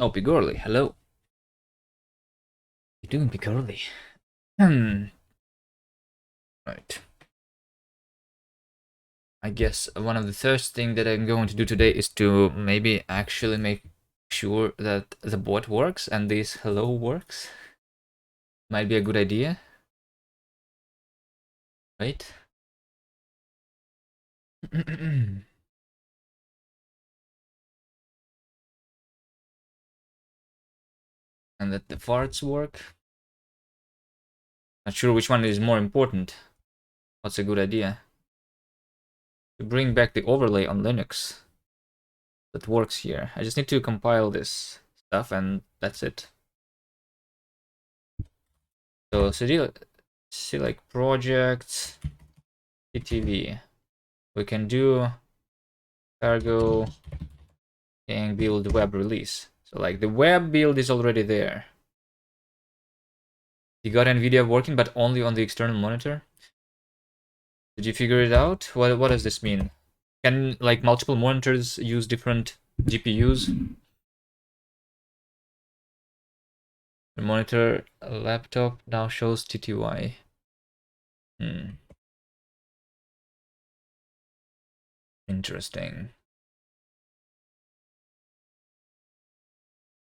Oh, Pigorly, hello. You doing, Pigorly? Hmm. Right. I guess one of the first thing that I'm going to do today is to maybe actually make sure that the bot works and this hello works. Might be a good idea. Right? And that the farts work. Not sure which one is more important. What's a good idea? To bring back the overlay on Linux that works here. I just need to compile this stuff and that's it. So select projects, TTV. We can do cargo and build web release. So like the web build is already there. You got NVIDIA working, but only on the external monitor. Did you figure it out? What does this mean? Can like multiple monitors use different GPUs? The monitor laptop now shows TTY. Interesting.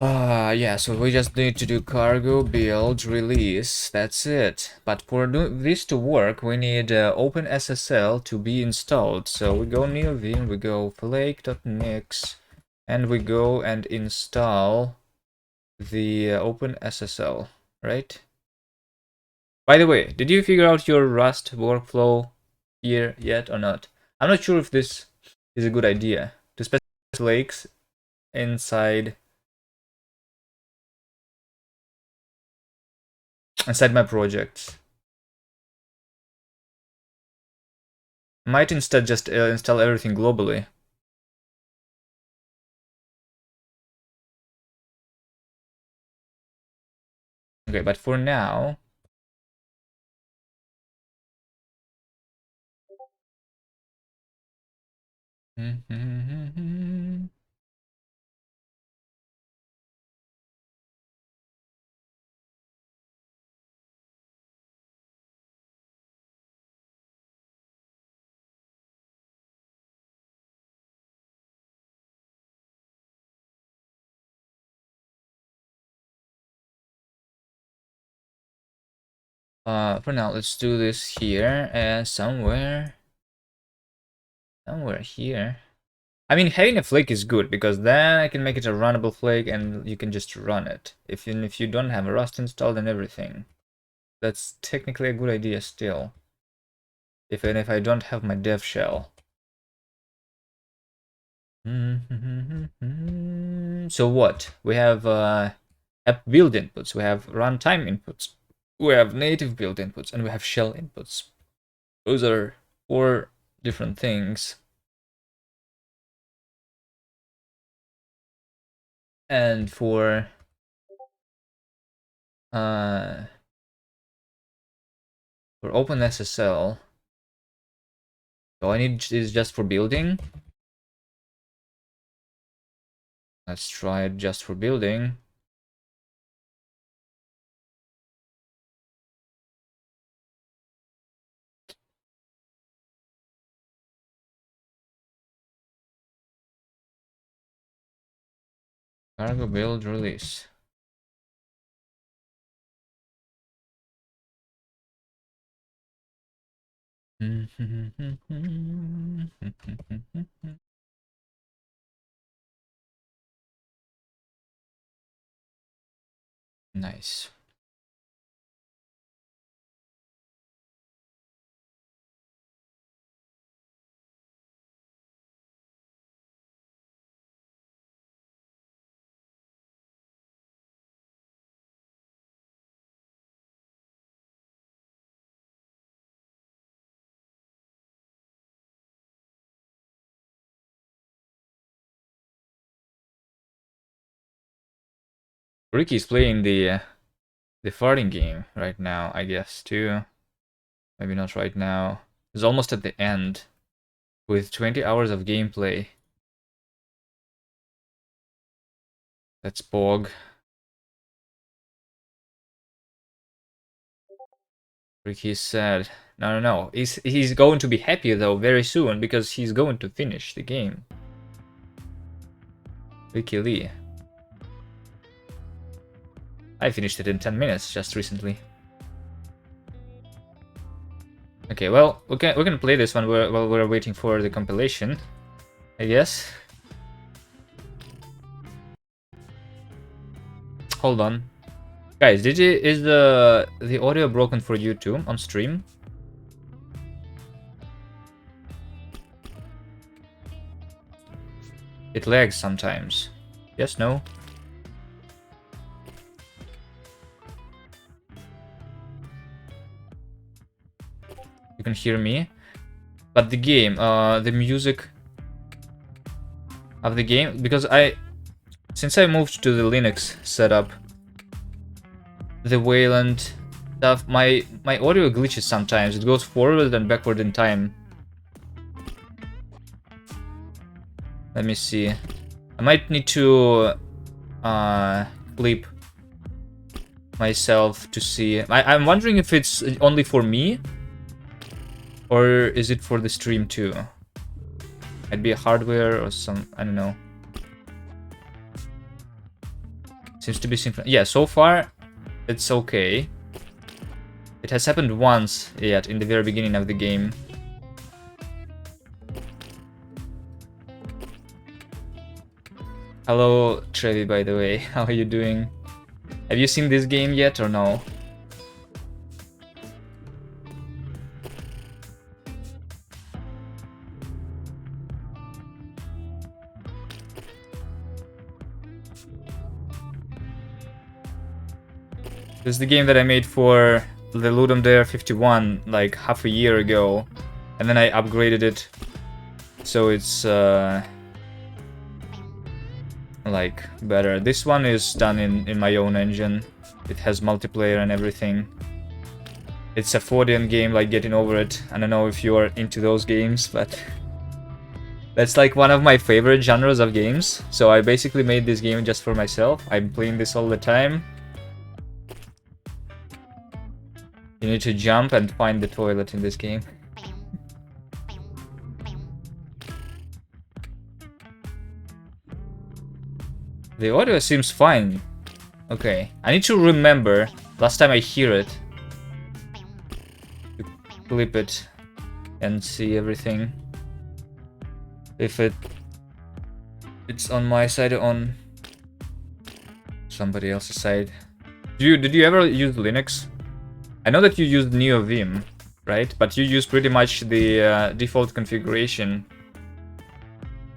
Yeah, so we just need to do cargo, build, release, that's it. But for this to work, we need OpenSSL to be installed. So we go NeoVim, we go flake.nix, and we go and install the OpenSSL, right? By the way, did you figure out your Rust workflow here yet or not? I'm not sure if this is a good idea to specify flakes inside my projects. Might instead just install everything globally. Okay, but for now... for now, let's do this here and somewhere here. I mean, having a flake is good because then I can make it a runnable flake and you can just run it. If you don't have a Rust installed and everything, that's technically a good idea still. Even if I don't have my dev shell. So what? We have app build inputs, we have runtime inputs, we have native build inputs, and we have shell inputs. Those are 4 different things. And for OpenSSL, all I need is just for building. Let's try it just for building. Cargo build release. Nice. Ricky's playing the farting game right now, I guess, too. Maybe not right now. It's almost at the end with 20 hours of gameplay. That's Bog. Ricky's sad. No. He's going to be happy though very soon because he's going to finish the game. Ricky Lee. I finished it in 10 minutes just recently. Okay, well, we can play this one while we're waiting for the compilation, I guess. Hold on. Guys, is the audio broken for you too on stream? It lags sometimes. Yes, no? You can hear me. But the game, the music of the game, because since I moved to the Linux setup, the Wayland stuff, my audio glitches sometimes. It goes forward and backward in time. Let me see. I might need to clip myself to see. I'm wondering if it's only for me or is it for the stream too? Might be a hardware or some, I don't know. Seems to be synchronized. Yeah, so far it's okay. It has happened once yet in the very beginning of the game. Hello, Trevi, by the way. How are you doing? Have you seen this game yet or no? This is the game that I made for the Ludum Dare 51 like half a year ago, and then I upgraded it so it's like better. This one is done in my own engine. It has multiplayer and everything. It's a 4D game, like getting over it. I don't know if you are into those games, but that's like one of my favorite genres of games. So I basically made this game just for myself. I'm playing this all the time. You need to jump and find the toilet in this game. The audio seems fine. Okay, I need to remember last time I hear it to clip it and see everything. If it's on my side or on somebody else's side. Did you ever use Linux? I know that you used NeoVim, right? But you use pretty much the default configuration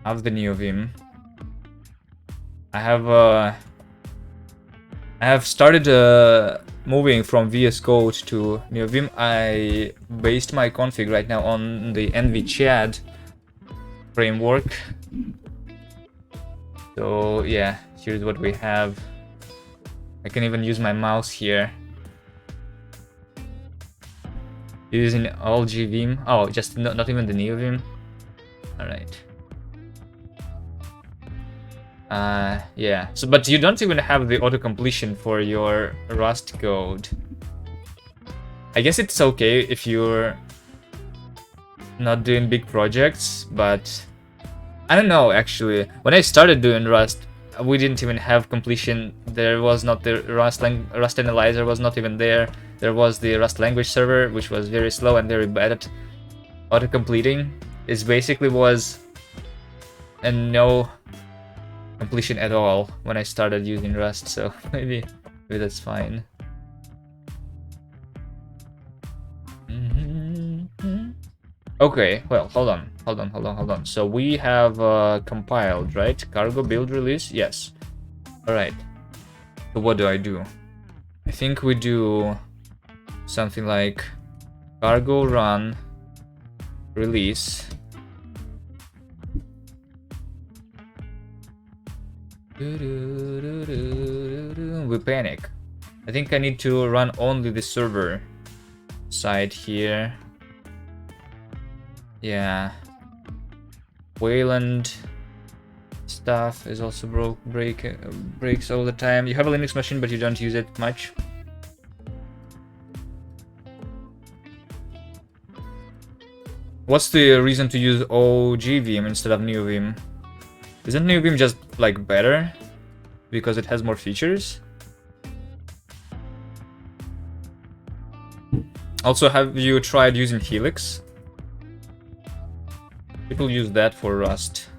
of the NeoVim. I have started moving from VS Code to NeoVim. I based my config right now on the NVChad framework. So yeah, here's what we have. I can even use my mouse here. Using LGVim. Oh, just not even the NeoVim. Alright. Yeah. So, but you don't even have the auto-completion for your Rust code. I guess it's okay if you're not doing big projects, but I don't know actually. When I started doing Rust, we didn't even have completion. There was not the Rust analyzer was not even there. There was the Rust language server, which was very slow and very bad at auto-completing. It basically was a no completion at all when I started using Rust, so maybe that's fine. Okay, well, hold on. So we have compiled, right? Cargo build release, yes. All right. So what do I do? I think we do something like cargo run release. We panic. I think I need to run only the server side here. Yeah. Wayland stuff is also breaks all the time. You have a Linux machine, but you don't use it much. What's the reason to use OGVim instead of NeoVim? Isn't NeoVim just like better because it has more features? Also, have you tried using Helix? People use that for Rust.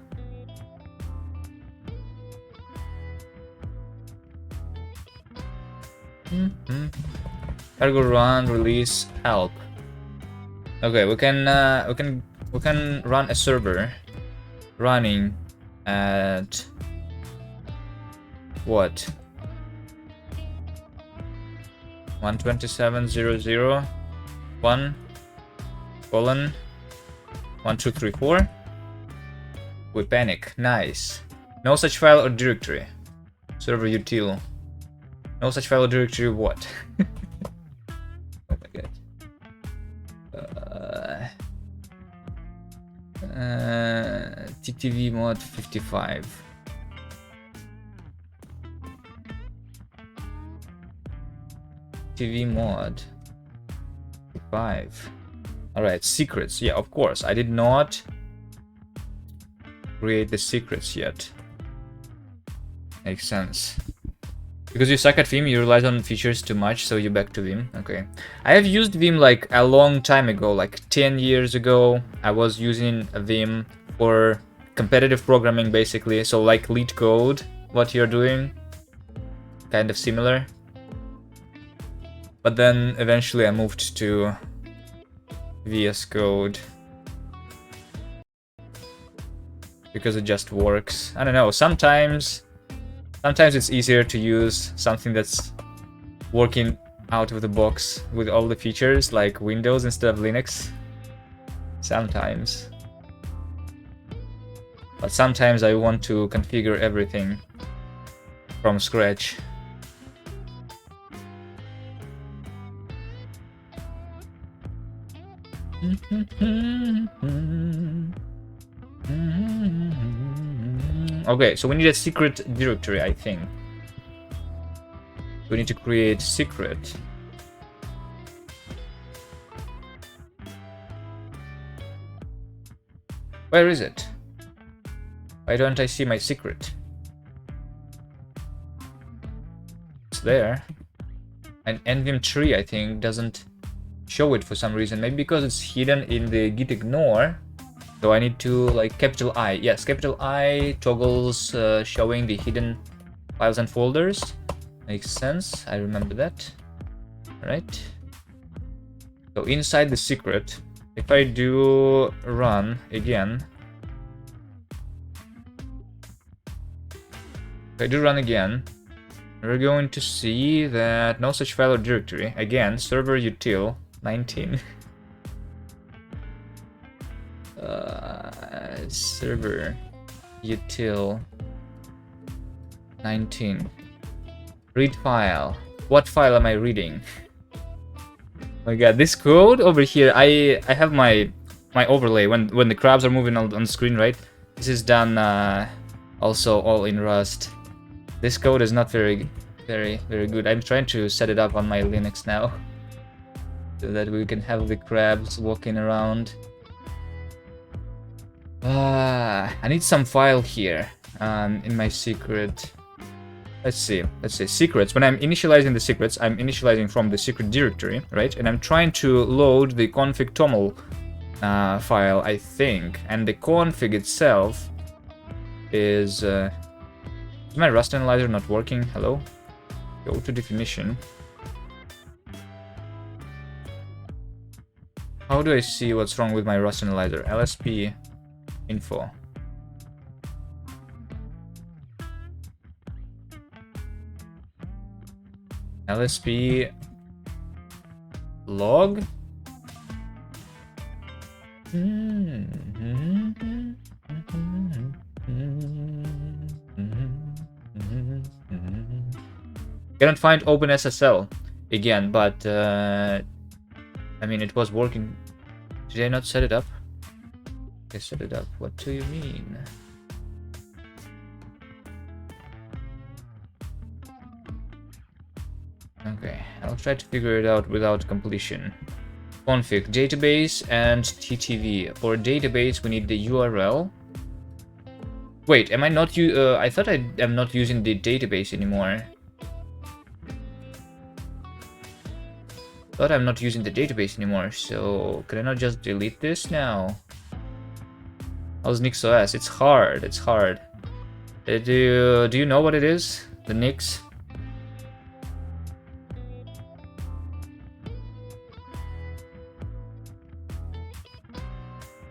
Cargo run, release, help. Okay, we can run a server running at what? 127.0.0.1:1234. We panic. Nice. No such file or directory. Server util. No such file or directory. What? Oh my god. TTV mod 55. TV mod 5. Alright, secrets. Yeah, of course. I did not create the secrets yet. Makes sense. Because you suck at Vim, you rely on features too much, so you back to Vim. Okay. I have used Vim like a long time ago, like 10 years ago. I was using Vim for competitive programming, basically. So like lead code, what you're doing, kind of similar. But then eventually I moved to VS Code because it just works. I don't know, sometimes it's easier to use something that's working out of the box with all the features like Windows instead of Linux. Sometimes. But sometimes I want to configure everything from scratch. Okay, so we need a secret directory, I think. We need to create secret. Where is it? Why don't I see my secret? It's there. And NVim tree, I think, doesn't show it for some reason. Maybe because it's hidden in the git ignore. So I need to like capital I. Yes, capital I toggles showing the hidden files and folders. Makes sense. I remember that. Right. So inside the secret, if I do run again, if I do run again, we're going to see that no such file or directory. Again, server util 19. Server util 19. Read file. What file am I reading? Oh my god, this code over here, I have my overlay when the crabs are moving on the screen, right? This is done also all in Rust. This code is not very good. I'm trying to set it up on my Linux now so that we can have the crabs walking around. I need some file here in my secret. Let's see secrets. When I'm initializing the secrets, I'm initializing from the secret directory, right? And I'm trying to load the config toml file, I think. And the config itself is my Rust analyzer not working? Hello? Go to definition. How do I see what's wrong with my Rust analyzer? LSP info. LSP log. Cannot find OpenSSL again, but I mean it was working. Did I not set it up? They set it up. What do you mean? Okay, I'll try to figure it out without completion. Config database and TTV. For database, we need the URL. Wait, am I not I thought I am not using the database anymore. Thought I'm not using the database anymore, so can I not just delete this now? How's NixOS? It's hard, it's hard. Do you know what it is? The Nix?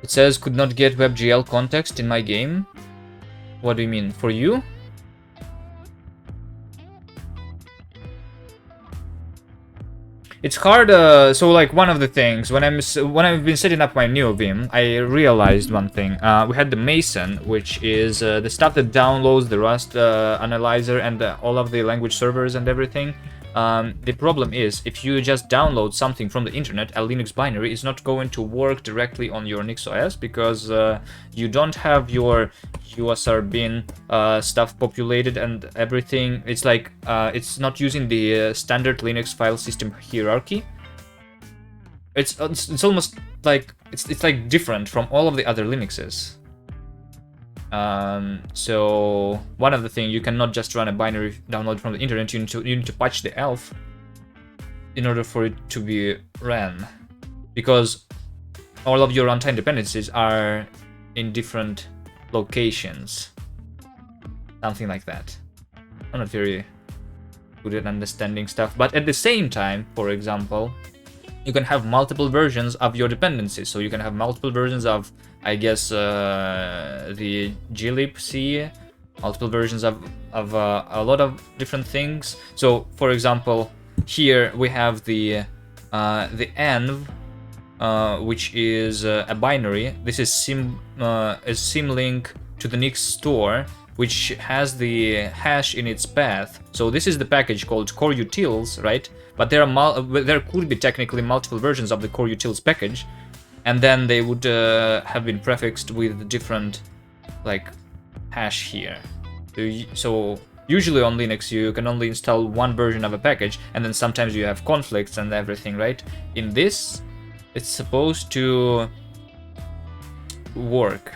It says could not get WebGL context in my game. What do you mean? For you? It's hard. So like one of the things when I've been setting up my NeoVim, I realized one thing. We had the Mason, which is the stuff that downloads the Rust analyzer and all of the language servers and everything. The problem is, if you just download something from the internet, a Linux binary is not going to work directly on your NixOS because you don't have your USR bin stuff populated and everything. It's like it's not using the standard Linux file system hierarchy. It's almost like it's like different from all of the other Linuxes. So one of the things, you cannot just run a binary download from the internet. You need to patch the elf in order for it to be ran, because all of your runtime dependencies are in different locations, something like that. I'm not very good at understanding stuff, but at the same time, for example, you can have multiple versions of your dependencies. So you can have multiple versions of, I guess, the glibc, multiple versions of a lot of different things. So, for example, here we have the env, which is a binary. This is symlink to the Nix store, which has the hash in its path. So this is the package called core utils, right? But there could be technically multiple versions of the core utils package, and then they would have been prefixed with different like hash here. So usually on Linux you can only install one version of a package, and then sometimes you have conflicts and everything, right? In this, it's supposed to work.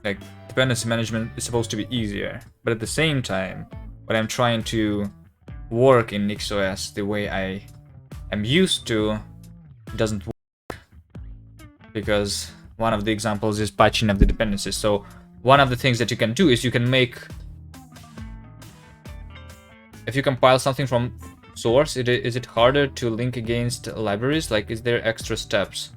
Like, dependency management is supposed to be easier, but at the same time, when I'm trying to work in NixOS the way I am used to, it doesn't work. Because one of the examples is patching of the dependencies. So one of the things that you can do is you can make, if you compile something from source, is it harder to link against libraries? Like, is there extra steps?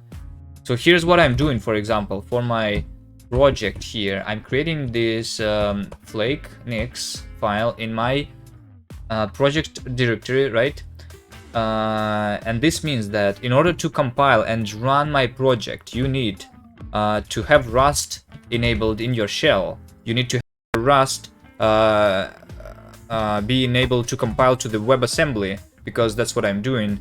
So here's what I'm doing, for example, for my project here. I'm creating this flake nix file in my project directory, right? And this means that in order to compile and run my project, you need to have Rust enabled in your shell. You need to have Rust be enabled to compile to the WebAssembly, because that's what I'm doing.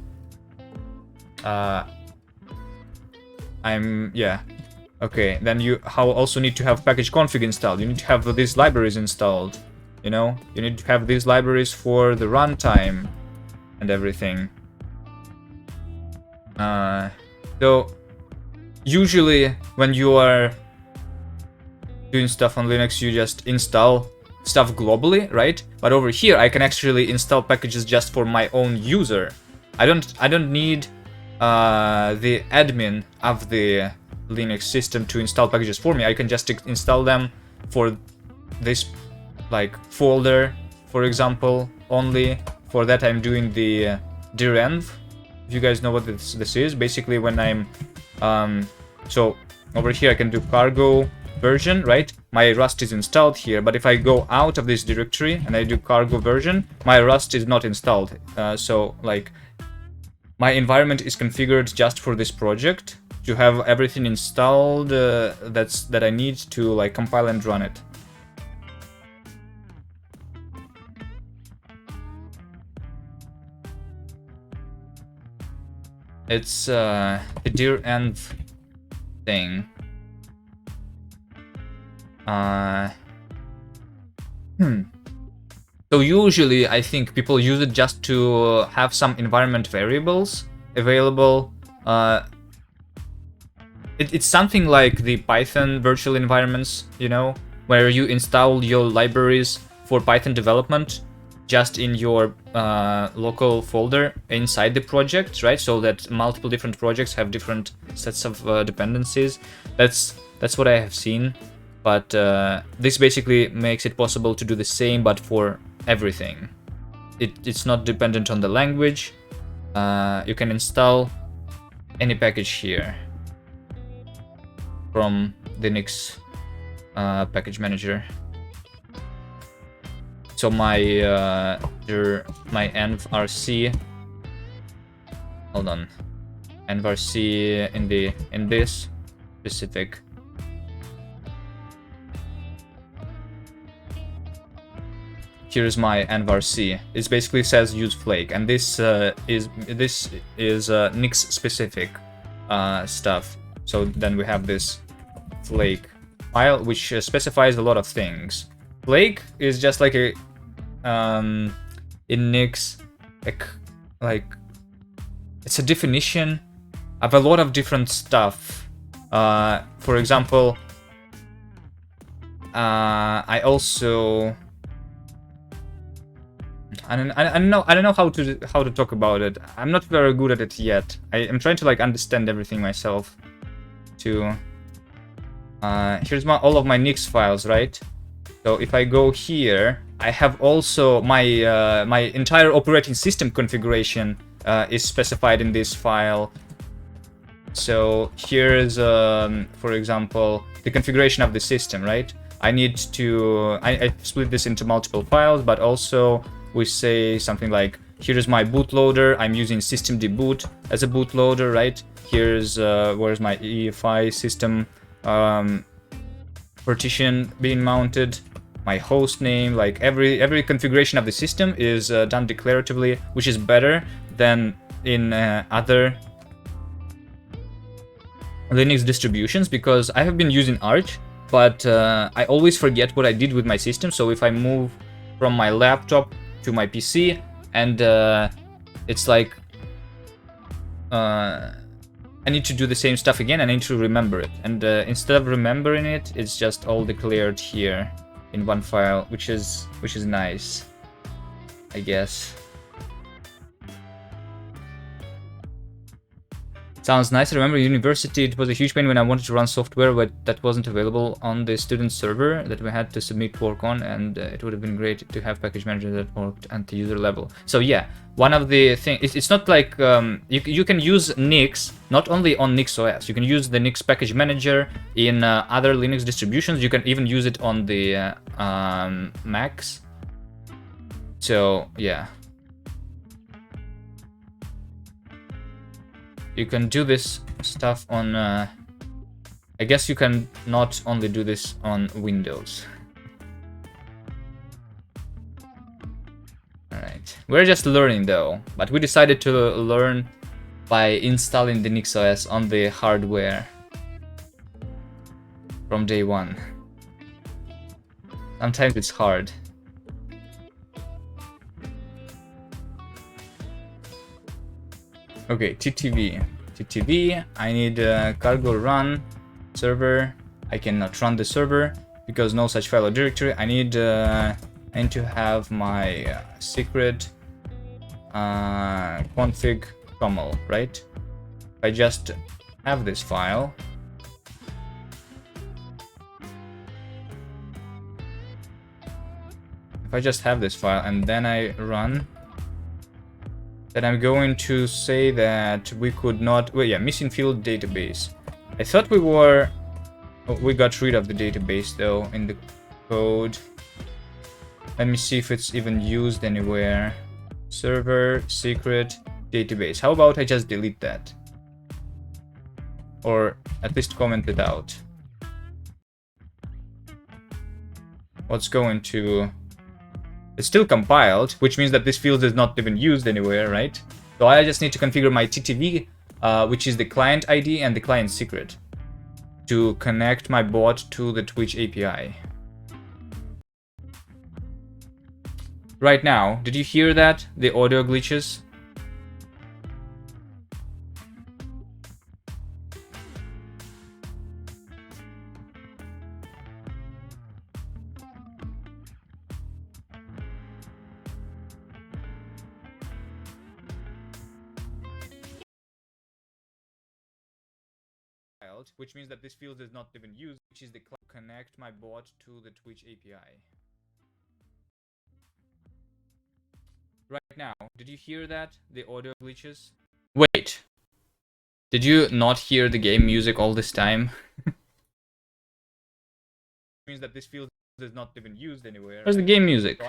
Okay, then you also need to have package config installed. You need to have these libraries installed. You know, you need to have these libraries for the runtime and everything. So usually when you are doing stuff on Linux, you just install stuff globally, right? But over here, I can actually install packages just for my own user. I don't need the admin of the Linux system to install packages for me. I can just install them for this like folder, for example, only. For that I'm doing the direnv. If you guys know what this is, basically when I'm so over here I can do cargo version, right? My Rust is installed here, but if I go out of this directory and I do cargo version, my Rust is not installed. So like my environment is configured just for this project to have everything installed that I need to like compile and run it. It's the direnv thing. So usually I think people use it just to have some environment variables available. It's something like the Python virtual environments, you know, where you install your libraries for Python development just in your local folder inside the project, right? So that multiple different projects have different sets of dependencies. That's what I have seen. But this basically makes it possible to do the same, but for everything. It's not dependent on the language. You can install any package here from the Nix package manager. So my envrc, hold on, envrc in this specific. Here's my envrc. It basically says use Flake, and this is Nix specific stuff. So then we have this Flake file, which specifies a lot of things. Flake is just like a in Nix, like it's a definition of a lot of different stuff. For example, I also I don't know how to talk about it. I'm not very good at it yet. I'm trying to like understand everything myself too. Here's all of my Nix files, right? So if I go here, I have also my my entire operating system configuration is specified in this file. So here's for example the configuration of the system, right? I need to I split this into multiple files, but also we say something like, here's my bootloader. I'm using systemd boot as a bootloader, right? Here's where's my EFI system partition being mounted. My host name, like every configuration of the system is done declaratively, which is better than in other Linux distributions, because I have been using Arch, but I always forget what I did with my system. So if I move from my laptop to my PC, and it's like I need to do the same stuff again, I need to remember it. And instead of remembering it, it's just all declared here in one file, which is nice, I guess. Sounds nice. I remember university, it was a huge pain when I wanted to run software but that wasn't available on the student server that we had to submit work on, and it would have been great to have package manager that worked at the user level. So yeah, one of the things, it's not like you can use Nix not only on NixOS. You can use the Nix package manager in other Linux distributions. You can even use it on the Macs. So yeah, you can do this stuff on, I guess you can not only do this on Windows. Alright, we're just learning though, but we decided to learn by installing the NixOS on the hardware from day one. Sometimes it's hard. Okay, TTV, I need cargo run server. I cannot run the server because no such file or directory. I need to have my secret config toml, right? If I just have this file, and then I run, then I'm going to say that we could not, well, yeah, missing field database. I thought we got rid of the database though in the code. Let me see if it's even used anywhere. Server, secret, database. How about I just delete that? Or at least comment it out. What's going to... It's still compiled, which means that this field is not even used anywhere, right? So I just need to configure my TTV, which is the client ID and the client secret. to connect my bot to the Twitch API. Right now, did you hear that? The audio glitches? Which means that this field is not even used, which is the connect my bot to the Twitch API. Right now, did you hear that? The audio glitches? Wait. Did you not hear the game music all this time? Means that this field is not even used anywhere. Where's the game music?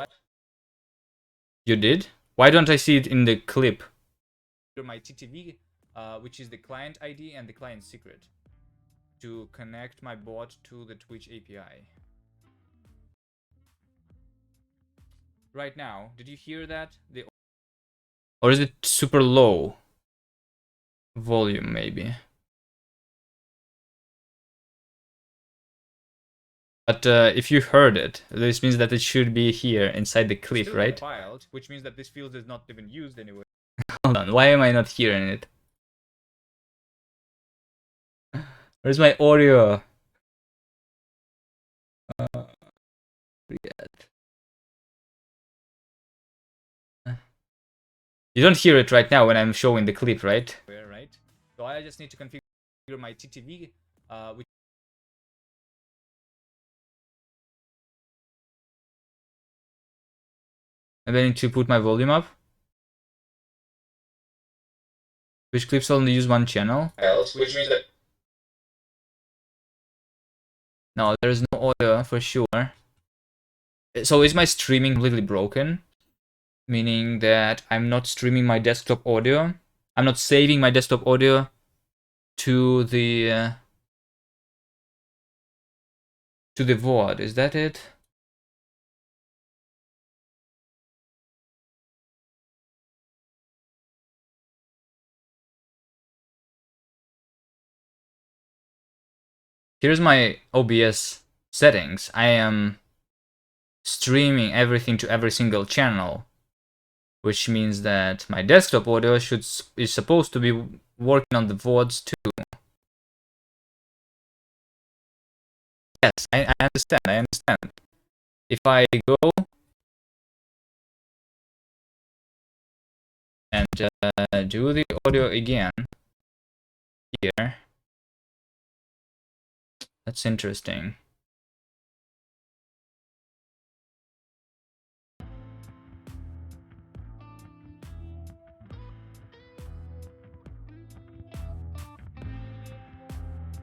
You did? Why don't I see it in the clip? My TTV, which is the client ID and the client secret, to connect my bot to the Twitch API. Right now, did you hear that? Or is it super low volume, maybe? But if you heard it, this means that it should be here inside the clip, right? Compiled, which means that this field is not even used anywhere. Hold on, why am I not hearing it? Where's my audio? Forget. You don't hear it right now when I'm showing the clip, right? Right. So I just need to configure my TTV, which. And I need to put my volume up. Which clips only use one channel? Which means that. No, there is no audio for sure. So is my streaming completely broken? Meaning that I'm not streaming my desktop audio. I'm not saving my desktop audio to the VOD. Is that it? Here's my OBS settings. I am streaming everything to every single channel, which means that my desktop audio is supposed to be working on the VODs too. Yes, I understand. I understand. If I go and do the audio again here, that's interesting.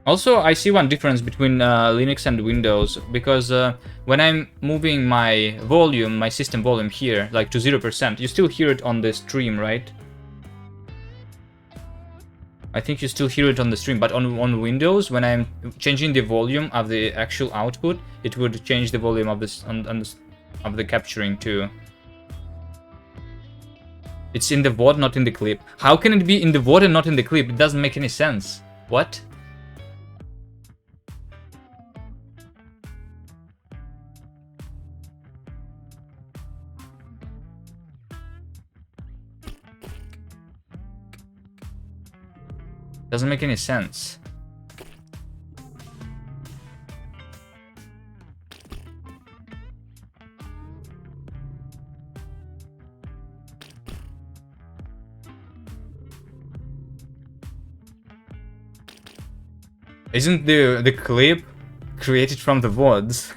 Also, I see one difference between Linux and Windows, because when I'm moving my volume, my system volume here, like to 0%, you still hear it on the stream, right? I think you still hear it on the stream, but on Windows, when I'm changing the volume of the actual output, it would change the volume of this of the capturing too. It's in the VOD, not in the clip. How can it be in the VOD and not in the clip? It doesn't make any sense. What? Doesn't make any sense. Isn't the clip created from the VODs?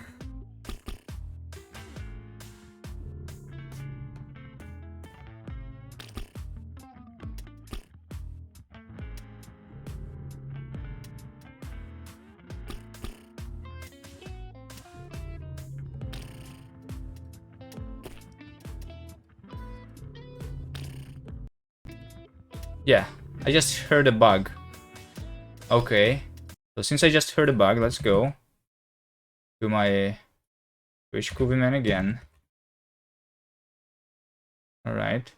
Yeah, I just heard a bug. Okay, so since I just heard a bug, let's go to my Twitch NeoVim again. Alright.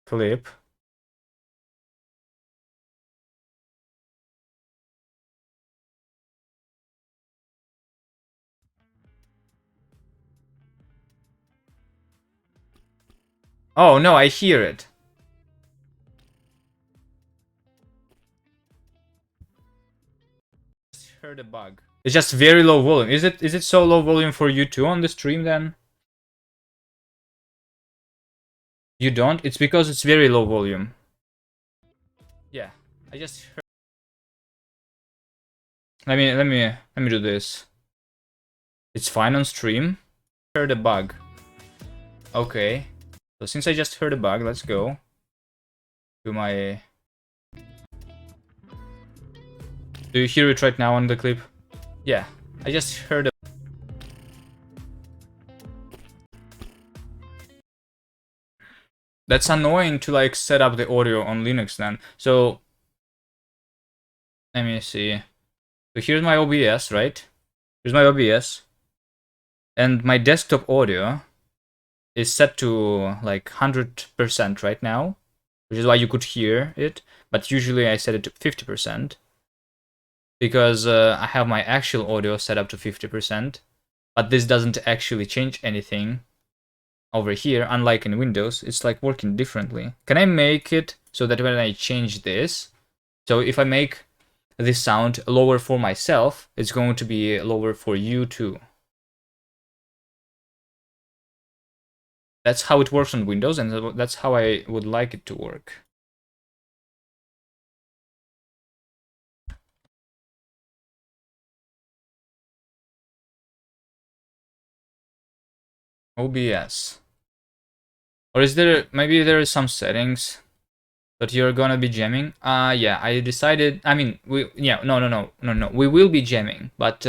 Clip. Oh no, I hear it. Just heard a bug. It's just very low volume. Is it so low volume for you too on the stream then? You don't? It's because it's very low volume. Yeah, I just heard. Let me do this. It's fine on stream. Heard a bug. Okay. So since I just heard a bug, let's go to my. Do you hear it right now on the clip? Yeah, I just heard a. That's annoying to like set up the audio on Linux then. So let me see. So here's my OBS, right? Here's my OBS. And my desktop audio is set to like 100% right now, which is why you could hear it. But usually I set it to 50% because I have my actual audio set up to 50%. But this doesn't actually change anything over here, unlike in Windows. It's like working differently. Can I make it so that when I change this, so if I make this sound lower for myself, it's going to be lower for you too? That's how it works on Windows, and that's how I would like it to work. OBS. Or is there, maybe there is some settings that you're gonna be jamming? Yeah, I decided, I mean, no. We will be jamming, but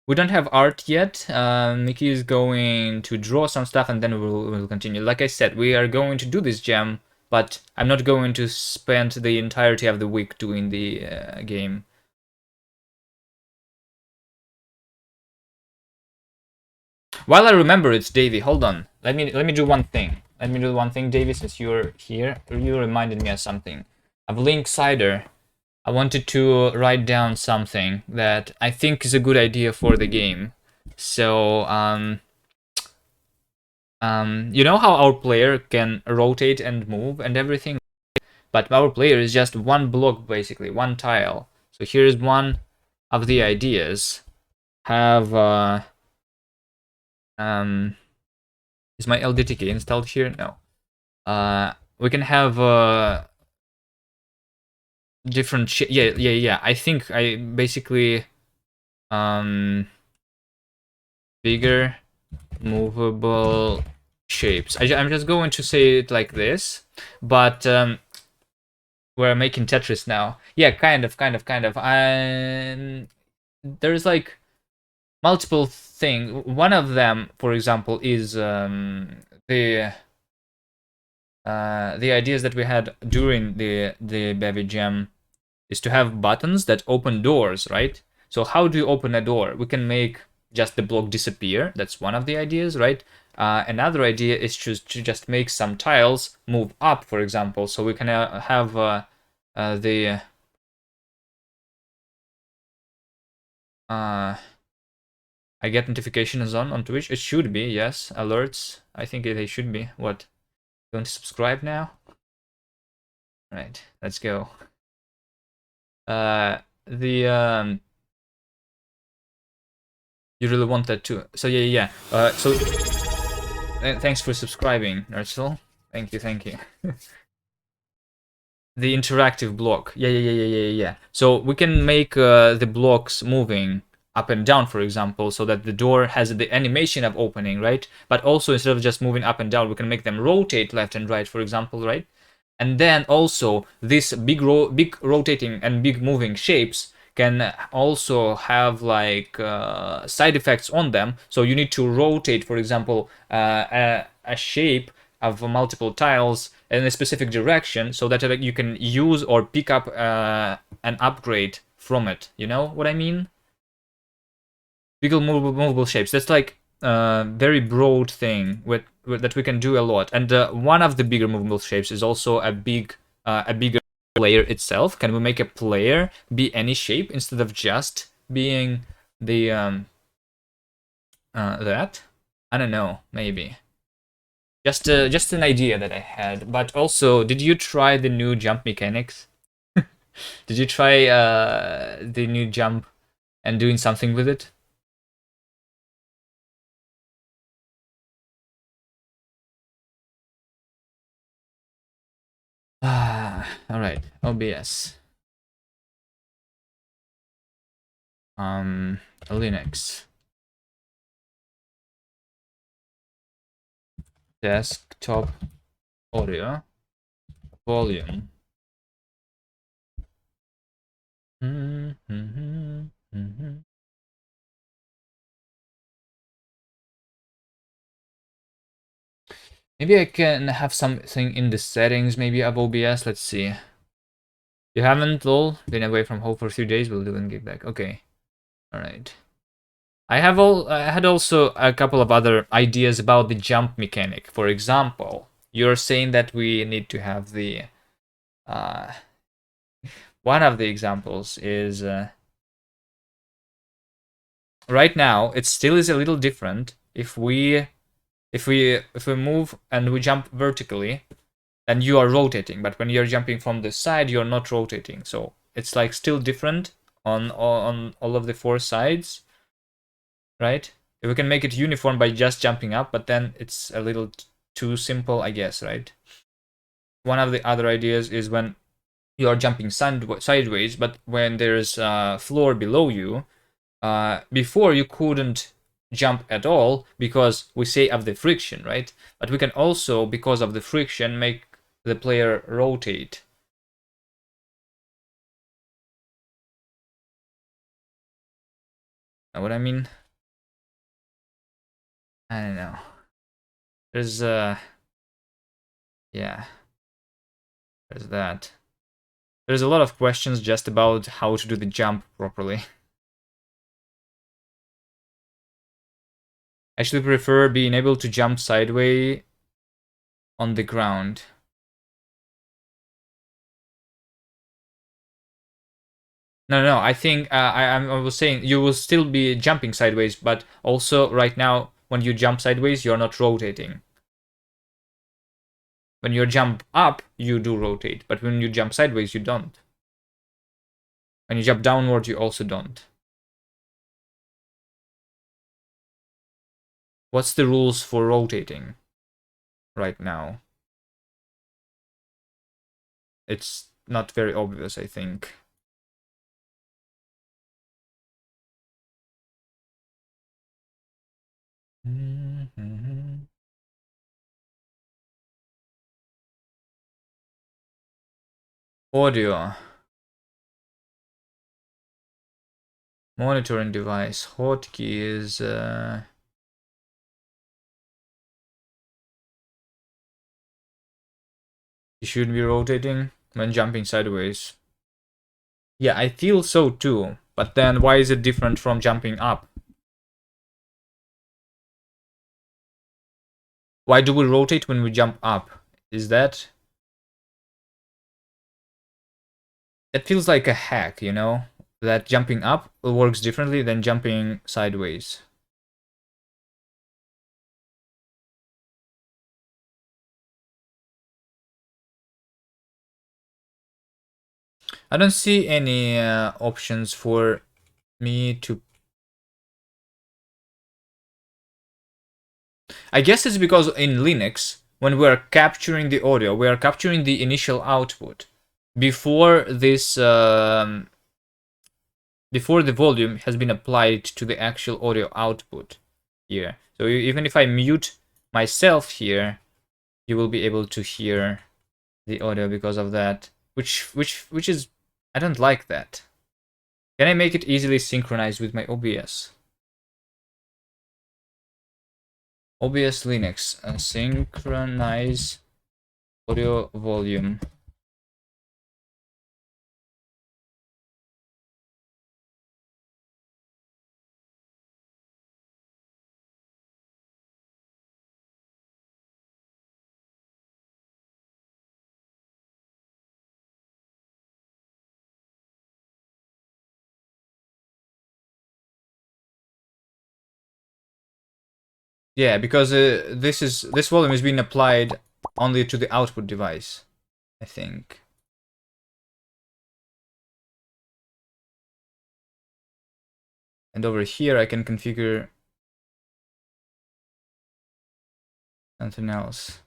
we don't have art yet. Mickey is going to draw some stuff and then we'll continue. Like I said, we are going to do this jam, but I'm not going to spend the entirety of the week doing the game. While I remember it, Davey, hold on. Let me do one thing. Let me do one thing, Davey, since you're here. You reminded me of something. Of Link Cider. I wanted to write down something that I think is a good idea for the game. So, you know how our player can rotate and move and everything? But our player is just one block, basically, one tile. So here's one of the ideas. Have, is my LDTK installed here? No. We can have different yeah. I think I basically bigger movable shapes. I'm just going to say it like this, but we're making Tetris now. Yeah, kind of. There's like multiple things. One of them, for example, is the ideas that we had during the Baby Jam is to have buttons that open doors, right? So how do you open a door? We can make just the block disappear. That's one of the ideas, right? Another idea is to just make some tiles move up, for example. So we can have the I get notifications on Twitch. It should be, yes. Alerts. I think they should be. What? Going to subscribe now? Right. Let's go. You really want that too. So yeah. So thanks for subscribing, Nerdsel. Thank you. The interactive block. Yeah. So we can make the blocks moving up and down, for example, so that the door has the animation of opening, right? But also instead of just moving up and down, we can make them rotate left and right, for example, right? And then also this big rotating and big moving shapes can also have like side effects on them. So you need to rotate, for example, a shape of multiple tiles in a specific direction so that you can use or pick up an upgrade from it. You know what I mean? Big movable shapes. That's like a very broad thing that we can do a lot. And one of the bigger movable shapes is also a bigger player itself. Can we make a player be any shape instead of just being the that? I don't know, maybe. Just an idea that I had. But also, did you try the new jump mechanics? Did you try the new jump and doing something with it? All right. OBS. Um, Linux. Desktop audio. Volume. Maybe I can have something in the settings, maybe of OBS. Let's see. You haven't, lol? Been away from home for a few days. We'll do and get back. Okay. All right. I had also a couple of other ideas about the jump mechanic. For example, you're saying that we need to have the uh, one of the examples is right now it still is a little different if we move and we jump vertically, then you are rotating, but when you're jumping from the side you're not rotating, so it's like still different on all of the four sides, right? If we can make it uniform by just jumping up, but then it's a little too simple, I guess, right? One of the other ideas is when you are jumping sideways, but when there's a floor below you, before you couldn't jump at all because we say of the friction, right? But we can also, because of the friction, make the player rotate. Know what I mean? I don't know. There's yeah, there's that. There's a lot of questions just about how to do the jump properly. I actually prefer being able to jump sideways on the ground. No. I think I was saying you will still be jumping sideways, but also right now when you jump sideways, you're not rotating. When you jump up, you do rotate, but when you jump sideways, you don't. When you jump downward, you also don't. What's the rules for rotating right now? It's not very obvious, I think. Audio. Monitoring device. Hotkeys. You should be rotating when jumping sideways. Yeah, I feel so too. But then why is it different from jumping up? Why do we rotate when we jump up? Is that... It feels like a hack, you know? That jumping up works differently than jumping sideways. I don't see any options for me to... I guess it's because in Linux, when we're capturing the audio, we are capturing the initial output before this, before the volume has been applied to the actual audio output here. So even if I mute myself here, you will be able to hear the audio because of that, which is, I don't like that. Can I make it easily synchronized with my OBS? OBS Linux, synchronize audio volume. Yeah, because this volume is being applied only to the output device, I think. And over here I can configure something else.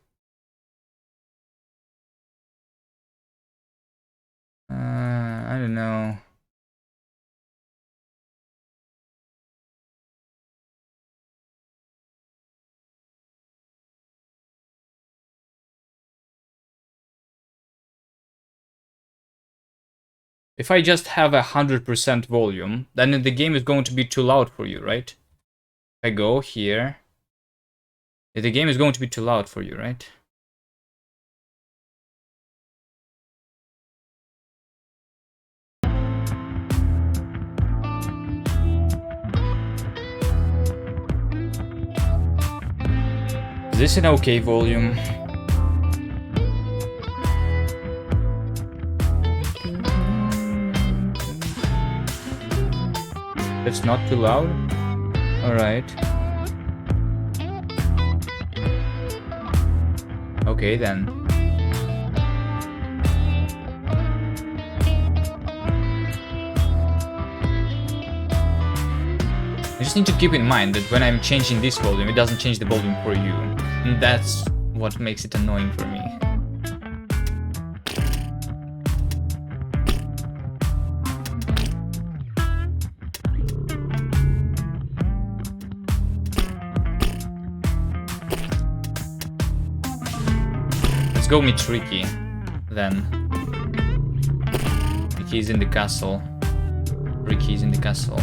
I don't know. If I just have 100% volume, then the game is going to be too loud for you, right? If I go here, the game is going to be too loud for you, right? Is this an okay volume? It's not too loud? Alright. Okay then. You just need to keep in mind that when I'm changing this volume, it doesn't change the volume for you. And that's what makes it annoying for me. Let's go meet Ricky, then. Ricky's in the castle. Ricky's in the castle.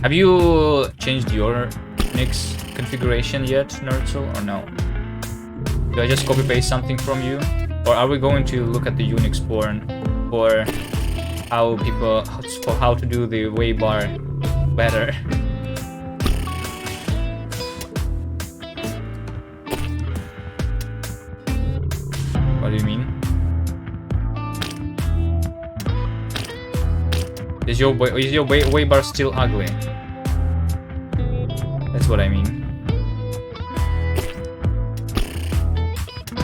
Have you changed your Nix configuration yet, Nerdzel, or no? Do I just copy-paste something from you? Or are we going to look at the Unix porn for how to do the waybar better? What do you mean? Is your waybar still ugly? That's what I mean.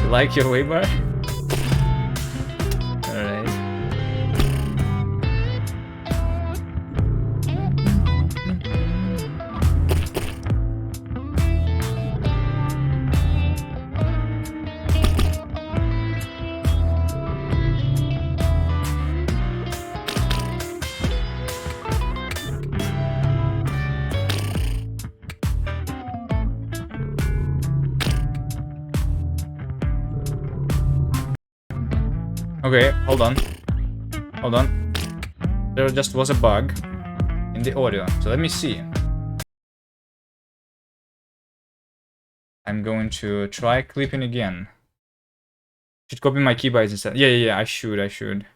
You like your waybar? Alright. Okay, hold on. Hold on. There just was a bug in the audio, so let me see. I'm going to try clipping again. Should copy my keybites instead. Yeah, I should.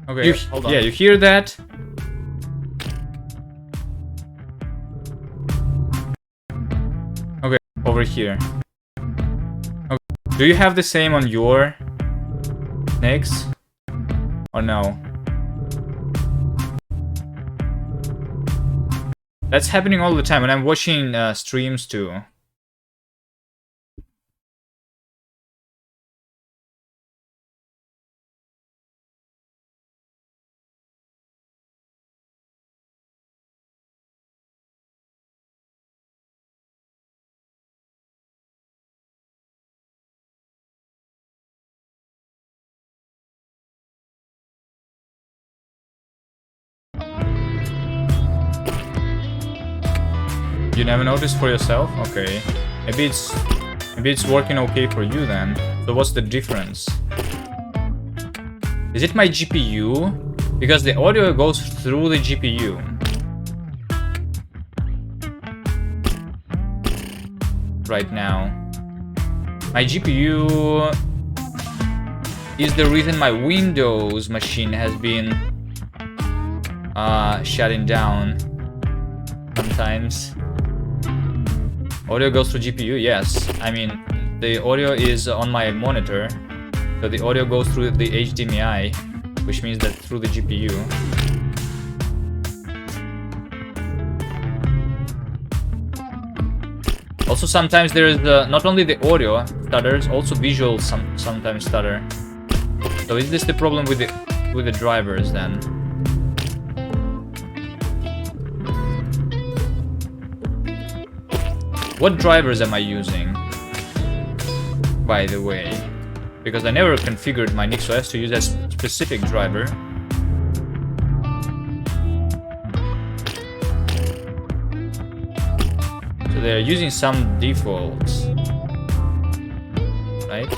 Okay, hold on. Yeah, you hear that? Okay, over here. Okay. Do you have the same on your Nix? Or no? That's happening all the time, and I'm watching streams too. You never noticed for yourself? Okay. Maybe it's working okay for you then. So what's the difference? Is it my GPU? Because the audio goes through the GPU. Right now. My GPU is the reason my Windows machine has been shutting down sometimes. Audio goes through GPU, yes. I mean, the audio is on my monitor, so the audio goes through the HDMI, which means that through the GPU. Also, sometimes there is not only the audio stutters, also visual sometimes stutter. So is this the problem with the drivers then? What drivers am I using, by the way? Because I never configured my NixOS to use a specific driver. So they're using some defaults, right?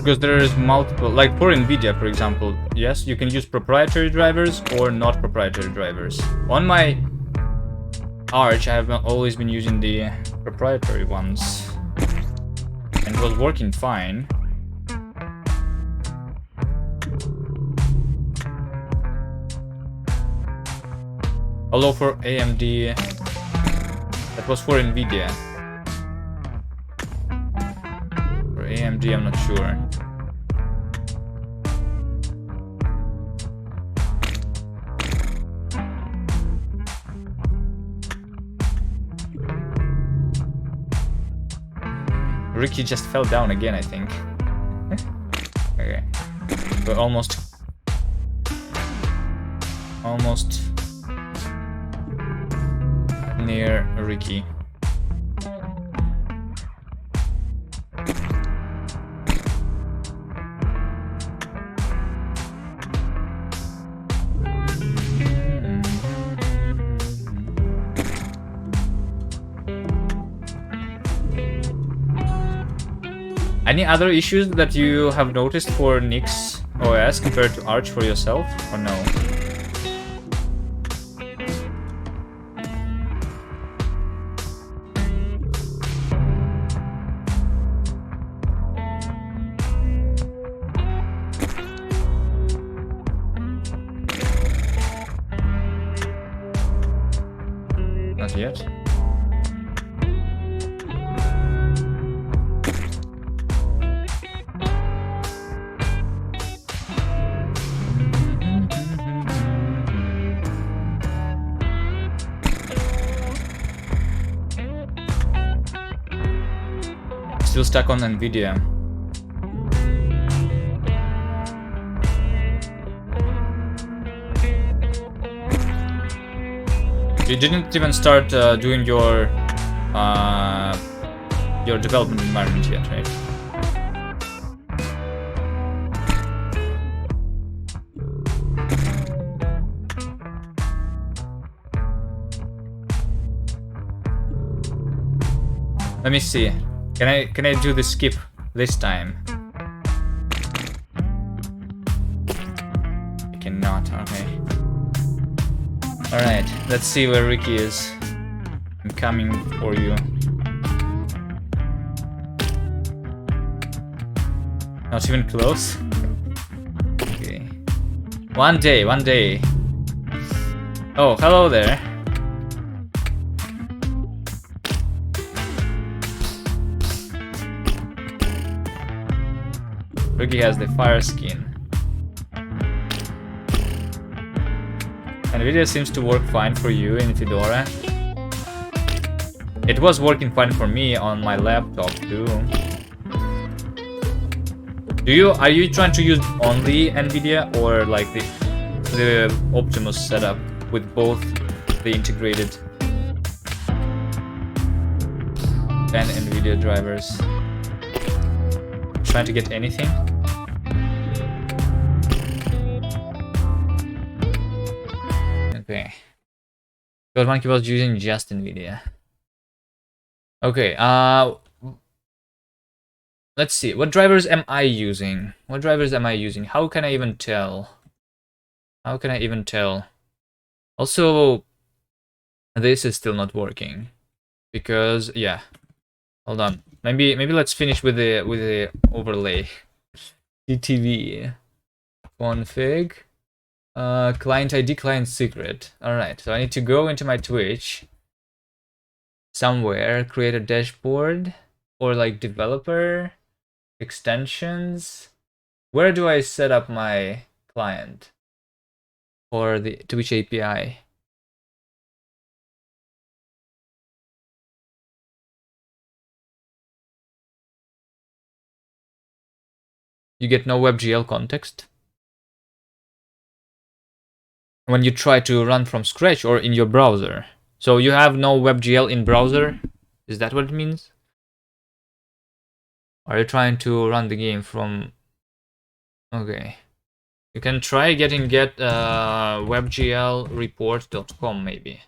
Because there is multiple, like for NVIDIA, for example, yes, you can use proprietary drivers or not proprietary drivers. On my Arch, I have always been using the proprietary ones, and it was working fine. Although for AMD, that was for NVIDIA. For AMD, I'm not sure. Ricky just fell down again, I think. Okay. We're almost near Ricky. Any other issues that you have noticed for NixOS compared to Arch for yourself, or no? Not yet. Still stuck on NVIDIA. You didn't even start doing your development environment yet, right? Let me see. Can I do the skip this time? I cannot, okay. Alright, let's see where Ricky is. I'm coming for you. Not even close? Okay. One day. Oh, hello there. Ricky has the fire skin. NVIDIA seems to work fine for you in Fedora. It was working fine for me on my laptop too. Are you trying to use only NVIDIA or like the Optimus setup with both the integrated and NVIDIA drivers. Trying to get anything. Okay. Because Monkey was using just NVIDIA. Okay, let's see. What drivers am I using? What drivers am I using? How can I even tell? How can I even tell? Also, this is still not working. Because, yeah. Hold on. Maybe let's finish with the overlay. CTV config client ID, client secret. All right, so I need to go into my Twitch somewhere, create a dashboard or like developer extensions. Where do I set up my client or the Twitch API? You get no WebGL context when you try to run from scratch or in your browser. So you have no WebGL in browser? Is that what it means? Are you trying to run the game from... Okay. You can try get webglreport.com maybe.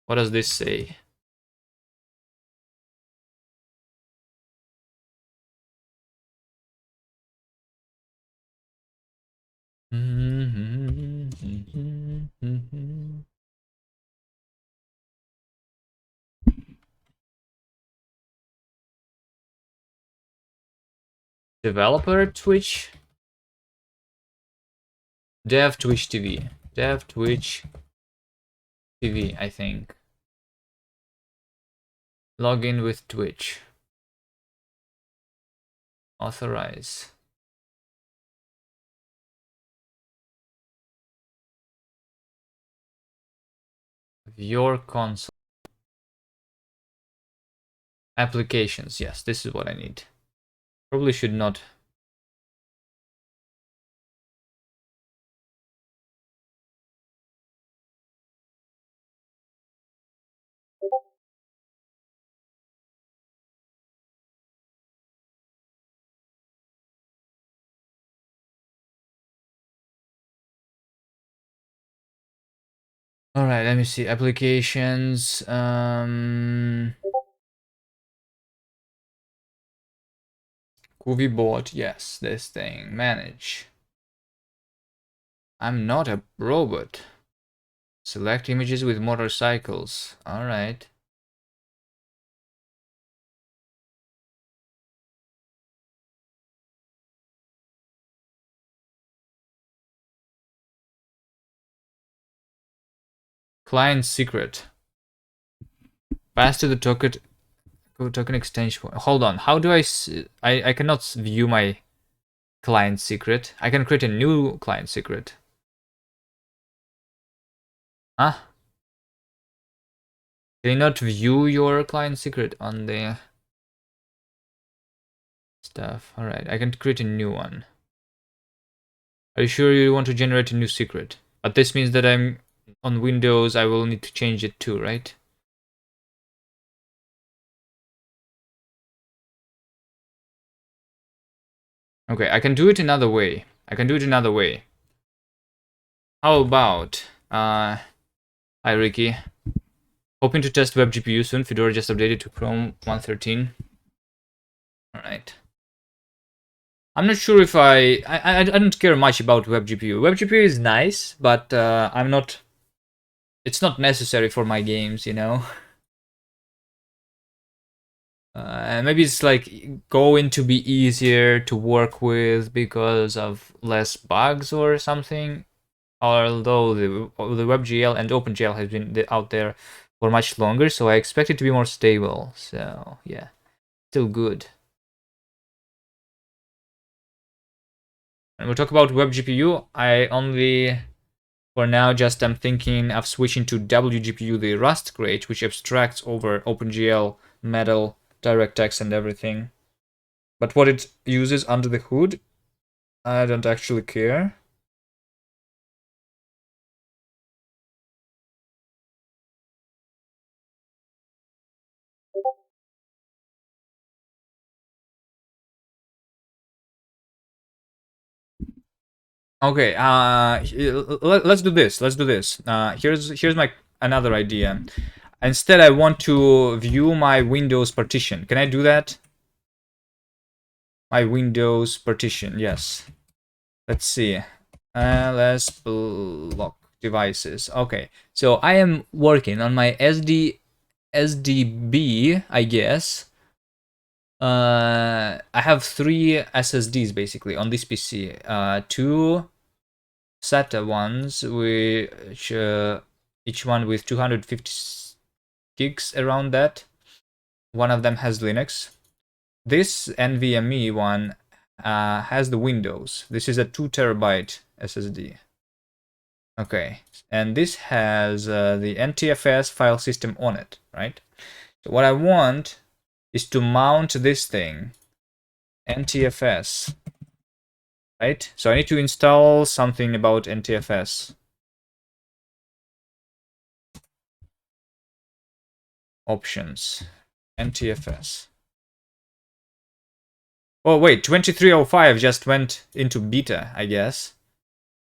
What does this say? Developer Twitch? Dev Twitch TV. Dev Twitch TV, I think. Login with Twitch. Authorize. Your console. Applications. Yes, this is what I need. Probably should not. All right, let me see. Applications. Board. Yes, this thing. Manage. I'm not a robot. Select images with motorcycles. All right. Client secret. Pass to the token extension. Hold on. How do I cannot view my client secret. I can create a new client secret. Huh? Can you not view your client secret on the stuff? All right. I can create a new one. Are you sure you want to generate a new secret? But this means that I'm on Windows. I will need to change it too, right? Okay, I can do it another way. How about, hi Ricky. Hoping to test WebGPU soon. Fedora just updated to Chrome 113. Alright. I'm not sure if I don't care much about WebGPU. WebGPU is nice, but it's not necessary for my games, you know? And maybe it's like going to be easier to work with because of less bugs or something. Although the WebGL and OpenGL has been out there for much longer, so I expect it to be more stable. So yeah, still good. And we'll talk about WebGPU. I only, for now, just am thinking of switching to WGPU, the Rust crate, which abstracts over OpenGL, Metal, DirectX, and everything. But what it uses under the hood, I don't actually care. Okay, let's do this. Let's do this. Here's my another idea. Instead, I want to view my Windows partition. Can I do that? My Windows partition, yes. Let's see. Let's block devices. Okay, so I am working on my SDB, I guess. I have 3 SSDs basically on this PC. 2 SATA ones, which each one with 250 gigs around that. One of them has Linux. This NVMe one has the Windows. This is a 2 terabyte SSD. Okay, and this has the NTFS file system on it, right? So what I want is to mount this thing, NTFS, right? So I need to install something about NTFS. Options, NTFS. Oh wait, 2305 just went into beta, I guess.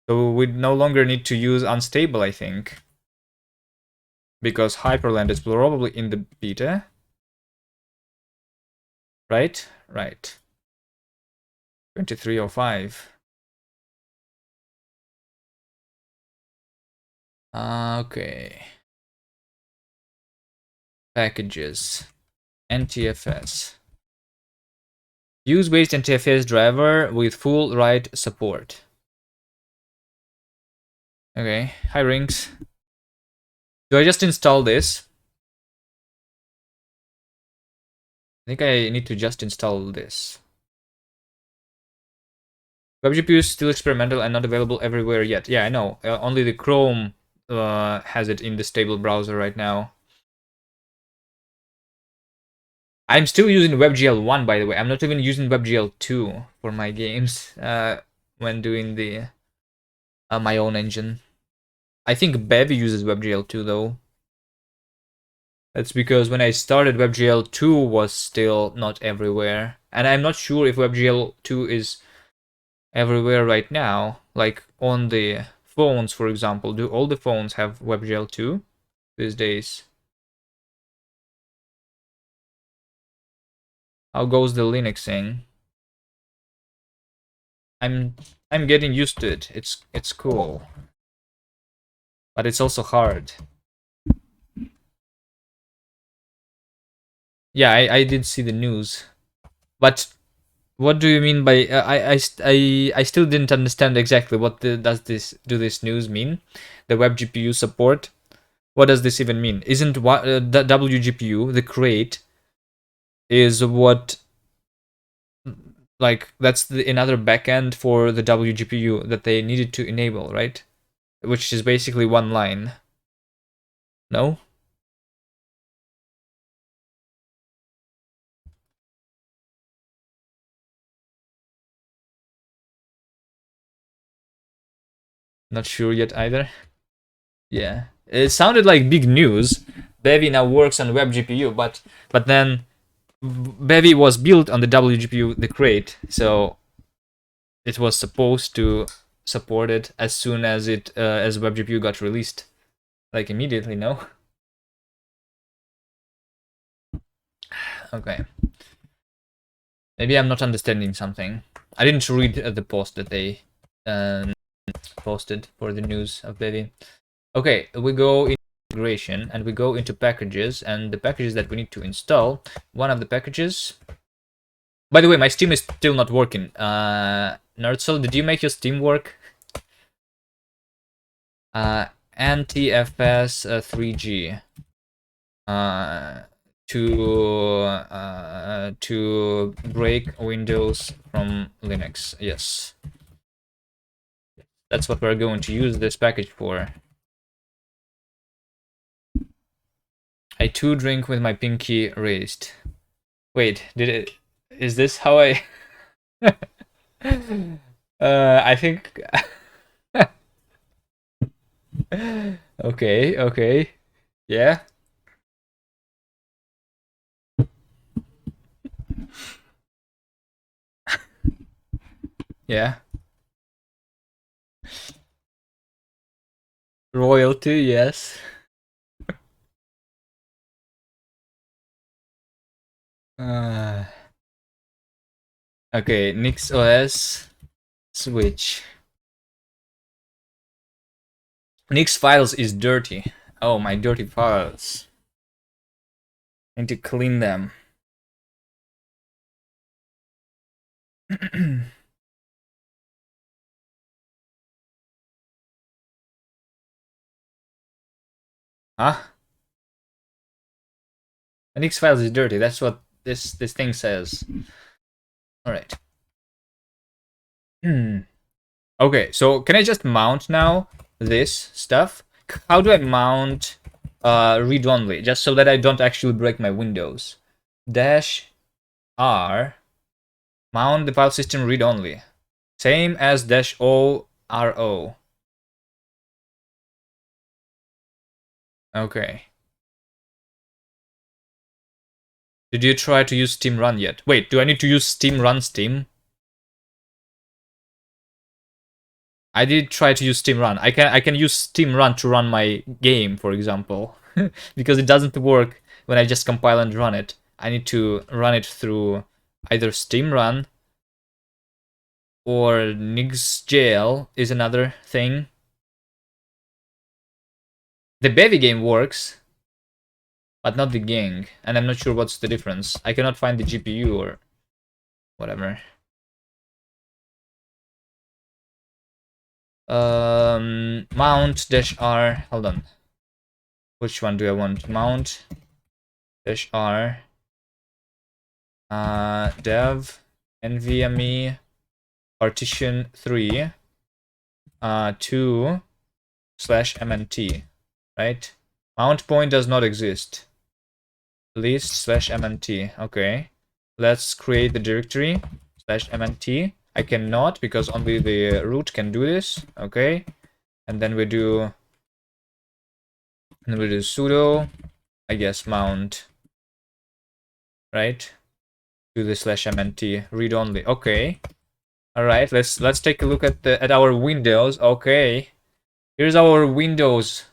So we no longer need to use unstable, I think. Because Hyperland is probably in the beta. Right? Right. 2305. Okay. Packages. NTFS. Use based NTFS driver with full write support. Okay. Hi, Rinks. Do I just install this? I think I need to just install this. WebGPU is still experimental and not available everywhere yet. Yeah, I know. Only the Chrome has it in the stable browser right now. I'm still using WebGL 1, by the way. I'm not even using WebGL 2 for my games when doing the my own engine. I think Bevy uses WebGL 2 though. That's because when I started, WebGL 2 was still not everywhere. And I'm not sure if WebGL 2 is everywhere right now. Like on the phones, for example. Do all the phones have WebGL 2 these days? How goes the Linuxing? I'm getting used to it. It's cool. But it's also hard. Yeah, I did see the news. But what do you mean by I still didn't understand exactly what do this news mean? The web GPU support. What does this even mean? Isn't what the WGPU, the crate, is what, like, that's another backend for the WGPU that they needed to enable, right? Which is basically one line. No? Not sure yet either. Yeah, it sounded like big news. Bevy now works on web GPU, but then Bevy was built on the WGPU, the crate, so it was supposed to support it as soon as as WebGPU got released, like immediately. No. Okay. Maybe I'm not understanding something. I didn't read the post that they posted for the news of Bevy. Okay, we go into integration and we go into packages and the packages that we need to install. One of the packages. By the way, my Steam is still not working. Nerdsoul, did you make your Steam work? NTFS 3G. To break Windows from Linux. Yes, that's what we're going to use this package for. I too drink with my pinky raised. Wait, did it? Is this how I? I think. Okay, okay, yeah. Yeah. Royalty, yes. Uh, okay, NixOS switch. Nix files is dirty. Oh, my dirty files. I need to clean them. Huh? Nix files is dirty. That's what this thing says. All right. Okay, so can I just mount now this stuff? How do I mount read only? Just so that I don't actually break my Windows. Dash R, mount the file system read only. Same as dash O R O. Okay. Did you try to use Steam Run yet? Wait, do I need to use Steam Run Steam? I did try to use Steam Run. I can use Steam Run to run my game, for example, because it doesn't work when I just compile and run it. I need to run it through either Steam Run or NixJail is another thing. The Bevy game works, but not the gang, and I'm not sure what's the difference. I cannot find the GPU or whatever. Mount dash R. Hold on. Which one do I want? Mount dash R. Dev NVMe partition 3 2 slash MNT, right? Mount point does not exist. List slash MNT. Okay. Let's create the directory slash MNT. I cannot because only the root can do this. Okay. And then we do sudo, I guess, mount, right? Do the slash MNT read only. Okay. All right. Let's take a look at our Windows. Okay. Here's our Windows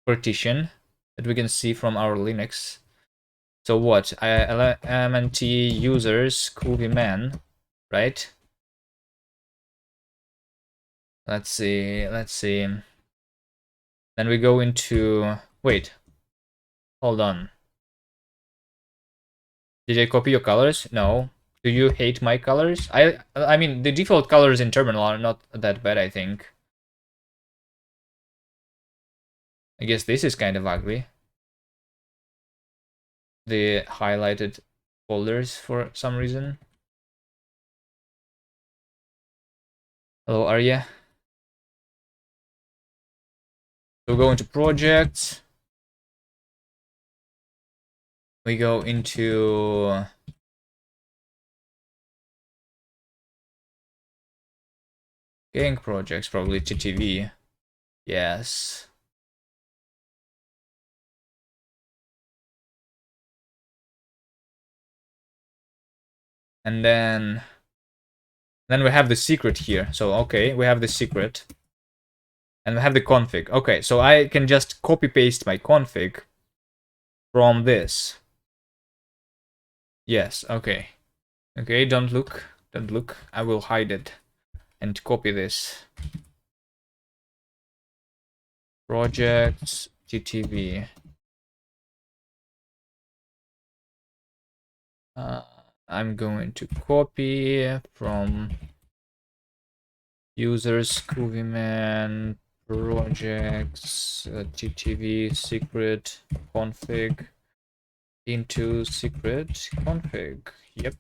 partition that we can see from our Linux. So what? MNT users coolvman, right? Let's see. Then we go into. Wait. Hold on. Did I copy your colors? No. Do you hate my colors? I mean, the default colors in terminal are not that bad, I think. I guess this is kind of ugly. The highlighted folders for some reason. Hello, Arya. So go into projects. We go into gang projects, probably TTV. Yes. And then we have the secret here. So okay, we have the secret. And we have the config. Okay, so I can just copy paste my config from this. Yes, okay. Okay, don't look. I will hide it and copy this. Projects TTV. I'm going to copy from users coolvman projects TTV secret config into secret config. Yep.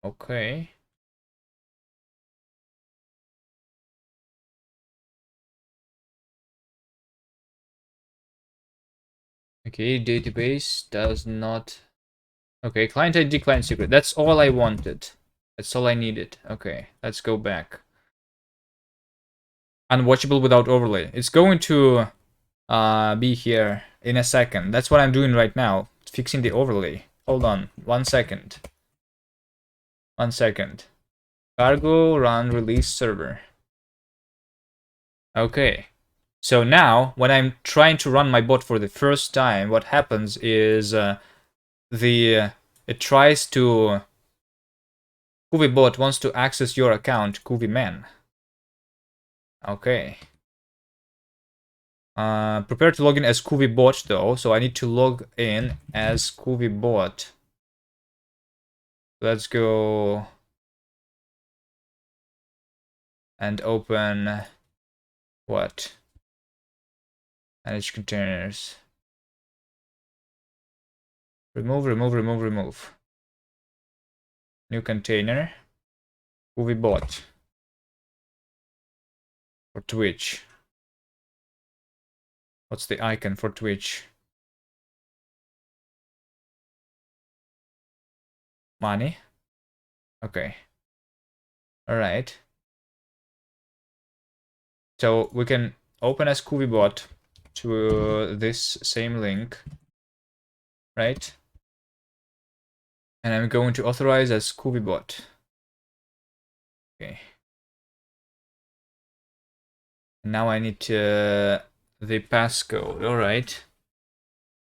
Okay. Okay, database does not. Okay, client ID, client secret. That's all I wanted. That's all I needed. Okay, let's go back. Unwatchable without overlay. It's going to be here in a second. That's what I'm doing right now. Fixing the overlay. Hold on. 1 second. 1 second. Cargo run release server. Okay. So now, when I'm trying to run my bot for the first time, what happens is it tries to KuviBot wants to access your account, KuviMan. Okay. Prepare to log in as KuviBot though, so I need to log in as KuviBot. Let's go and open what? Manage containers. Remove. New container. KuviBot. For Twitch. What's the icon for Twitch? Money. Okay. Alright. So we can open as KuviBot to this same link. Right? And I'm going to authorize as KuviBot. Okay. Now I need the passcode. All right.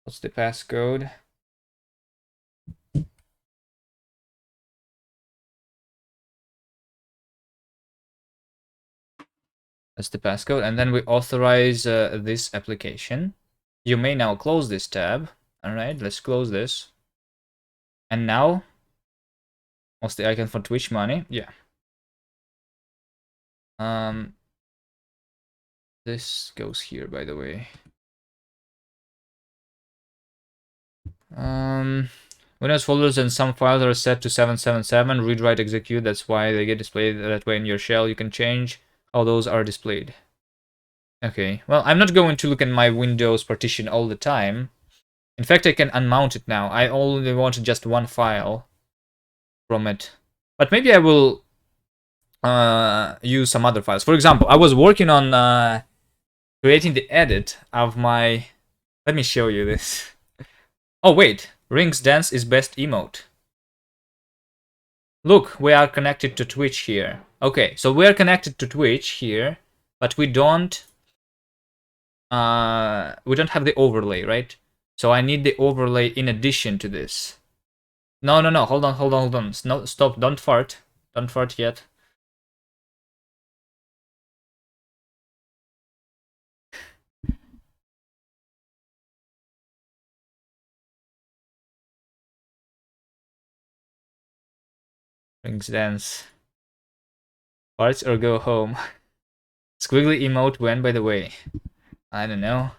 What's the passcode? That's the passcode. And then we authorize this application. You may now close this tab. All right, let's close this. And now, what's the icon for Twitch money? Yeah. This goes here, by the way. Windows folders and some files are set to 777. Read, write, execute. That's why they get displayed that way in your shell. You can change how those are displayed. Okay, well, I'm not going to look at my Windows partition all the time. In fact, I can unmount it now. I only want just one file from it. But maybe I will use some other files. For example, I was working on creating the edit of my... Let me show you this. Oh, wait. Rings Dance is best emote. Look, we are connected to Twitch here. Okay, so we are connected to Twitch here, but we don't have the overlay, right? So I need the overlay in addition to this. No, hold on. No, stop, don't fart. Don't fart yet. Rings Dance. Farts or go home. Squiggly emote when, by the way? I don't know.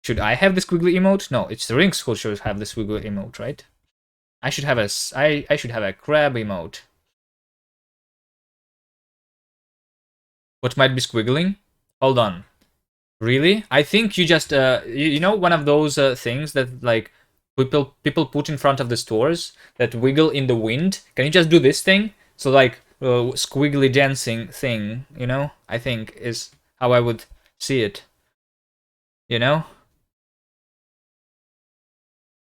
Should I have the squiggly emote? No, it's the Rings who should have the squiggly emote, right? I should have I should have a crab emote. What might be squiggling? Hold on. Really? I think you just you know one of those things that like people put in front of the stores that wiggle in the wind. Can you just do this thing? So like squiggly dancing thing, you know? I think is how I would see it. You know?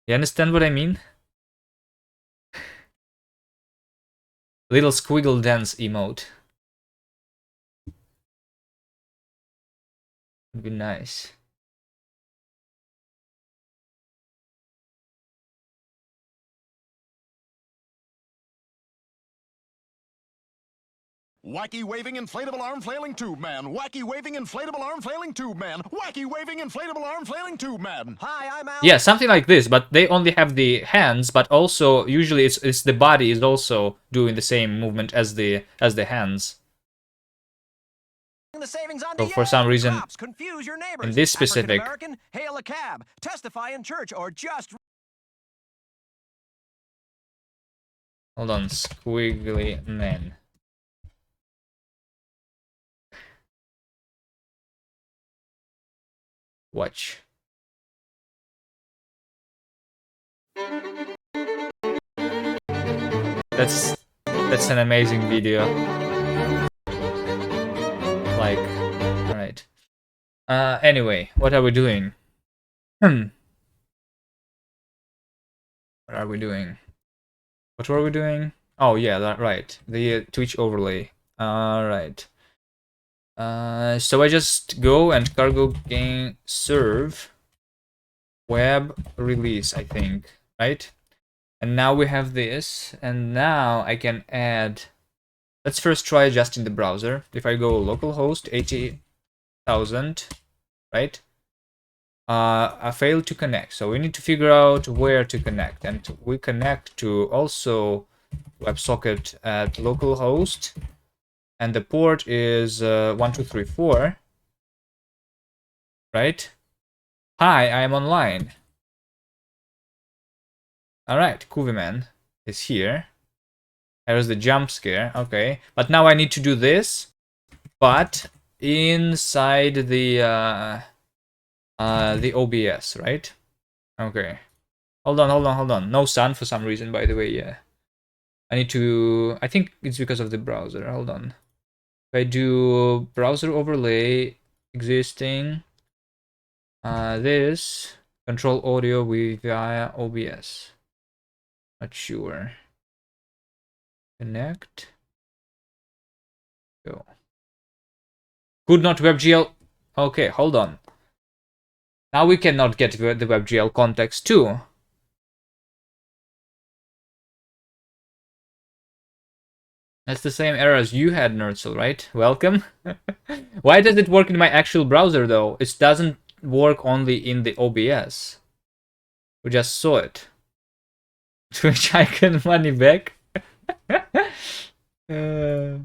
You understand what I mean? Little squiggle dance emote. Would be nice. Wacky waving inflatable arm flailing tube man. Wacky waving inflatable arm flailing tube man. Wacky waving inflatable arm flailing tube man. Hi, I'm Al. Yeah, something like this, but they only have the hands, but also usually it's the body is also doing the same movement as the hands. The savings on So for some reason, crops, confuse your neighbors. in this specific, African-American, hail a cab, testify in church, or just... hold on, squiggly man. Watch. That's an amazing video. Like, all right. Anyway, what are we doing? What are we doing? What were we doing? Oh yeah, that right. The Twitch overlay. All right. So I just go and cargo gain serve web release, I think, right? And now we have this, and now I can add. Let's first try just in the browser. If I go localhost 80,000, right? I failed to connect, so we need to figure out where to connect, and we connect to also WebSocket at localhost, and the port is 1234, right? Hi, I am online. All right, Kuviman is here. There's the jump scare. Okay, but now I need to do this, but inside the OBS, right? Okay. Hold on. No sun for some reason, by the way. Yeah. I need to. I think it's because of the browser. Hold on. If I do browser overlay existing, this control audio via OBS. Not sure. Connect. Go. Could not WebGL. Okay, hold on. Now we cannot get the WebGL context too. That's the same error as you had, Nerdzel, right? Welcome. Why does it work in my actual browser though? It doesn't work only in the OBS. We just saw it. Twitch icon money back. Hold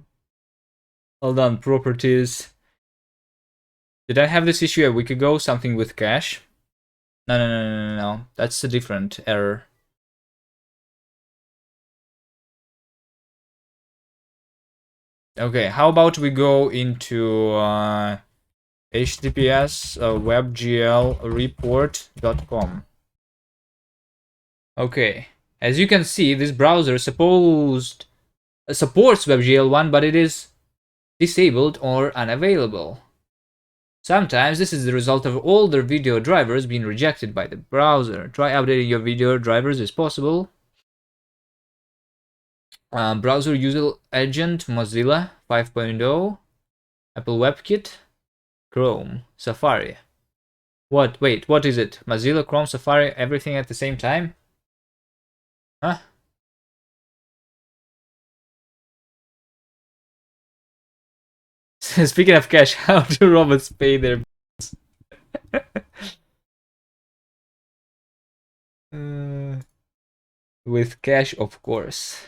on, properties. Did I have this issue a week ago? Something with cache? No. That's a different error. Okay, how about we go into https webglreport.com. Okay, as you can see, this browser supports WebGL1, but it is disabled or unavailable. Sometimes this is the result of older video drivers being rejected by the browser. Try updating your video drivers as possible. Browser user agent Mozilla 5.0, Apple WebKit, Chrome, Safari. What? Wait, what is it? Mozilla, Chrome, Safari, everything at the same time? Huh? Speaking of cash, how do robots pay their with cash, of course.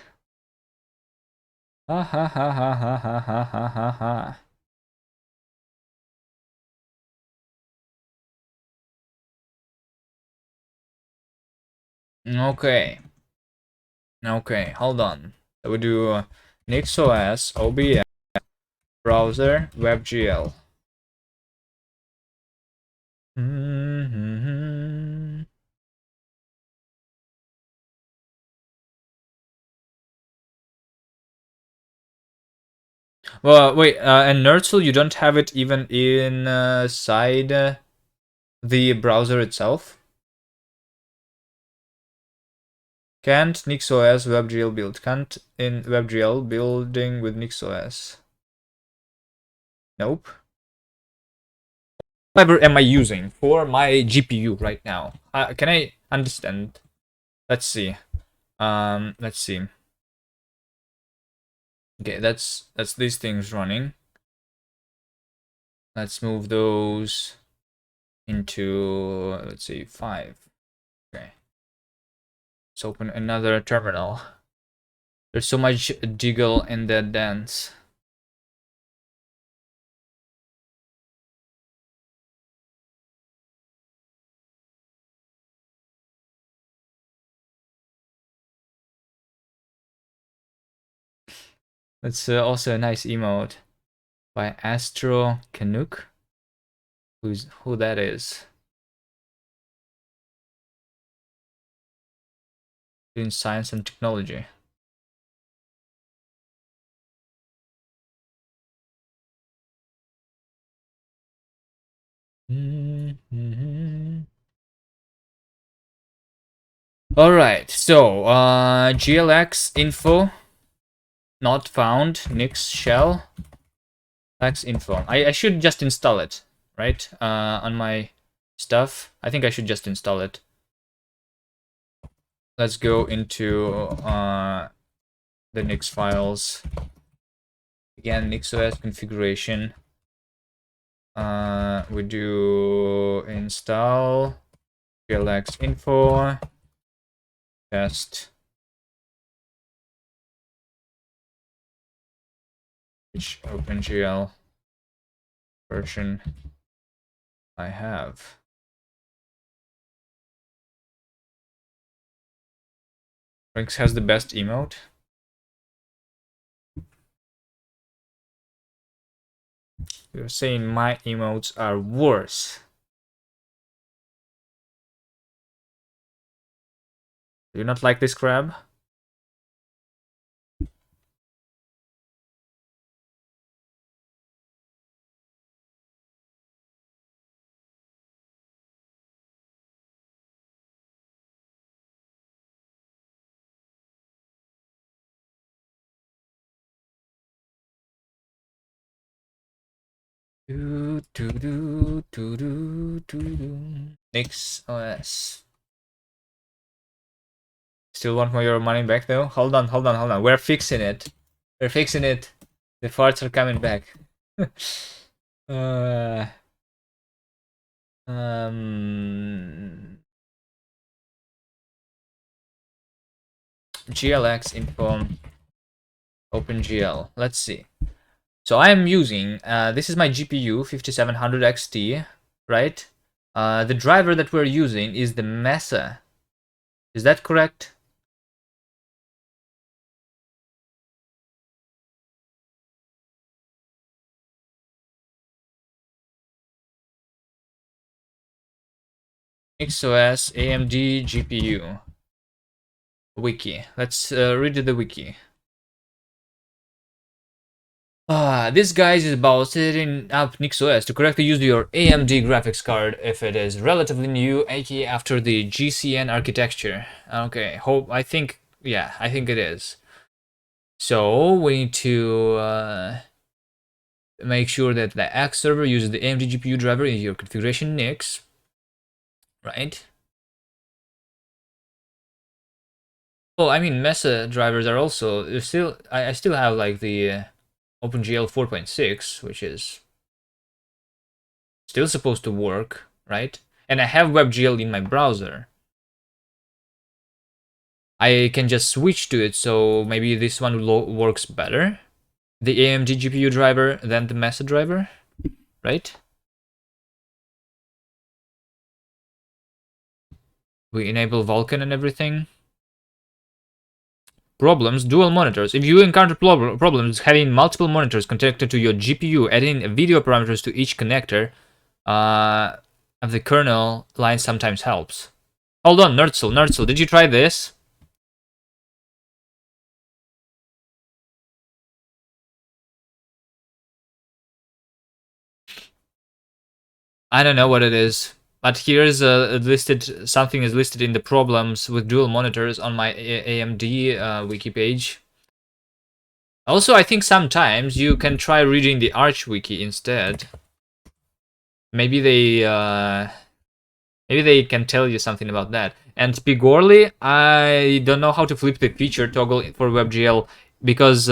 Ha ha ha ha ha ha ha ha ha ha. Okay. Okay, hold on. So we do NixOS, OBS, browser, WebGL. Well, wait, and Nerdzel, you don't have it even inside the browser itself? Can't NixOS WebGL build? Can't in WebGL building with NixOS? Nope. What driver am I using for my GPU right now? Can I understand? Let's see. Let's see. Okay, that's these things running. Let's move those into, let's see, 5. Okay. Let's open another terminal. There's so much jiggle in that dance. That's also a nice emote by Astro Canuck. Who that is? In science and technology. All right, so GLX info not found. Nix shell. Flex info. I should just install it, right? On my stuff. I think I should just install it. Let's go into the Nix files. Again, NixOS configuration. We do install glx info test which OpenGL version I have. Rix has the best emote. You're saying my emotes are worse. Do you not like this crab? NixOS. Still want your money back though? Hold on. We're fixing it. We're fixing it. The farts are coming back. uh, glx info OpenGL. Let's see. So I am using, this is my GPU 5700 XT, right? The driver that we're using is the Mesa. Is that correct? NixOS AMD GPU wiki. Let's read the wiki. This guide is about setting up NixOS to correctly use your AMD graphics card if it is relatively new, aka after the GCN architecture. Okay, I think it is. So we need to make sure that the X server uses the AMD GPU driver in your configuration Nix, right? Well, I mean, Mesa drivers are also I still have like the OpenGL 4.6, which is still supposed to work, right? And I have WebGL in my browser. I can just switch to it, so maybe this one works better. The AMD GPU driver than the Mesa driver, right? We enable Vulkan and everything. Problems, dual monitors. If you encounter problems having multiple monitors connected to your GPU, adding video parameters to each connector of the kernel line sometimes helps. Hold on, Nerdzel, did you try this? I don't know what it is, but here's something is listed in the problems with dual monitors on my AMD wiki page. Also, I think sometimes you can try reading the Arch wiki instead. Maybe they can tell you something about that. And Pigorly, I don't know how to flip the feature toggle for WebGL because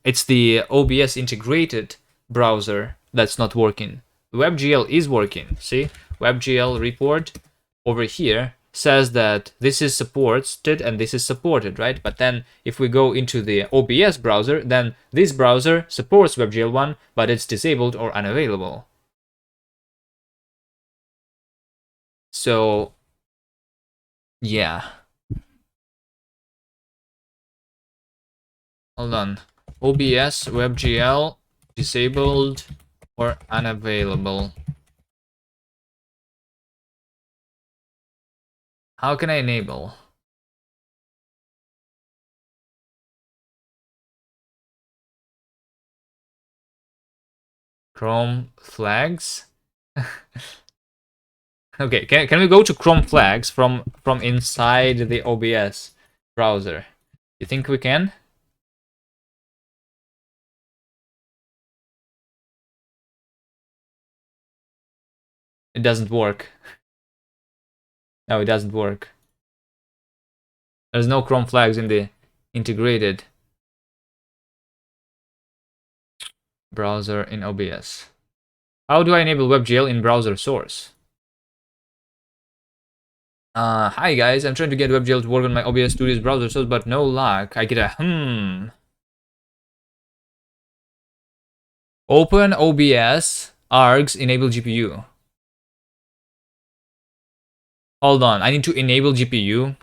it's the OBS integrated browser that's not working. WebGL is working. See, WebGL report over here says that this is supported and this is supported, right? But then if we go into the OBS browser, then this browser supports WebGL 1, but it's disabled or unavailable. So, yeah. Hold on. OBS WebGL disabled or unavailable. How can I enable? Chrome flags? Okay, can we go to Chrome flags from inside the OBS browser? You think we can? It doesn't work. No, it doesn't work. There's no Chrome flags in the integrated browser in OBS. How do I enable WebGL in browser source? Hi guys, I'm trying to get WebGL to work on my OBS Studio's browser source, but no luck. I get a Open OBS args enable GPU. Hold on, I need to enable GPU.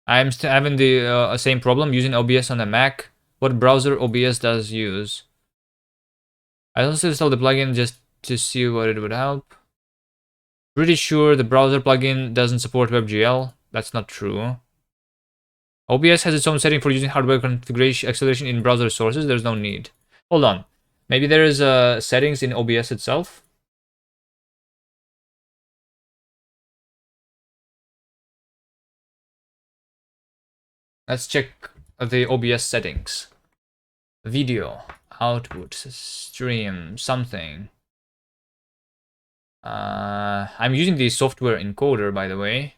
I'm still having the same problem using OBS on a Mac. What browser OBS does use? I also installed the plugin just to see what it would help. Pretty sure the browser plugin doesn't support WebGL. That's not true. OBS has its own setting for using hardware configuration acceleration in browser sources. There's no need. Hold on. Maybe there is settings in OBS itself. Let's check the OBS settings. Video, output, stream, something. I'm using the software encoder, by the way,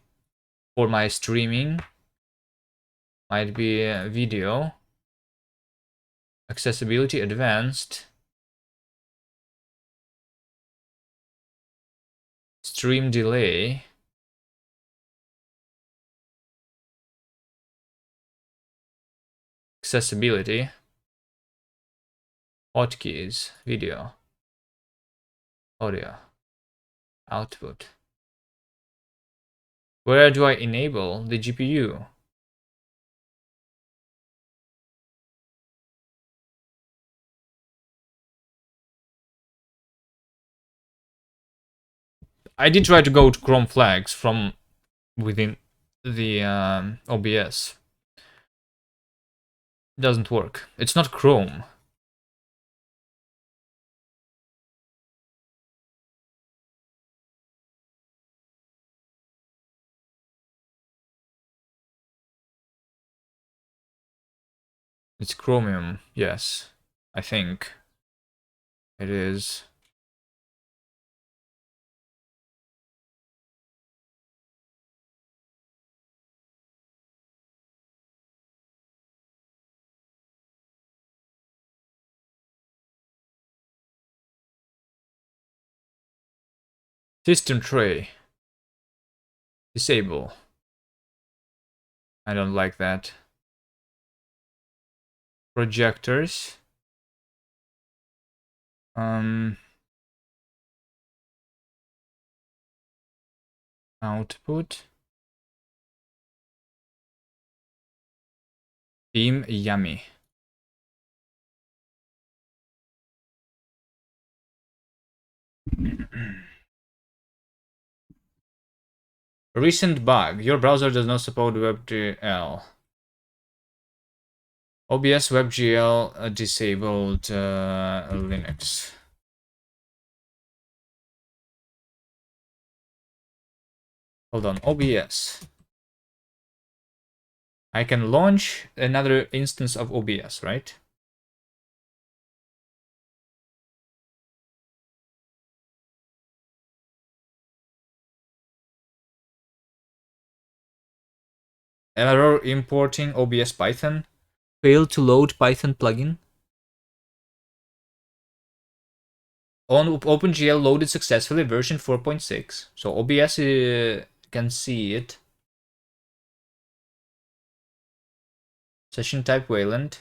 for my streaming. Might be video. Accessibility advanced. Stream delay. Accessibility. Hotkeys. Video. Audio. Output. Where do I enable the GPU? I did try to go to Chrome flags from within the OBS. Doesn't work. It's not Chrome. It's Chromium, yes. I think it is. System tray. Disable. I don't like that. Projectors. Output. Theme yummy. Recent bug. Your browser does not support WebGL. OBS WebGL disabled Linux. Hold on, OBS. I can launch another instance of OBS, right? Error importing OBS Python. Failed to load Python plugin. On OpenGL loaded successfully version 4.6. So OBS can see it. Session type Wayland.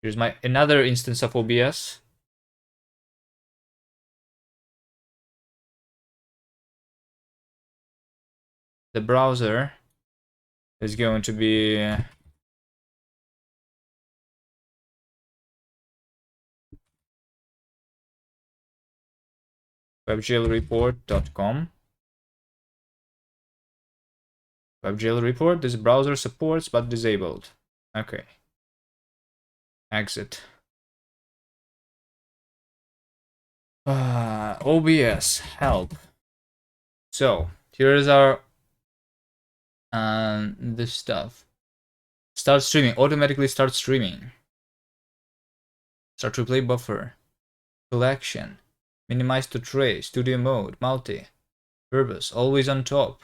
Here's my another instance of OBS. The browser is going to be webglreport.com. WebGL report, this browser supports but disabled. Okay. Exit. OBS help. So here is our this stuff. Start streaming. Automatically start streaming. Start to play buffer. Collection. Minimize to tray. Studio mode. Multi. Purpose. Always on top.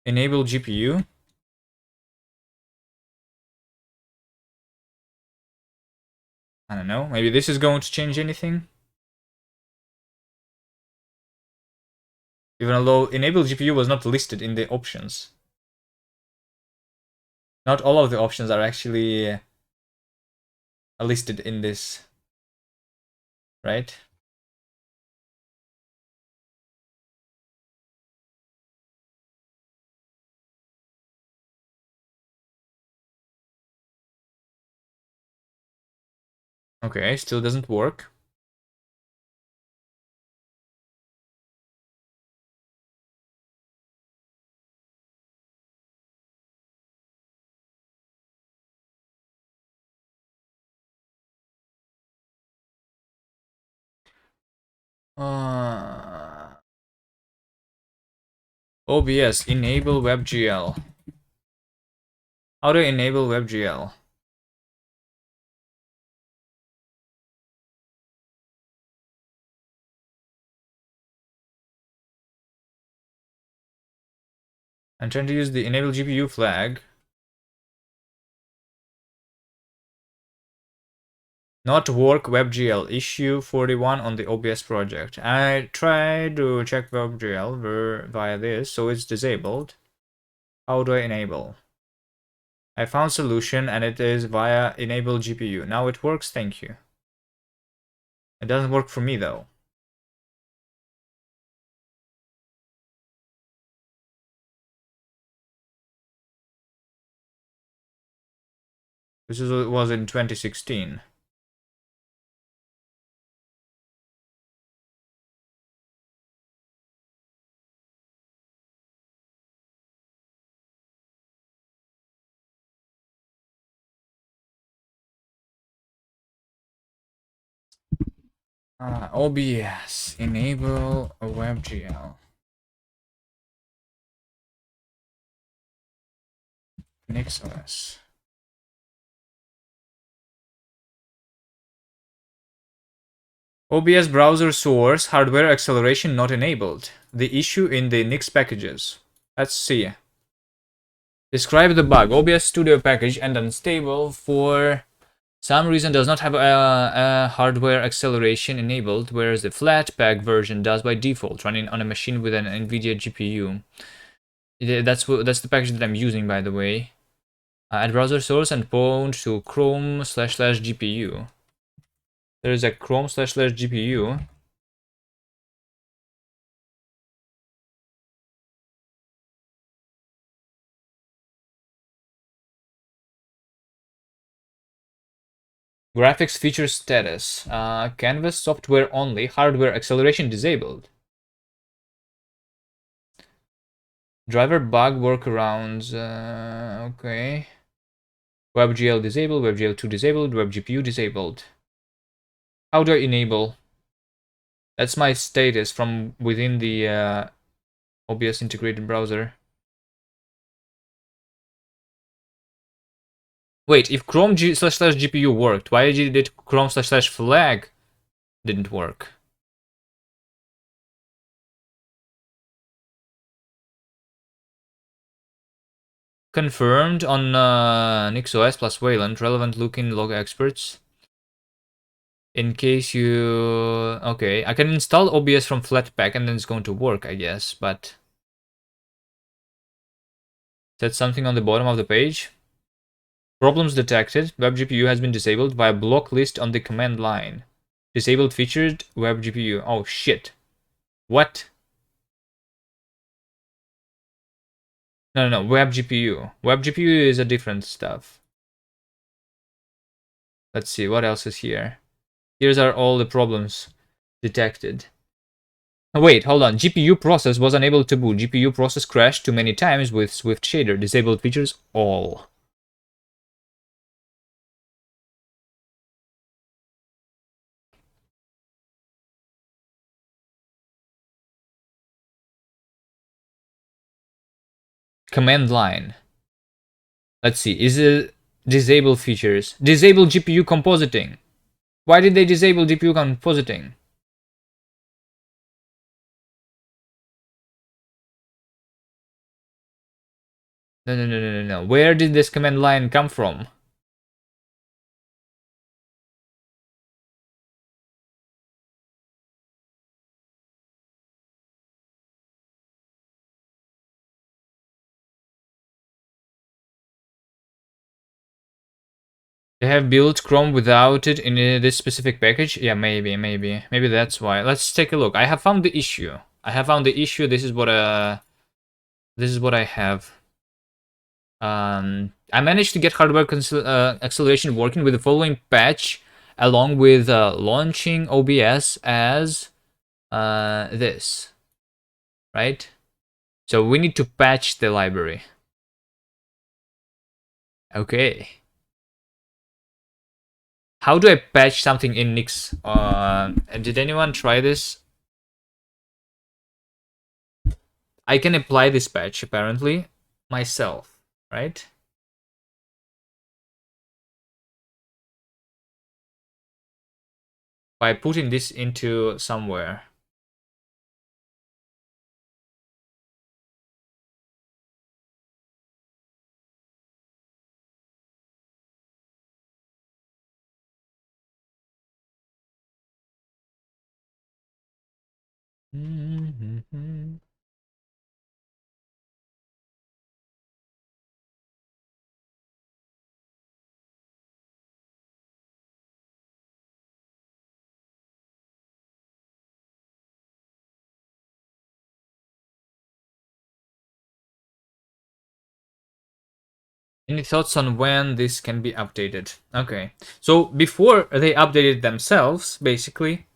Enable GPU. I don't know. Maybe this is going to change anything. Even though enable GPU was not listed in the options. Not all of the options are actually listed in this, right? Okay, still doesn't work. OBS, enable WebGL. How do I enable WebGL? I'm trying to use the enable GPU flag. Not work WebGL, issue 41 on the OBS project. I tried to check WebGL via this, so it's disabled. How do I enable? I found solution and it is via enable GPU. Now it works, thank you. It doesn't work for me though. Was in 2016. OBS, enable WebGL. NixOS. OBS browser source hardware acceleration not enabled. The issue in the Nix packages. Let's see. Describe the bug. OBS Studio package and unstable for some reason does not have a hardware acceleration enabled, whereas the Flatpak version does by default, running on a machine with an NVIDIA GPU. That's the package that I'm using, by the way. Add browser source and point to Chrome//GPU. There is a Chrome//GPU. Graphics feature status. Canvas software only. Hardware acceleration disabled. Driver bug workarounds. Okay. WebGL disabled. WebGL2 disabled. WebGPU disabled. How do I enable? That's my status from within the OBS integrated browser. Wait, if Chrome//GPU worked, why did Chrome//flag didn't work? Confirmed on NixOS plus Wayland, relevant looking log experts. In case you... Okay, I can install OBS from Flatpak and then it's going to work, I guess, but... That's something on the bottom of the page. Problems detected. WebGPU has been disabled by a block list on the command line. Disabled featured WebGPU. Oh shit. What? No, WebGPU. WebGPU is a different stuff. Let's see, what else is here? Here's are all the problems detected. Oh, wait, hold on. GPU process was unable to boot. GPU process crashed too many times with Swift shader. Disabled features all. Command line. Let's see. Is it Disable features. Disable GPU compositing. Why did they disable GPU compositing? No. Where did this command line come from? They have built Chrome without it in this specific package? Yeah, maybe. Maybe that's why. Let's take a look. I have found the issue. This is what I have. I managed to get hardware acceleration working with the following patch, along with launching OBS as this, right? So we need to patch the library. Okay. How do I patch something in Nix? Did anyone try this? I can apply this patch apparently myself, right? By putting this into somewhere. Any thoughts on when this can be updated? Okay, so before they update it themselves, basically,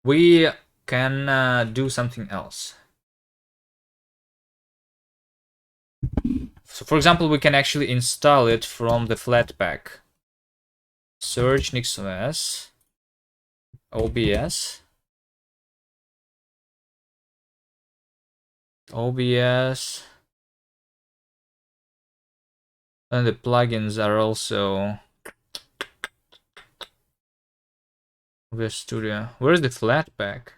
we can do something else. So for example, we can actually install it from the Flatpak. Search NixOS, OBS, and the plugins are also OBS Studio. Where's the Flatpak?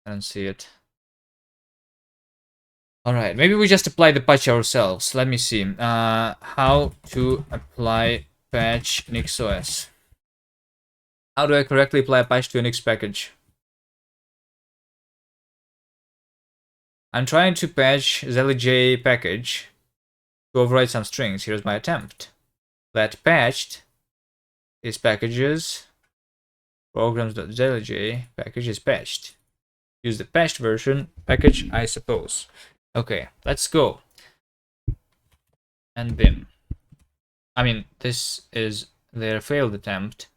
I don't see it. Alright, maybe we just apply the patch ourselves. Let me see. How to apply patch NixOS. How do I correctly apply a patch to a Nix package? I'm trying to patch ZLJ package to override some strings. Here's my attempt. That patched is packages programs.zlj package is patched. Use the patched version package, I suppose. Okay, let's go. And Vim. I mean, this is their failed attempt.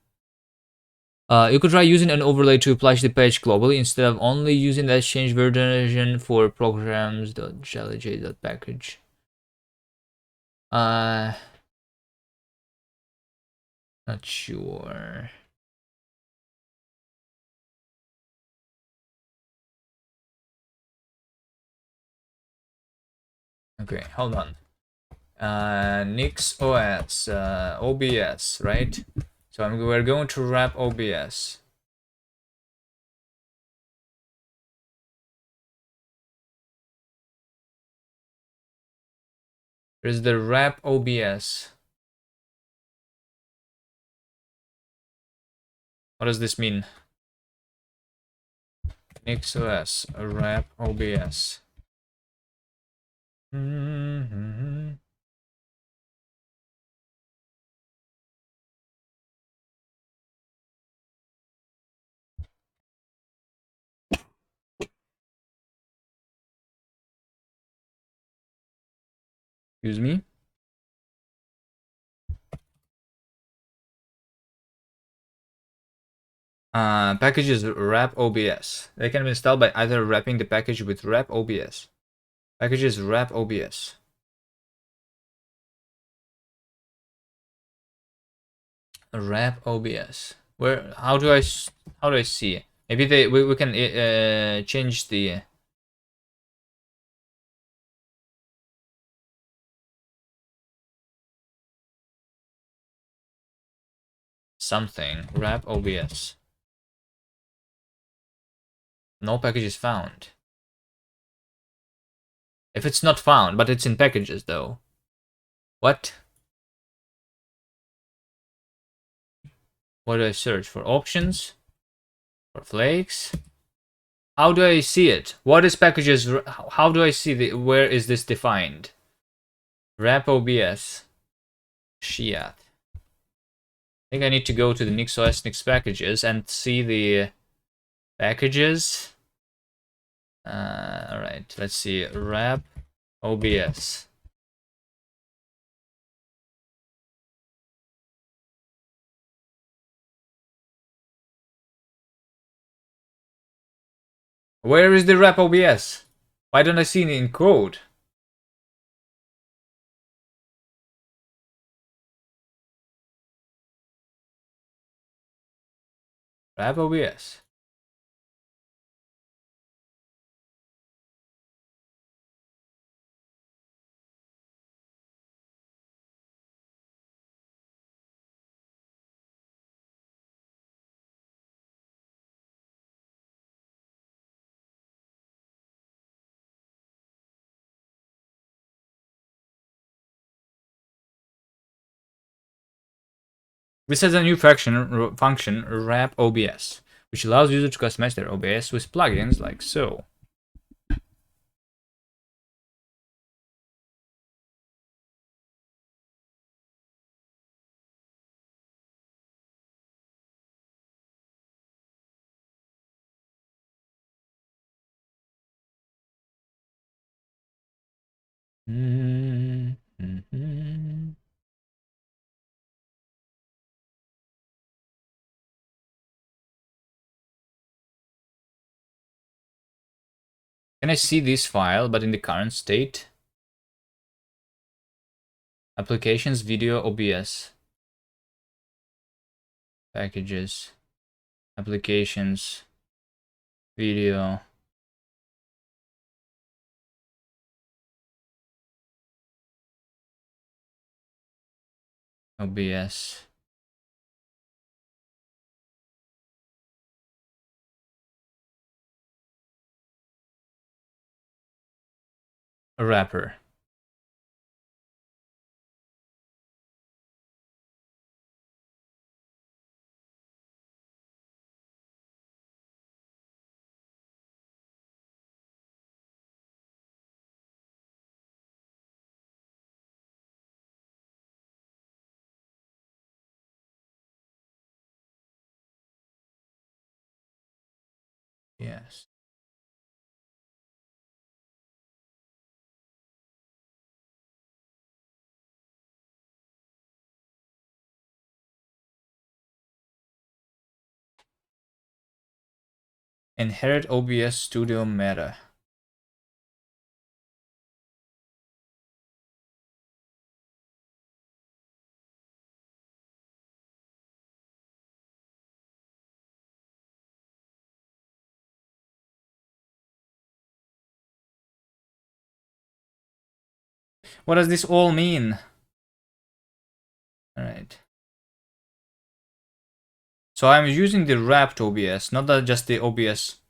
You could try using an overlay to apply the patch globally instead of only using that change version for programs.zlj.package. Not sure. Okay, hold on. NixOS, OBS, right? So we're going to wrap OBS. There's the wrap OBS. What does this mean? NixOS, wrap OBS. Excuse me. Packages wrap OBS. They can be installed by either wrapping the package with wrap OBS. Packages wrap OBS. Wrap OBS. Where? How do I see it? Maybe we can change the something. Wrap OBS. No packages found. If it's not found, but it's in packages though. What? What do I search for? Options? For flakes? How do I see it? What is packages? How do I see where is this defined? Wrap OBS. Shit. I think I need to go to the NixOS Nix packages and see the packages. Alright, let's see. Wrap OBS. Where is the wrap OBS? Why don't I see it in code? Wrap OBS. This has a new function, wrap OBS, which allows users to customize their OBS with plugins like so. Can I see this file, but in the current state? Applications, video, OBS. Packages. Applications. Video. OBS. A wrapper. Yes. Inherit OBS Studio Meta. What does this all mean? Alright. So I'm using the wrapped OBS, not just the OBS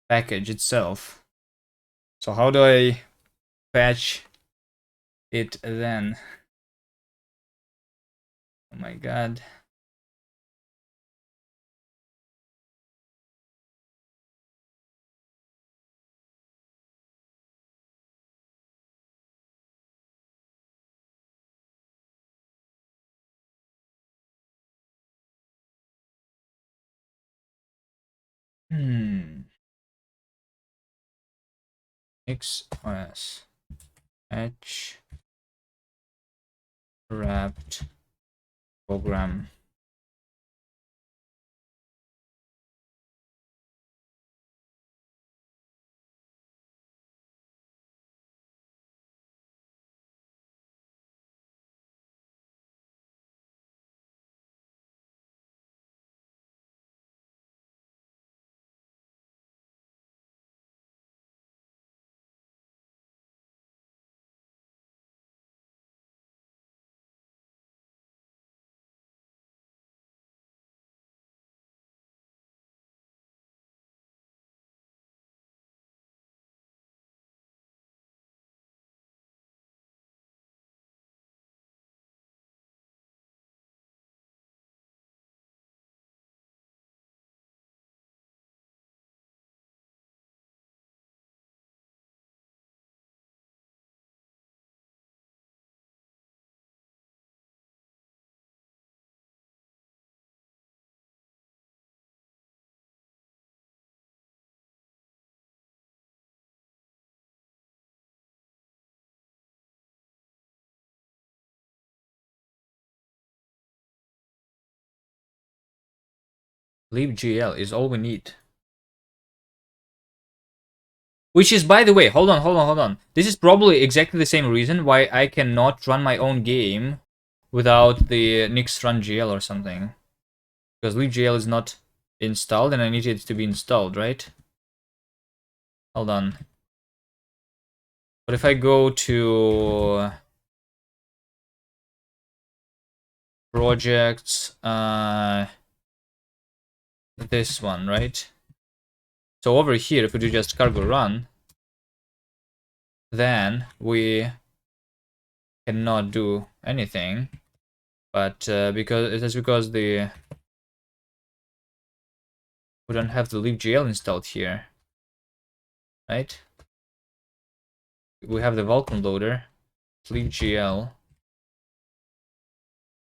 package itself. So how do I patch it then? Oh my god. NixOS patch wrapped program. libgl is all we need. Which is, by the way, hold on. This is probably exactly the same reason why I cannot run my own game without the Nix run GL or something. Because libgl is not installed and I need it to be installed, right? Hold on. But if I go to projects, this one, right? So over here, if we do just cargo run, then we cannot do anything. But because it is because we don't have the libgl installed here, right? We have the Vulkan loader, libgl.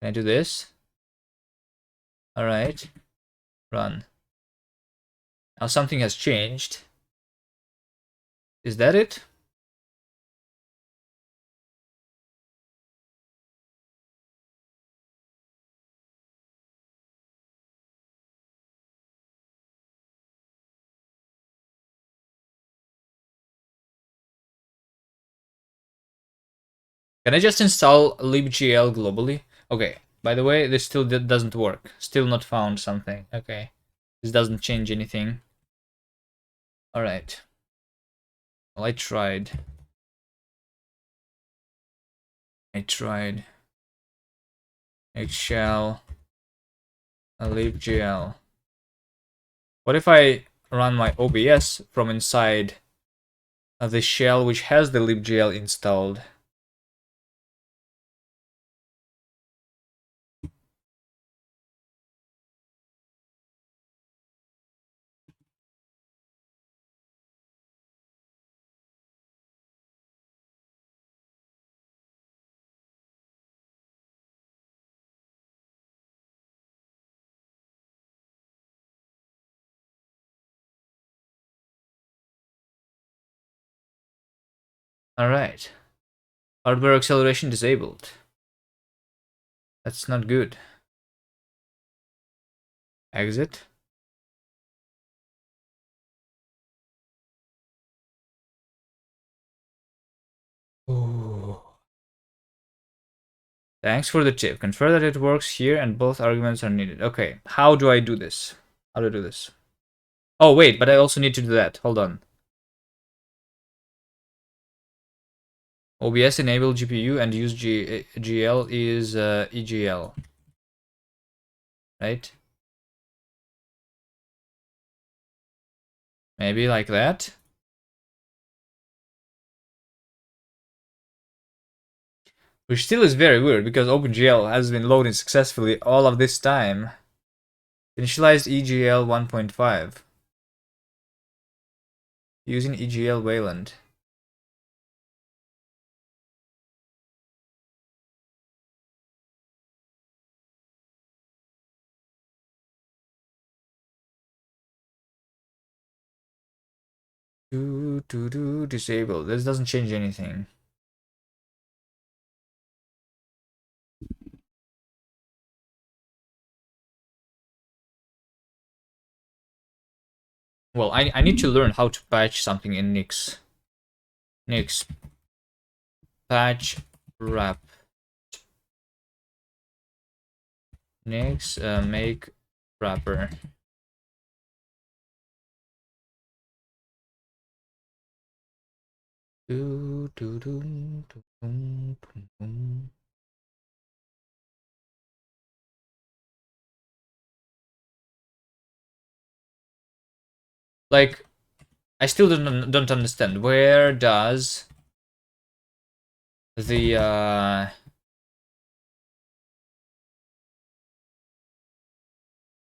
Can I do this? All right, run. Now something has changed. Is that it? Can I just install libgl globally? Okay, by the way, this still doesn't work. Still not found something. Okay, this doesn't change anything. All right. Well, I tried. Eggshell, libgl. What if I run my OBS from inside the shell which has the libgl installed? Alright. Hardware acceleration disabled. That's not good. Exit. Ooh. Thanks for the tip. Confirm that it works here and both arguments are needed. Okay, how do I do this? How do I do this? Oh, wait, but I also need to do that. Hold on. OBS enable GPU and use GL is EGL. Right? Maybe like that. Which still is very weird because OpenGL has been loading successfully all of this time. Initialized EGL 1.5. Using EGL Wayland. Disable. This doesn't change anything. Well, I need to learn how to patch something in Nix. Nix. Patch wrap. Nix make wrapper. Like, I still don't understand. Where does the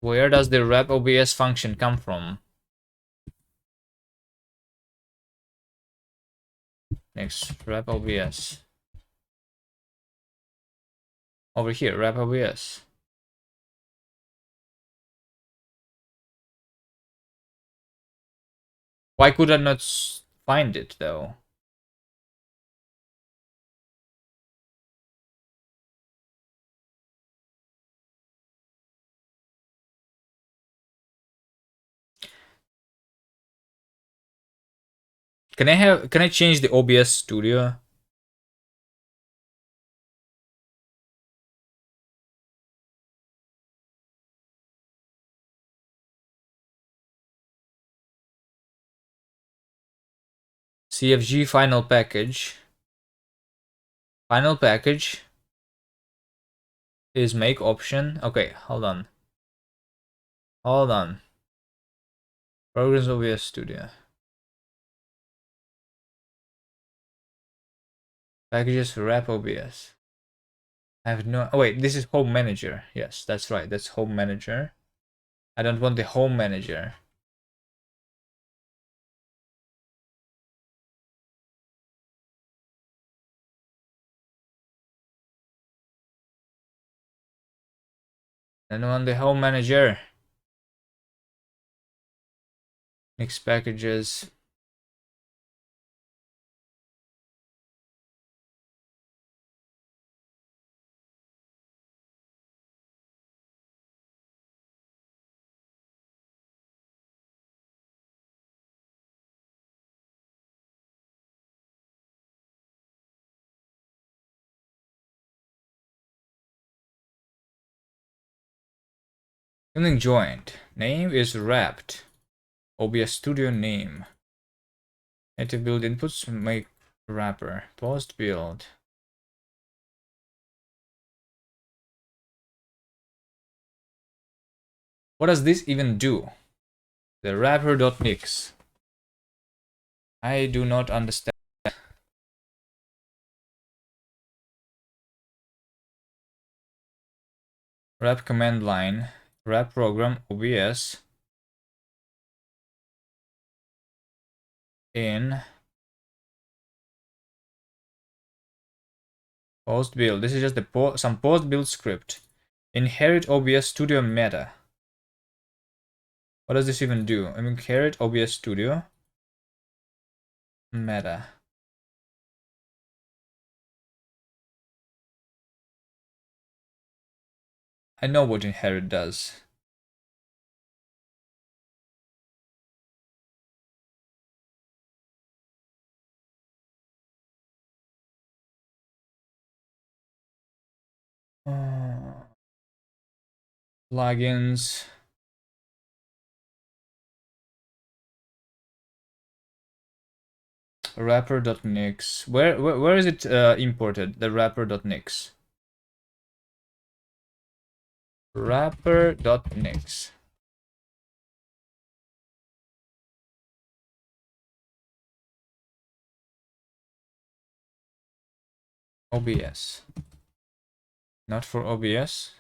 where does the wrap OBS function come from? Next, wrap OBS. Over here, wrap OBS. Why could I not find it though? Can I change the OBS Studio? CFG final package. Final package is make option. Okay, hold on. Hold on. Programs OBS Studio. Packages for wrap OBS. I have no. Oh wait, this is Home Manager. Yes, that's right. That's Home Manager. I don't want the Home Manager. I don't want the Home Manager. Mix packages. Something joined. Name is wrapped. OBS Studio name. Native build inputs. Make wrapper. Post build. What does this even do? The wrapper.nix. I do not understand. Wrap command line. Wrap program OBS. In post build. This is just the some post build script. Inherit OBS Studio meta. What does this even do? Inherit OBS Studio meta. I know what inherit does. Plugins. Wrapper.nix. Where is it imported? The wrapper.nix. Wrapper.nix. OBS. Not for OBS.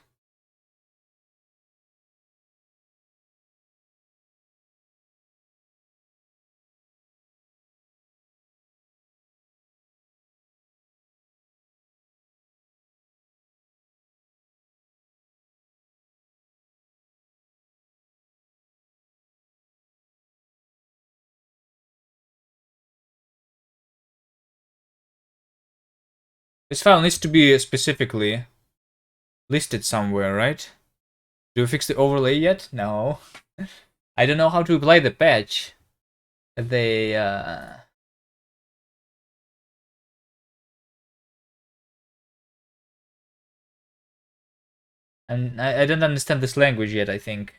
This file needs to be specifically listed somewhere, right? Do we fix the overlay yet? No. I don't know how to apply the patch. They and I don't understand this language yet, I think.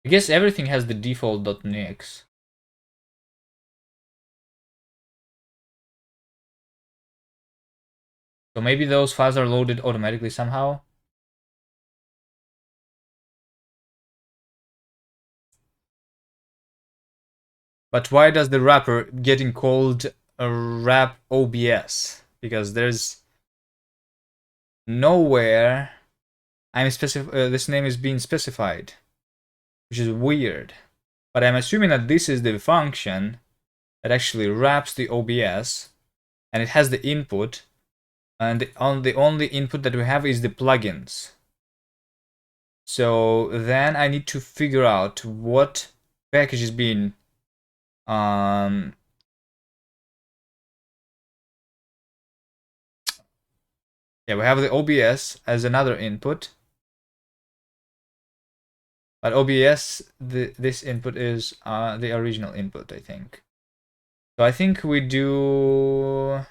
I guess everything has the default .nix. So maybe those files are loaded automatically somehow. But why does the wrapper getting called a wrap OBS? Because there's nowhere this name is being specified, which is weird. But I'm assuming that this is the function that actually wraps the OBS, and it has the input, and the only input that we have is the plugins. So then I need to figure out what package is being yeah, we have the OBS as another input, but OBS, this input is the original input, I think. So I think we do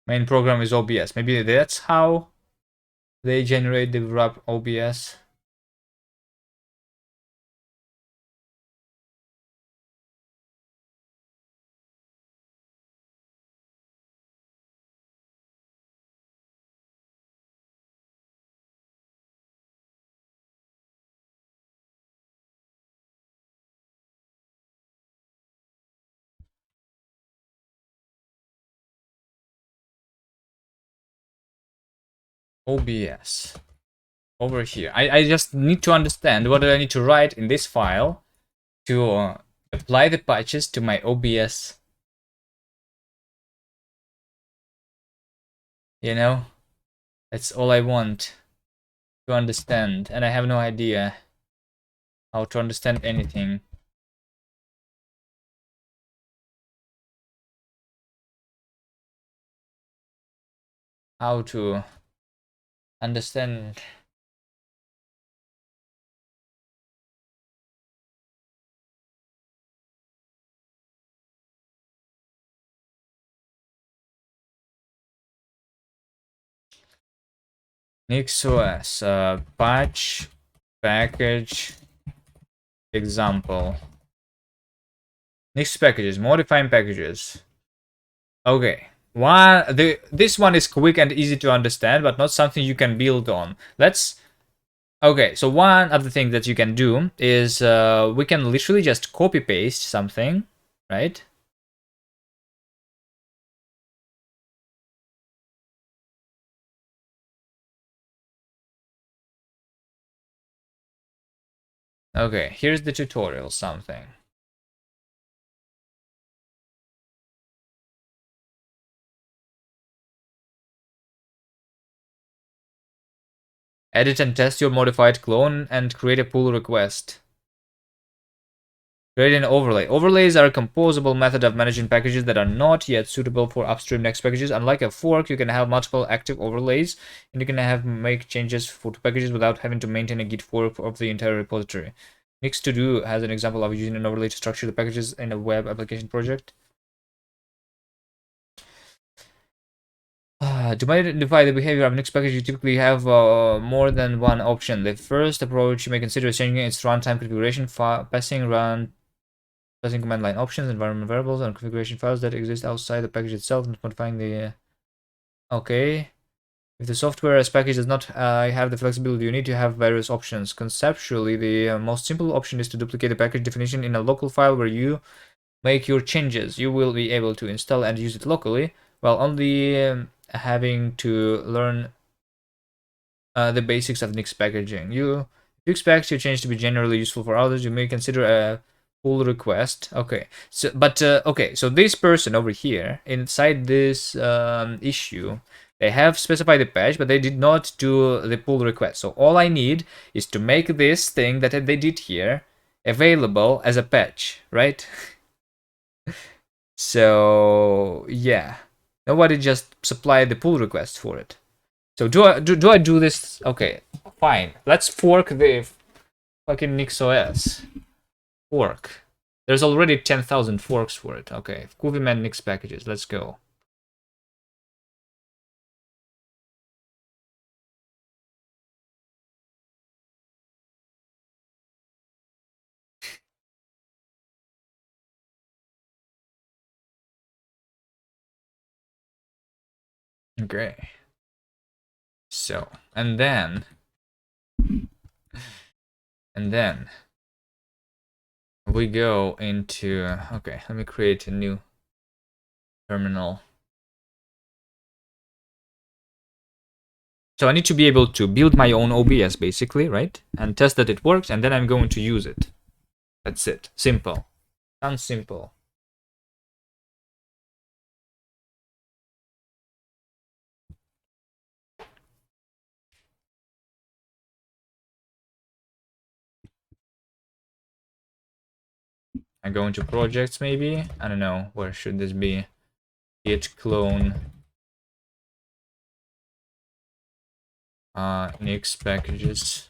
main program is OBS. Maybe that's how they generate the wrap OBS. OBS over here. I just need to understand what do I need to write in this file to apply the patches to my OBS. You know, that's all I want to understand, and I have no idea how to understand anything. How to understand. NixOS patch package example. Nix packages, modifying packages. Okay. This one is quick and easy to understand, but not something you can build on. Okay, so one other thing that you can do is we can literally just copy paste something, right? Okay, here's the tutorial something. Edit and test your modified clone and create a pull request. Create an overlay. Overlays are a composable method of managing packages that are not yet suitable for upstream next packages. Unlike a fork, you can have multiple active overlays, and you can make changes for packages without having to maintain a git fork of the entire repository. NixToDo has an example of using an overlay to structure the packages in a web application project. To identify the behavior of Nix package, you typically have more than one option. The first approach you may consider is changing its runtime configuration, passing command line options, environment variables, and configuration files that exist outside the package itself, and modifying the. Okay. If the software as package does not have the flexibility you need to have various options. Conceptually, the most simple option is to duplicate the package definition in a local file where you make your changes. You will be able to install and use it locally, while only having to learn the basics of Nix packaging. If you expect your change to be generally useful for others, you may consider a pull request. Okay, so okay, so this person over here inside this issue, they have specified the patch, but they did not do the pull request. So all I need is to make this thing that they did here available as a patch, right? So yeah, nobody just supplied the pull request for it. So do I do this? Okay, fine. Let's fork the fucking NixOS. Fork. There's already 10,000 forks for it. Okay, NeoVim and Nix packages. Let's go. Okay. So, and then we go into, okay, let me create a new terminal. So I need to be able to build my own OBS basically, right? And test that it works, and then I'm going to use it. That's it. Simple. Sounds simple. I go into projects maybe. I don't know. Where should this be? Git clone Nix packages.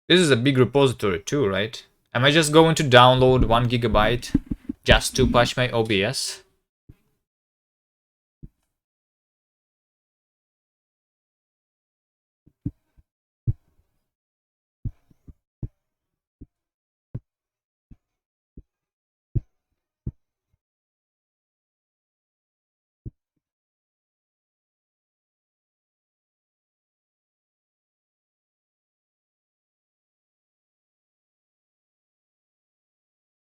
This is a big repository too, right? Am I just going to download 1 gigabyte just to patch my OBS?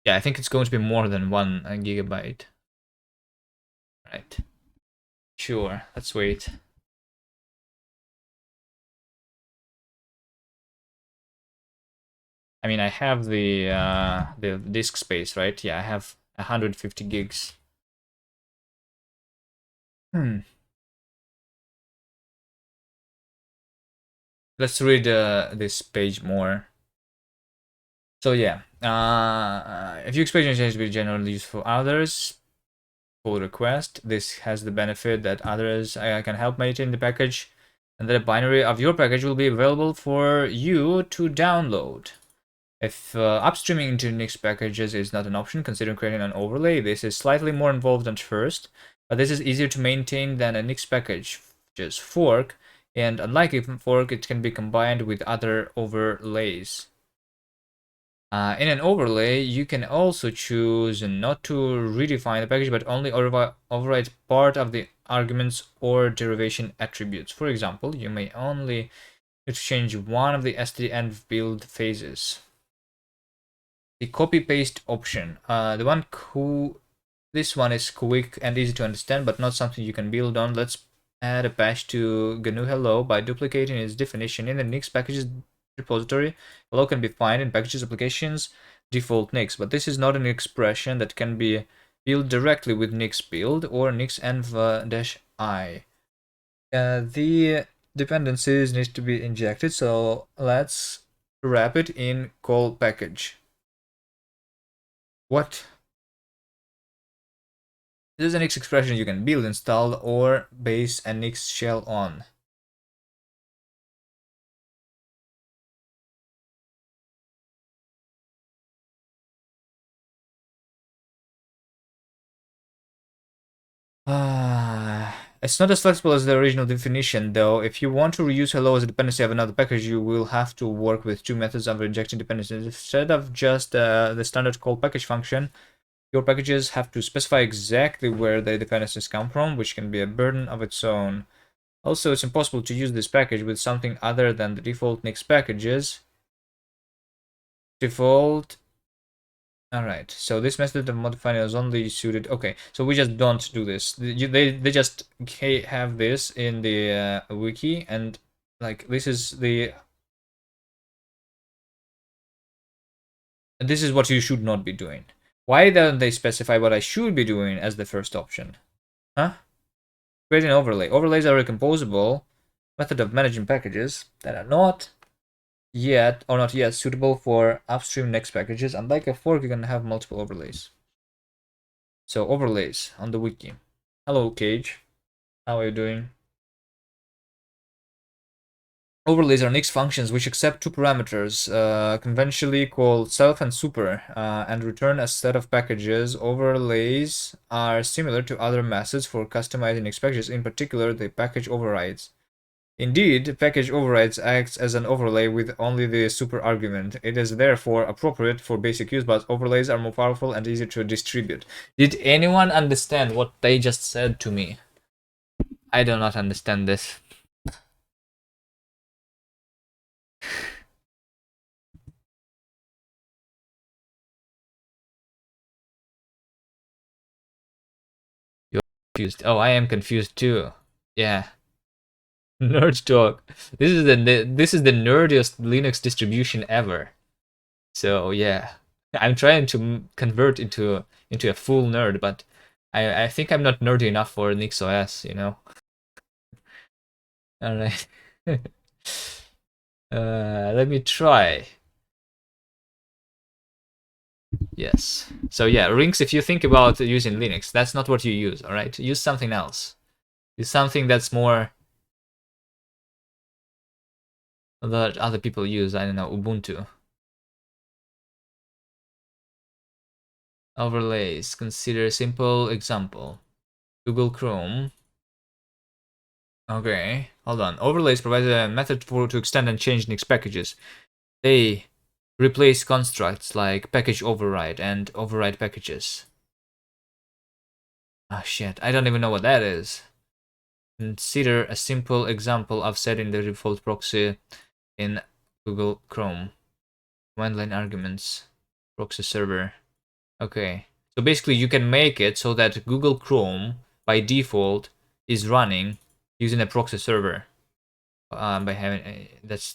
Yeah, I think it's going to be more than 1 gigabyte. Right. Sure, let's wait. I mean, I have the disk space, right? Yeah, I have 150 gigs. Let's read this page more. So yeah, if you expect your change to be generally used for others, pull request. This has the benefit that others can help maintain the package, and that a binary of your package will be available for you to download. If upstreaming into Nix packages is not an option, consider creating an overlay. This is slightly more involved than first, but this is easier to maintain than a Nix package. Just fork, and unlike a fork, it can be combined with other overlays. In an overlay, you can also choose not to redefine the package, but only override part of the arguments or derivation attributes. For example, you may only change one of the std and build phases. The copy-paste option. This one is quick and easy to understand, but not something you can build on. Let's add a patch to GNU Hello by duplicating its definition in the Nix packages repository. Hello can be found in packages applications default Nix, but this is not an expression that can be built directly with Nix build or Nix env-i. The dependencies need to be injected, so let's wrap it in call package. What? This is a Nix expression you can build, install, or base a Nix shell on. It's not as flexible as the original definition, though. If you want to reuse hello as a dependency of another package, you will have to work with 2 methods of injecting dependencies. Instead of just the standard call package function, your packages have to specify exactly where the dependencies come from, which can be a burden of its own. Also, it's impossible to use this package with something other than the default Nix packages. Default. Alright, so this method of modifying is only suited. Okay, so we just don't do this. They just have this in the wiki, and like this is what you should not be doing. Why don't they specify what I should be doing as the first option? Huh? Create an overlay. Overlays are a composable method of managing packages that are not yet suitable for upstream Nix packages. Unlike a fork, you can have multiple overlays. So overlays on the wiki. Hello, Cage. How are you doing? Overlays are Nix functions which accept 2 parameters, conventionally called self and super, and return a set of packages. Overlays are similar to other methods for customizing Nix packages, in particular the package overrides. Indeed, package overrides acts as an overlay with only the super argument. It is therefore appropriate for basic use, but overlays are more powerful and easier to distribute. Did anyone understand what they just said to me? I do not understand this. You're confused. Oh, I am confused too. Yeah. Nerd talk. This is the nerdiest Linux distribution ever. So yeah, I'm trying to convert into a full nerd, but I think I'm not nerdy enough for NixOS, you know. All right. Let me try. Yes. So yeah, Rinks, if you think about using Linux, that's not what you use, all right? Use something else. Use something that's more that other people use. I don't know, Ubuntu. Overlays. Consider simple example. Google Chrome. Okay, hold on. Overlays provide a method to extend and change Nix packages. They replace constructs like package override and override packages. Ah, shit, I don't even know what that is. Consider a simple example of setting the default proxy in Google Chrome. Command line arguments, proxy server. Okay, so basically you can make it so that Google Chrome by default is running using a proxy server. By having that's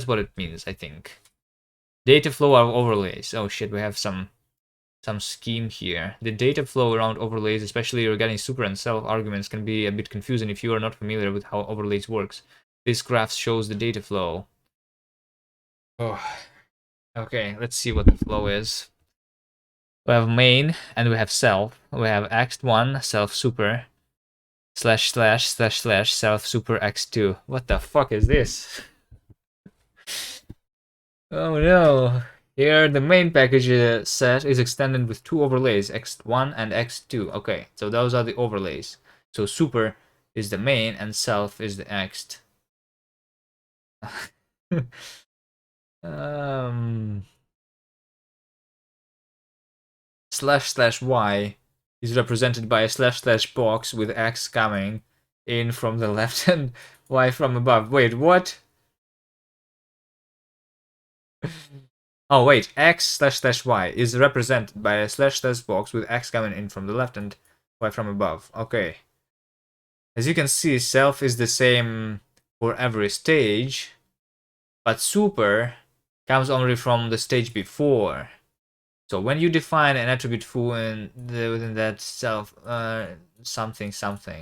what it means, I think. Data flow of overlays. Oh shit, we have some scheme here. The data flow around overlays, especially regarding super and self arguments, can be a bit confusing if you are not familiar with how overlays works. This graph shows the data flow. Oh, okay, let's see what the flow is. We have main and we have self. We have x1 self super / self super x2. What the fuck is this? Oh no. Here the main package set is extended with two overlays, x1 and x2. Okay, so those are the overlays. So super is the main and self is the ext. / y is represented by a / box with x coming in from the left and y from above. Wait, what? Oh wait, x / y is represented by a / box with x coming in from the left and y from above. Okay. As you can see, self is the same for every stage, but super comes only from the stage before. So when you define an attribute foo within that self something,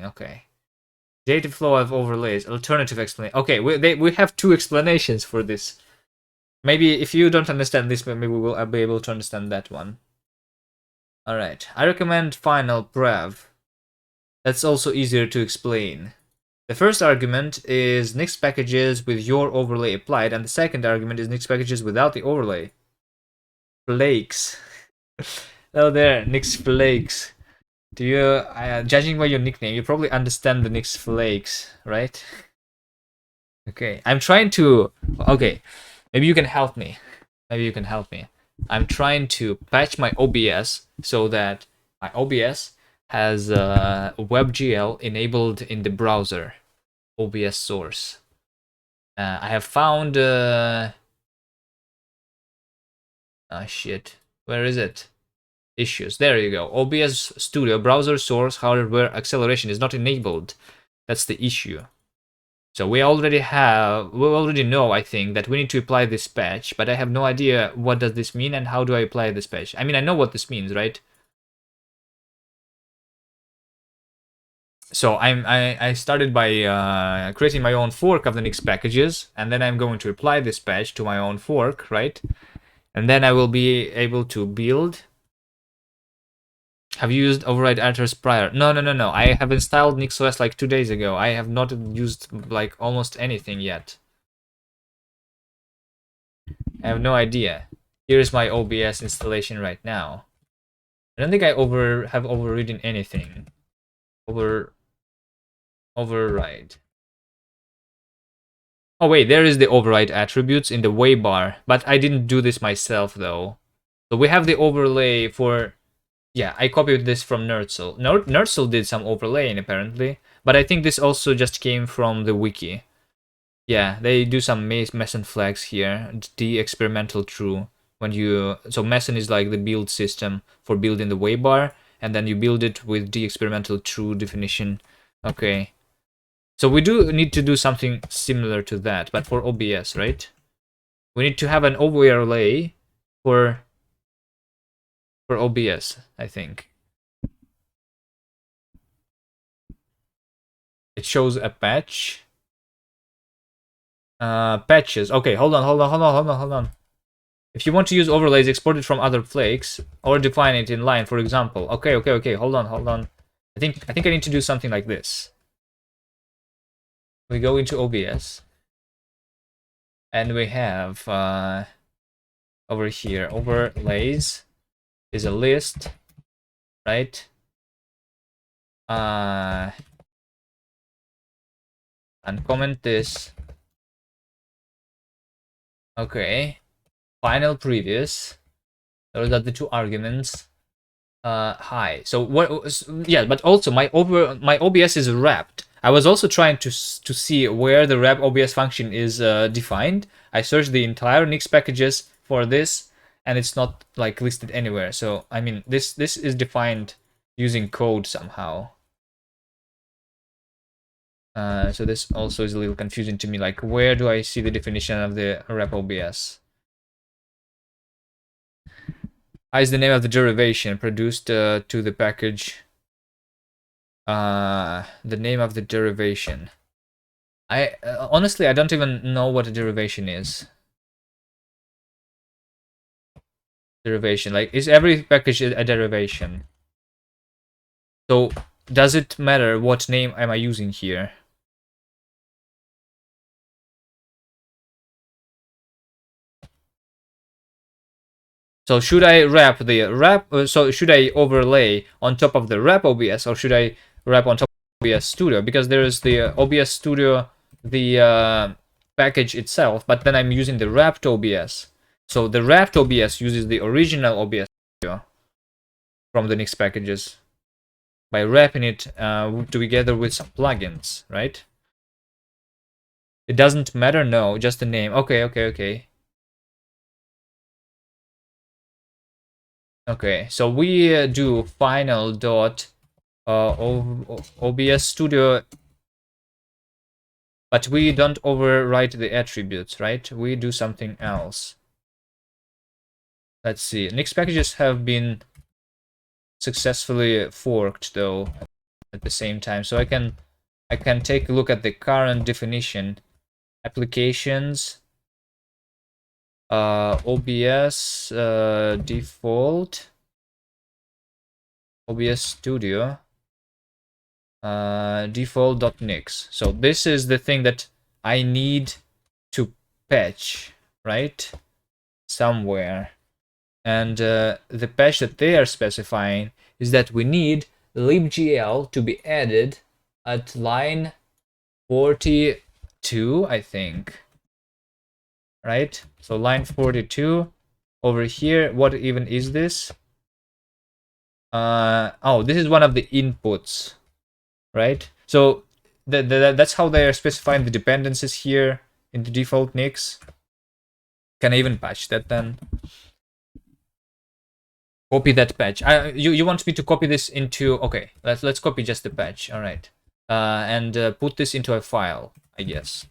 okay. Data flow of overlays, alternative explanation. Okay, we have two explanations for this. Maybe if you don't understand this, maybe we will be able to understand that one. Alright, I recommend final prev. That's also easier to explain. The first argument is Nix packages with your overlay applied, and the second argument is Nix packages without the overlay. Flakes. Oh there, Nix Flakes. Do you, judging by your nickname, you probably understand the Nix Flakes, right? Okay, I'm trying to, okay, maybe you can help me. I'm trying to patch my OBS so that my OBS has WebGL enabled in the browser. OBS source. I have found shit. Where is it? Issues. There you go. OBS Studio browser source hardware acceleration is not enabled. That's the issue. So we already know, I think, that we need to apply this patch, but I have no idea what does this mean and how do I apply this patch. I mean, I know what this means, right? So I started by creating my own fork of the Nix packages, and then I'm going to apply this patch to my own fork, right? And then I will be able to build. Have you used override address prior? No. I have installed NixOS like 2 days ago. I have not used like almost anything yet. I have no idea. Here's my OBS installation right now. I don't think I have overridden anything. Override. Oh wait, there is the override attributes in the way bar, but I didn't do this myself though. So we have the overlay for, yeah, I copied this from Nerdsel. Nerdsel did some overlaying apparently, but I think this also just came from the wiki. Yeah, they do some meson flags here. The experimental true. When you, so meson is like the build system for building the way bar, and then you build it with the experimental true definition. Okay. So we do need to do something similar to that, but for OBS, right? We need to have an overlay for OBS, I think. It shows a patch. Patches. Okay, hold on. If you want to use overlays exported from other flakes or define it in line, for example. Okay. Hold on. I think I need to do something like this. We go into OBS and we have over here overlays is a list, right? And comment this. Okay. Final previous. Those are the two arguments. Hi. So what? Yeah, but also my OBS is wrapped. I was also trying to see where the wrap OBS function is defined. I searched the entire Nix packages for this, and it's not like listed anywhere. So I mean, this is defined using code somehow. So this also is a little confusing to me. Like, where do I see the definition of the wrap OBS? I is the name of the derivation produced to the package. The name of the derivation. I honestly I don't even know what a derivation is. Derivation, like, is every package a derivation? So does it matter what name am I using here? So should I wrap the wrap? So should I overlay on top of the wrap OBS, or should I wrap on top of OBS Studio? Because there is the OBS Studio, the package itself, but then I'm using the wrapped OBS. So the wrapped OBS uses the original OBS Studio from the Nix packages by wrapping it together with some plugins, right? It doesn't matter, no, just the name. Okay. Okay, so we do final dot OBS Studio, but we don't overwrite the attributes, right? We do something else. Let's see. Nix packages have been successfully forked though at the same time, so I can take a look at the current definition. Applications, OBS default, OBS Studio, default.nix. So this is the thing that I need to patch, right? Somewhere. And the patch that they are specifying is that we need libgl to be added at line 42, I think. Right? So line 42 over here. What even is this? Oh, this is one of the inputs, right? So that's how they are specifying the dependencies here in the default Nix. Can I even patch that then? Copy that patch. You want me to copy this into? Okay, let's copy just the patch. All right, and put this into a file, I guess,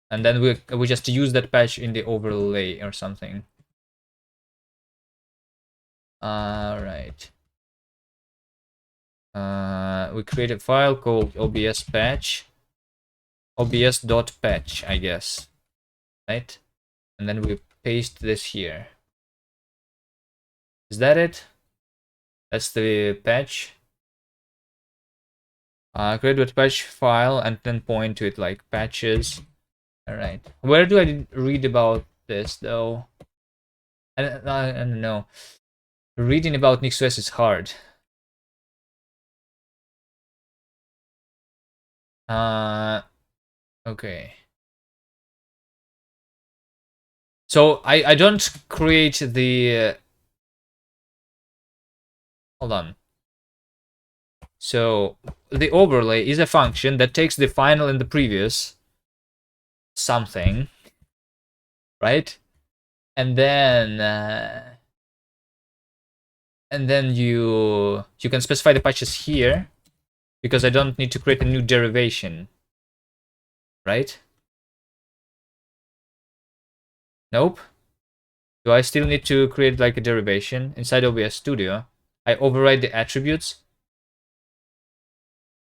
and then we just use that patch in the overlay or something. All right. We create a file called obs patch, obs.patch, I guess, right? And then we paste this here. Is that it? That's the patch. Create a patch file and then point to it like patches. All right. Where do I read about this though? I don't know. Reading about NixOS is hard. Okay. So I don't create the hold on. So the overlay is a function that takes the final and the previous something, right? And then you can specify the patches here because I don't need to create a new derivation, right? Nope. Do I still need to create like a derivation inside OBS Studio? I override the attributes,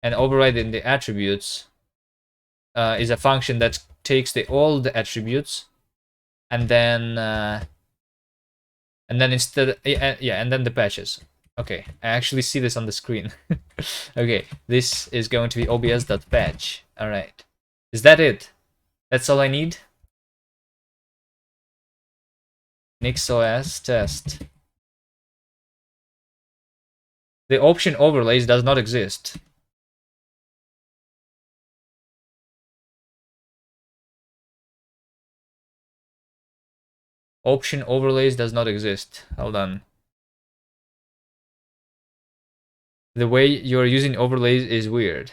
and overriding the attributes is a function that takes all the attributes and then instead yeah, and then the patches. Okay, I actually see this on the screen. Okay, this is going to be obs.patch. All right, is that it? That's all I need. NixOS test. The option overlays does not exist. Option overlays does not exist. Hold on. The way you're using overlays is weird.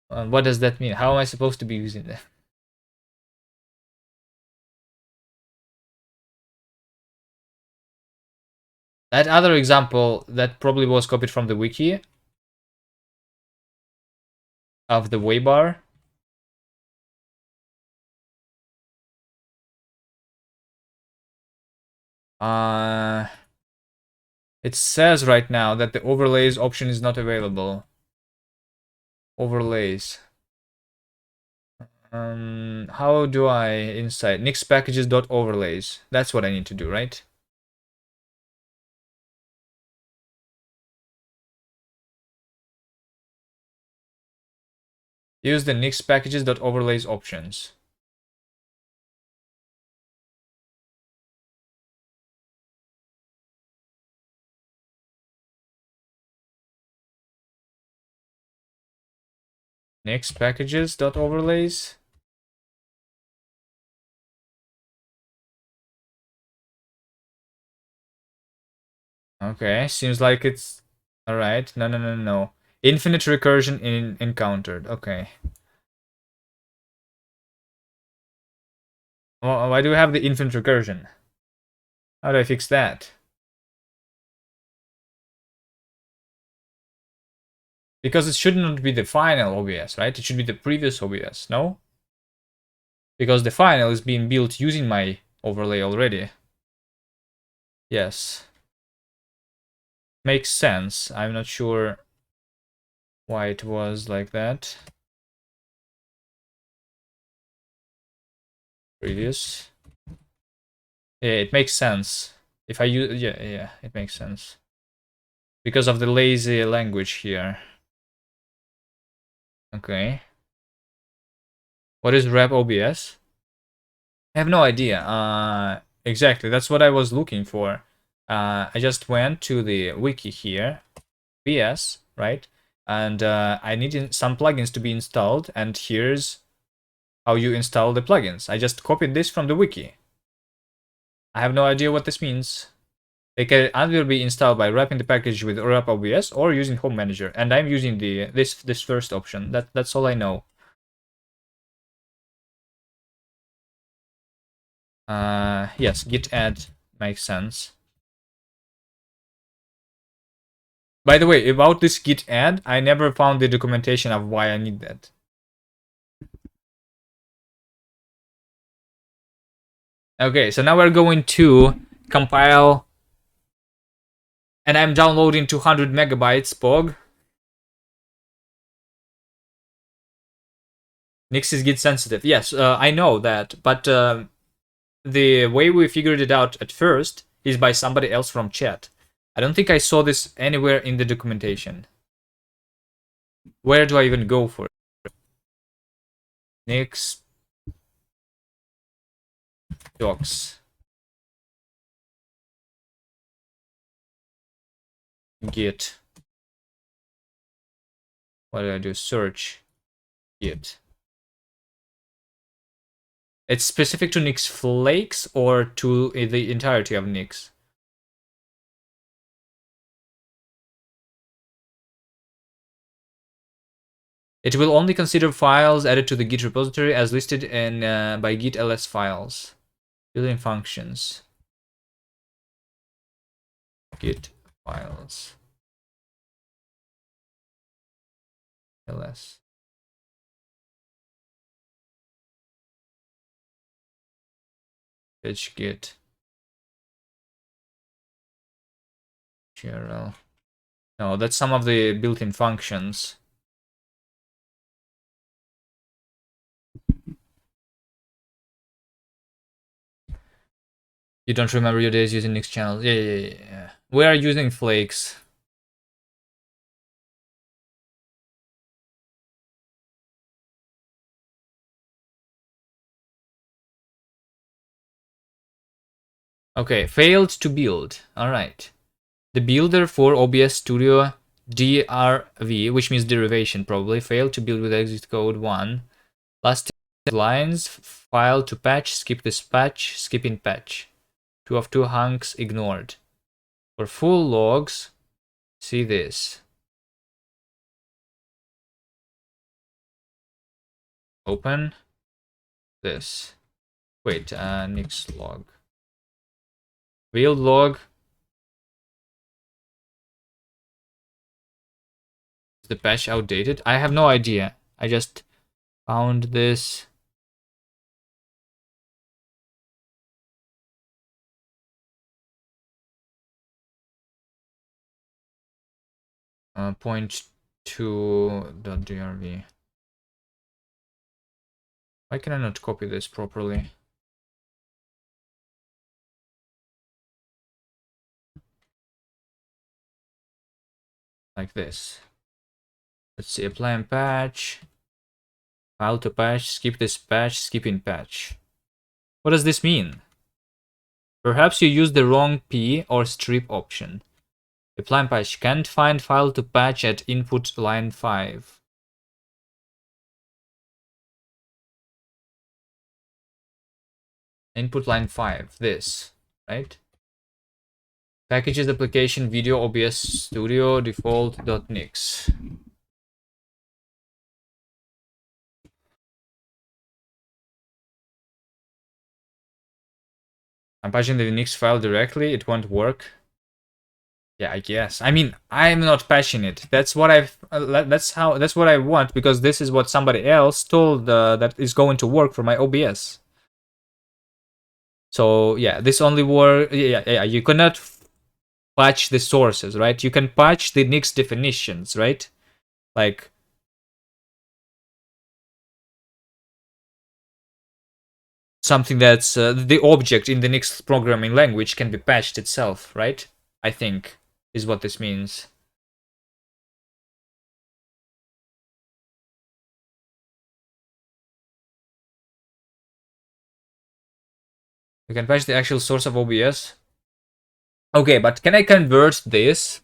What does that mean? How am I supposed to be using that? That other example, that probably was copied from the wiki of the waybar. It says right now that the overlays option is not available. Overlays. How do I inside nix packages.overlays? That's what I need to do, right? Use the nix packages.overlays options. Nix packages.overlays. Okay, seems like it's alright. No. Infinite recursion encountered. Okay. Well, why do we have the infinite recursion? How do I fix that? Because it should not be the final OBS, right? It should be the previous OBS, no? Because the final is being built using my overlay already. Yes. Makes sense. I'm not sure why it was like that. Previous. Yeah, it makes sense. If I use, yeah, it makes sense. Because of the lazy language here. Okay. What is rep OBS? I have no idea. Exactly. That's what I was looking for. I just went to the wiki here, BS, right? And I need some plugins to be installed. And here's how you install the plugins. I just copied this from the wiki. I have no idea what this means. They can either be installed by wrapping the package with wrap OBS or using Home Manager. And I'm using this first option. That's all I know. Yes, git add makes sense. By the way, about this git add, I never found the documentation of why I need that. Okay, so now we're going to compile, and I'm downloading 200 megabytes POG. Nix is git sensitive. Yes, I know that, but the way we figured it out at first is by somebody else from chat. I don't think I saw this anywhere in the documentation. Where do I even go for it? Nix docs git. What do I do? Search git. It's specific to Nix Flakes or to the entirety of Nix? It will only consider files added to the Git repository as listed in by Git ls files. Built-in functions. Git files. ls. Fetch git. GRL. No, that's some of the built-in functions. You don't remember your days using Nix channels? Yeah. We are using Flakes. Okay, failed to build. All right. The builder for OBS Studio DRV, which means derivation probably, failed to build with exit code 1. Last lines, file to patch, skip this patch, skip in patch. 2 of 2 hunks ignored. For full logs, see this. Open this. Wait, Nix log. Build log. Is the patch outdated? I have no idea. I just found this. .2.drv. Why can I not copy this properly? Like this. Let's see, apply and patch. File to patch, skip this patch, skip in patch. What does this mean? Perhaps you used the wrong P or strip option. Apply and patch. Can't find file to patch at input line 5. Input line 5, this, right? Packages application video OBS Studio default.nix. I'm patching the Nix file directly, it won't work. Yeah, I guess. I mean, I'm not patching it. That's what that's what I want, because this is what somebody else told that is going to work for my OBS. So yeah, this only work. Yeah. You cannot patch the sources, right? You can patch the Nix definitions, right? Like something that's the object in the Nix programming language can be patched itself, right? I think is what this means. You can patch the actual source of OBS. Okay, but can I convert this?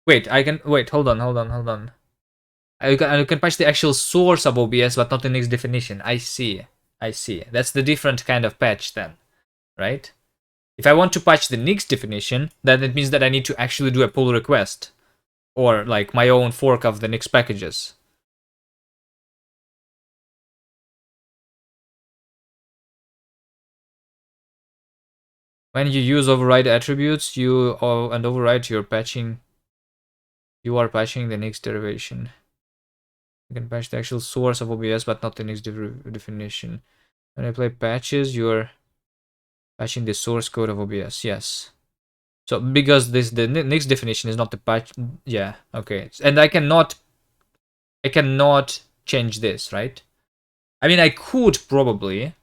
Wait, I can wait. Hold on. I can patch the actual source of OBS, but not the Nix definition. I see. That's the different kind of patch then, right? If I want to patch the Nix definition, then it means that I need to actually do a pull request, or like my own fork of the Nix packages. When you use override attributes, you and override your patching, you are patching the Nix derivation. You can patch the actual source of OBS, but not the Nix definition. When I play patches, you're patching the source code of OBS. Yes. So because the Nix definition is not the patch. Yeah. Okay. And I cannot change this, right? I mean, I could probably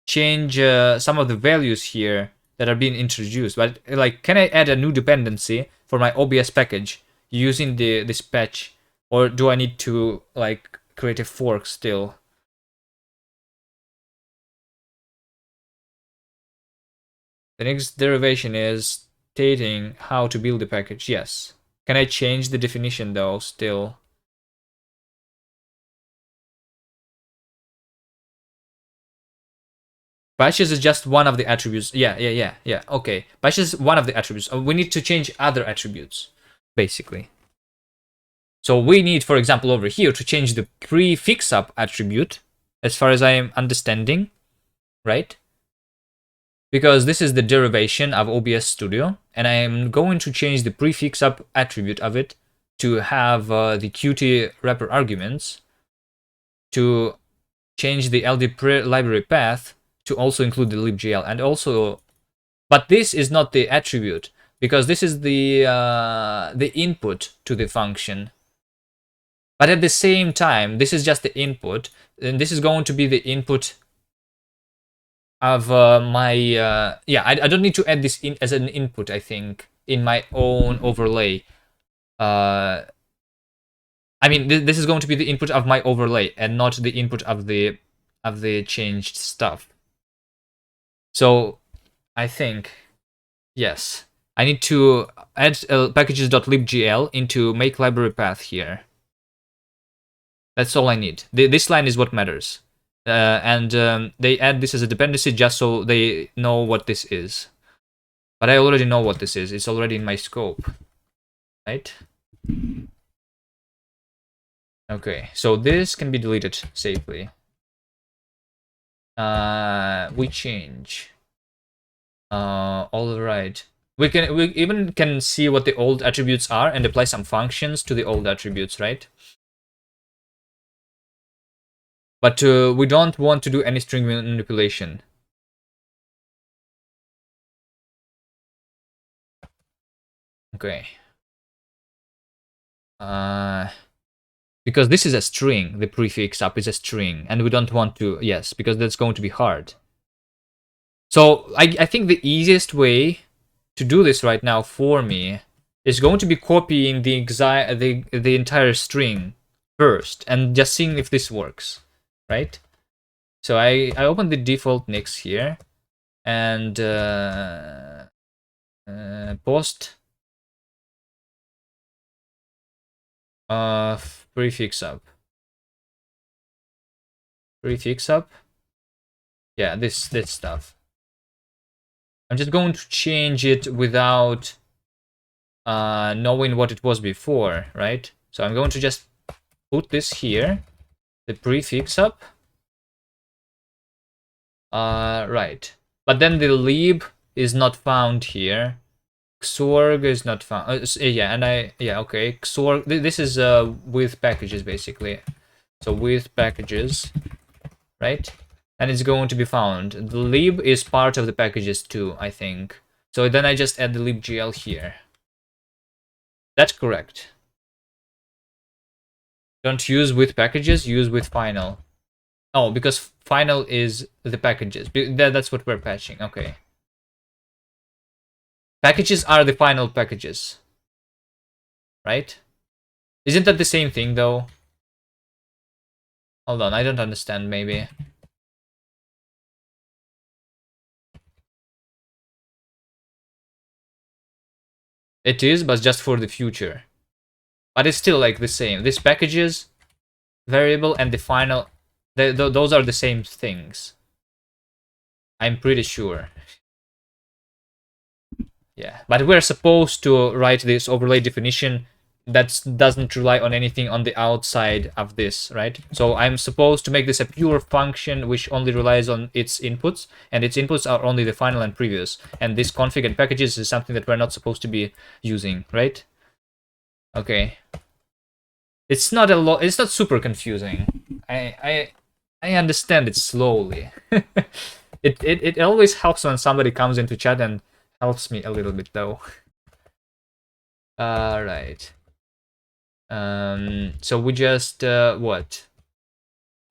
change some of the values here that are being introduced, but like, can I add a new dependency for my OBS package using this patch, or do I need to like create a fork still? The next derivation is stating how to build the package. Yes. Can I change the definition though still? Patches is just one of the attributes. Yeah. Okay. Patches is one of the attributes. We need to change other attributes, basically. So we need, for example, over here to change the prefix-up attribute, as far as I am understanding, right? Because this is the derivation of OBS Studio, and I am going to change the prefix-up attribute of it to have the Qt wrapper arguments, to change the LD library path to also include the libgl, and also, but this is not the attribute because this is the input to the function. But at the same time, this is just the input, and this is going to be the input of my yeah. I don't need to add this in as an input. I think in my own overlay. I mean, this is going to be the input of my overlay and not the input of the changed stuff. So I think, yes, I need to add packages.libgl into make library path here. That's all I need. This line is what matters. And they add this as a dependency just so they know what this is. But I already know what this is. It's already in my scope, right? Okay, so this can be deleted safely. We change. All right. We even can see what the old attributes are and apply some functions to the old attributes, right? But we don't want to do any string manipulation. Okay. Because this is a string, the prefix up is a string, and we don't want to, yes, because that's going to be hard. So I think the easiest way to do this right now for me is going to be copying the entire string first and just seeing if this works, right? So I open the default Nix here and post prefix up. Yeah, this stuff. I'm just going to change it without knowing what it was before, right? So I'm going to just put this here, the prefix up. Right. But then the lib is not found here. Xorg is not found. Yeah, okay. Xorg, this is with packages basically. So with packages, right? And it's going to be found. The lib is part of the packages too, I think. So then I just add the libgl here. That's correct. Don't use with packages, use with final. Oh, because final is the packages. That's what we're patching. Okay. Packages are the final packages. Right? Isn't that the same thing though? Hold on, I don't understand maybe. It is, but just for the future. But it's still like the same. This packages variable and the final, those are the same things. I'm pretty sure. Yeah, but we're supposed to write this overlay definition that doesn't rely on anything on the outside of this, right? So I'm supposed to make this a pure function which only relies on its inputs, and its inputs are only the final and previous. And this config and packages is something that we're not supposed to be using, right? Okay. It's not a lot. It's not super confusing. I understand it slowly. It always helps when somebody comes into chat and helps me a little bit though. Right. So we just what?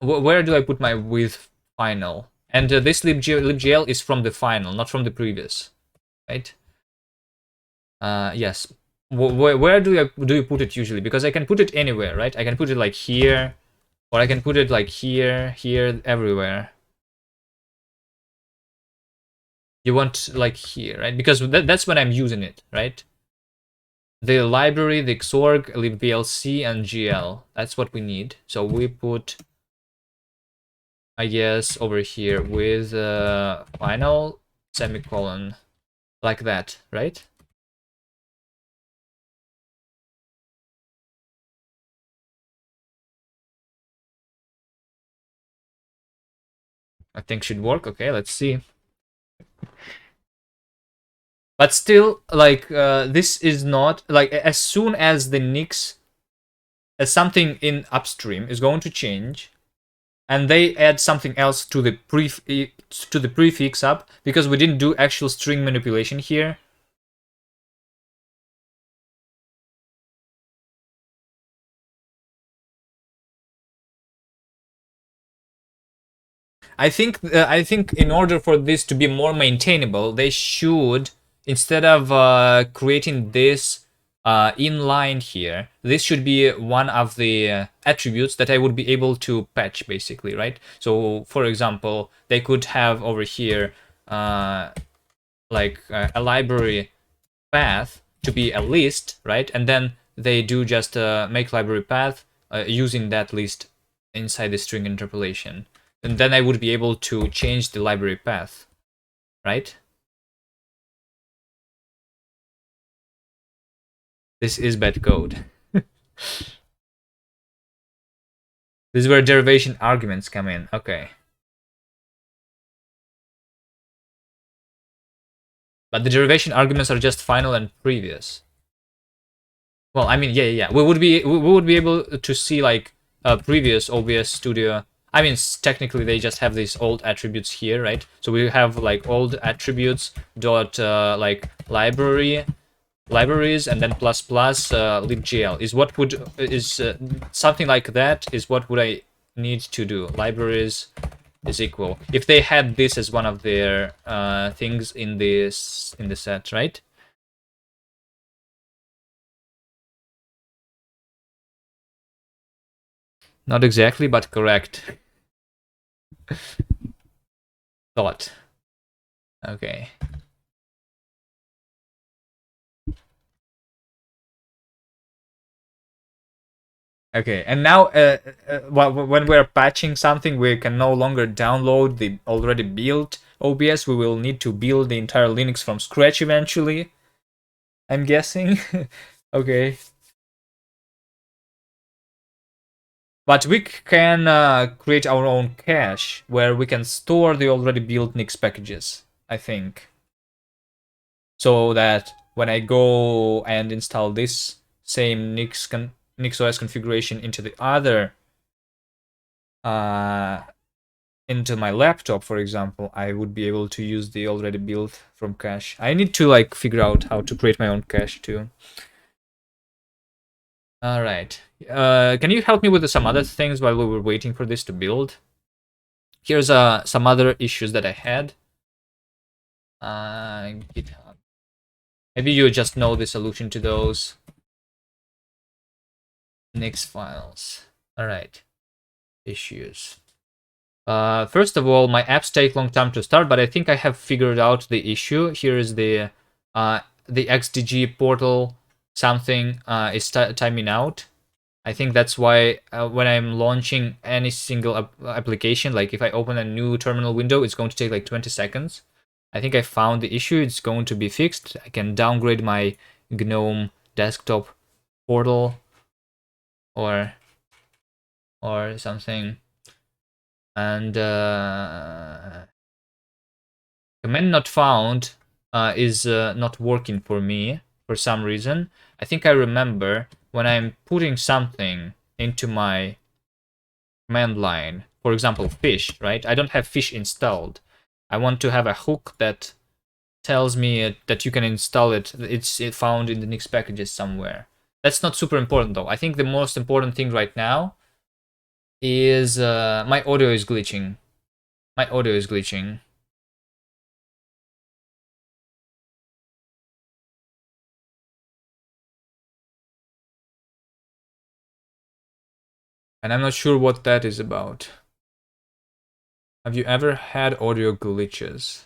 Where do I put my with final? And this libgl is from the final, not from the previous, right? Yes. Where do you put it usually? Because I can put it anywhere, right? I can put it like here, or I can put it like here, everywhere. You want like here, right? Because that's when I'm using it, right? The library, the Xorg, libvlc, and gl. That's what we need. So we put I guess, over here with final semicolon, like that, right? I think should work. Okay, let's see. But still, like, this is not, like, as soon as the Nix, as something in upstream is going to change, and they add something else to the prefix up, because we didn't do actual string manipulation here. I think in order for this to be more maintainable, they should, instead of creating this inline here, this should be one of the attributes that I would be able to patch, basically, right? So, for example, they could have over here like a library path to be a list, right? And then they do just make library path using that list inside the string interpolation. And then I would be able to change the library path, right? This is bad code. This is where derivation arguments come in. Okay. But the derivation arguments are just final and previous. Well, I mean, yeah. We would be able to see like previous OBS Studio. I mean, technically they just have these old attributes here, right? So we have like old attributes dot like libraries, and then plus plus libgl is what would is something like that is what would I need to do. Libraries is equal if they had this as one of their things in the set, right? Not exactly, but correct. Thought. Okay. Okay, and now when we're patching something, we can no longer download the already built OBS. We will need to build the entire Linux from scratch eventually, I'm guessing. Okay. But we can create our own cache where we can store the already built Nix packages, I think. So that when I go and install this same NixOS configuration into the other into my laptop, for example, I would be able to use the already built from cache. I need to like figure out how to create my own cache too. All right. Can you help me with some other things while we were waiting for this to build? Here's some other issues that I had. GitHub. Maybe you just know the solution to those. Nix files. All right. Issues. First of all, my apps take long time to start, but I think I have figured out the issue. Here is the XDG portal. Something is timing out. I think that's why when I'm launching any single application, like if I open a new terminal window, it's going to take like 20 seconds. I think I found the issue. It's going to be fixed. I can downgrade my GNOME desktop portal or something. And command not found is not working for me for some reason. I think I remember when I'm putting something into my command line, for example, fish, right? I don't have fish installed. I want to have a hook that tells me that you can install it. It's found in the Nix packages somewhere. That's not super important though. I think the most important thing right now is my audio is glitching. My audio is glitching. And I'm not sure what that is about. Have you ever had audio glitches?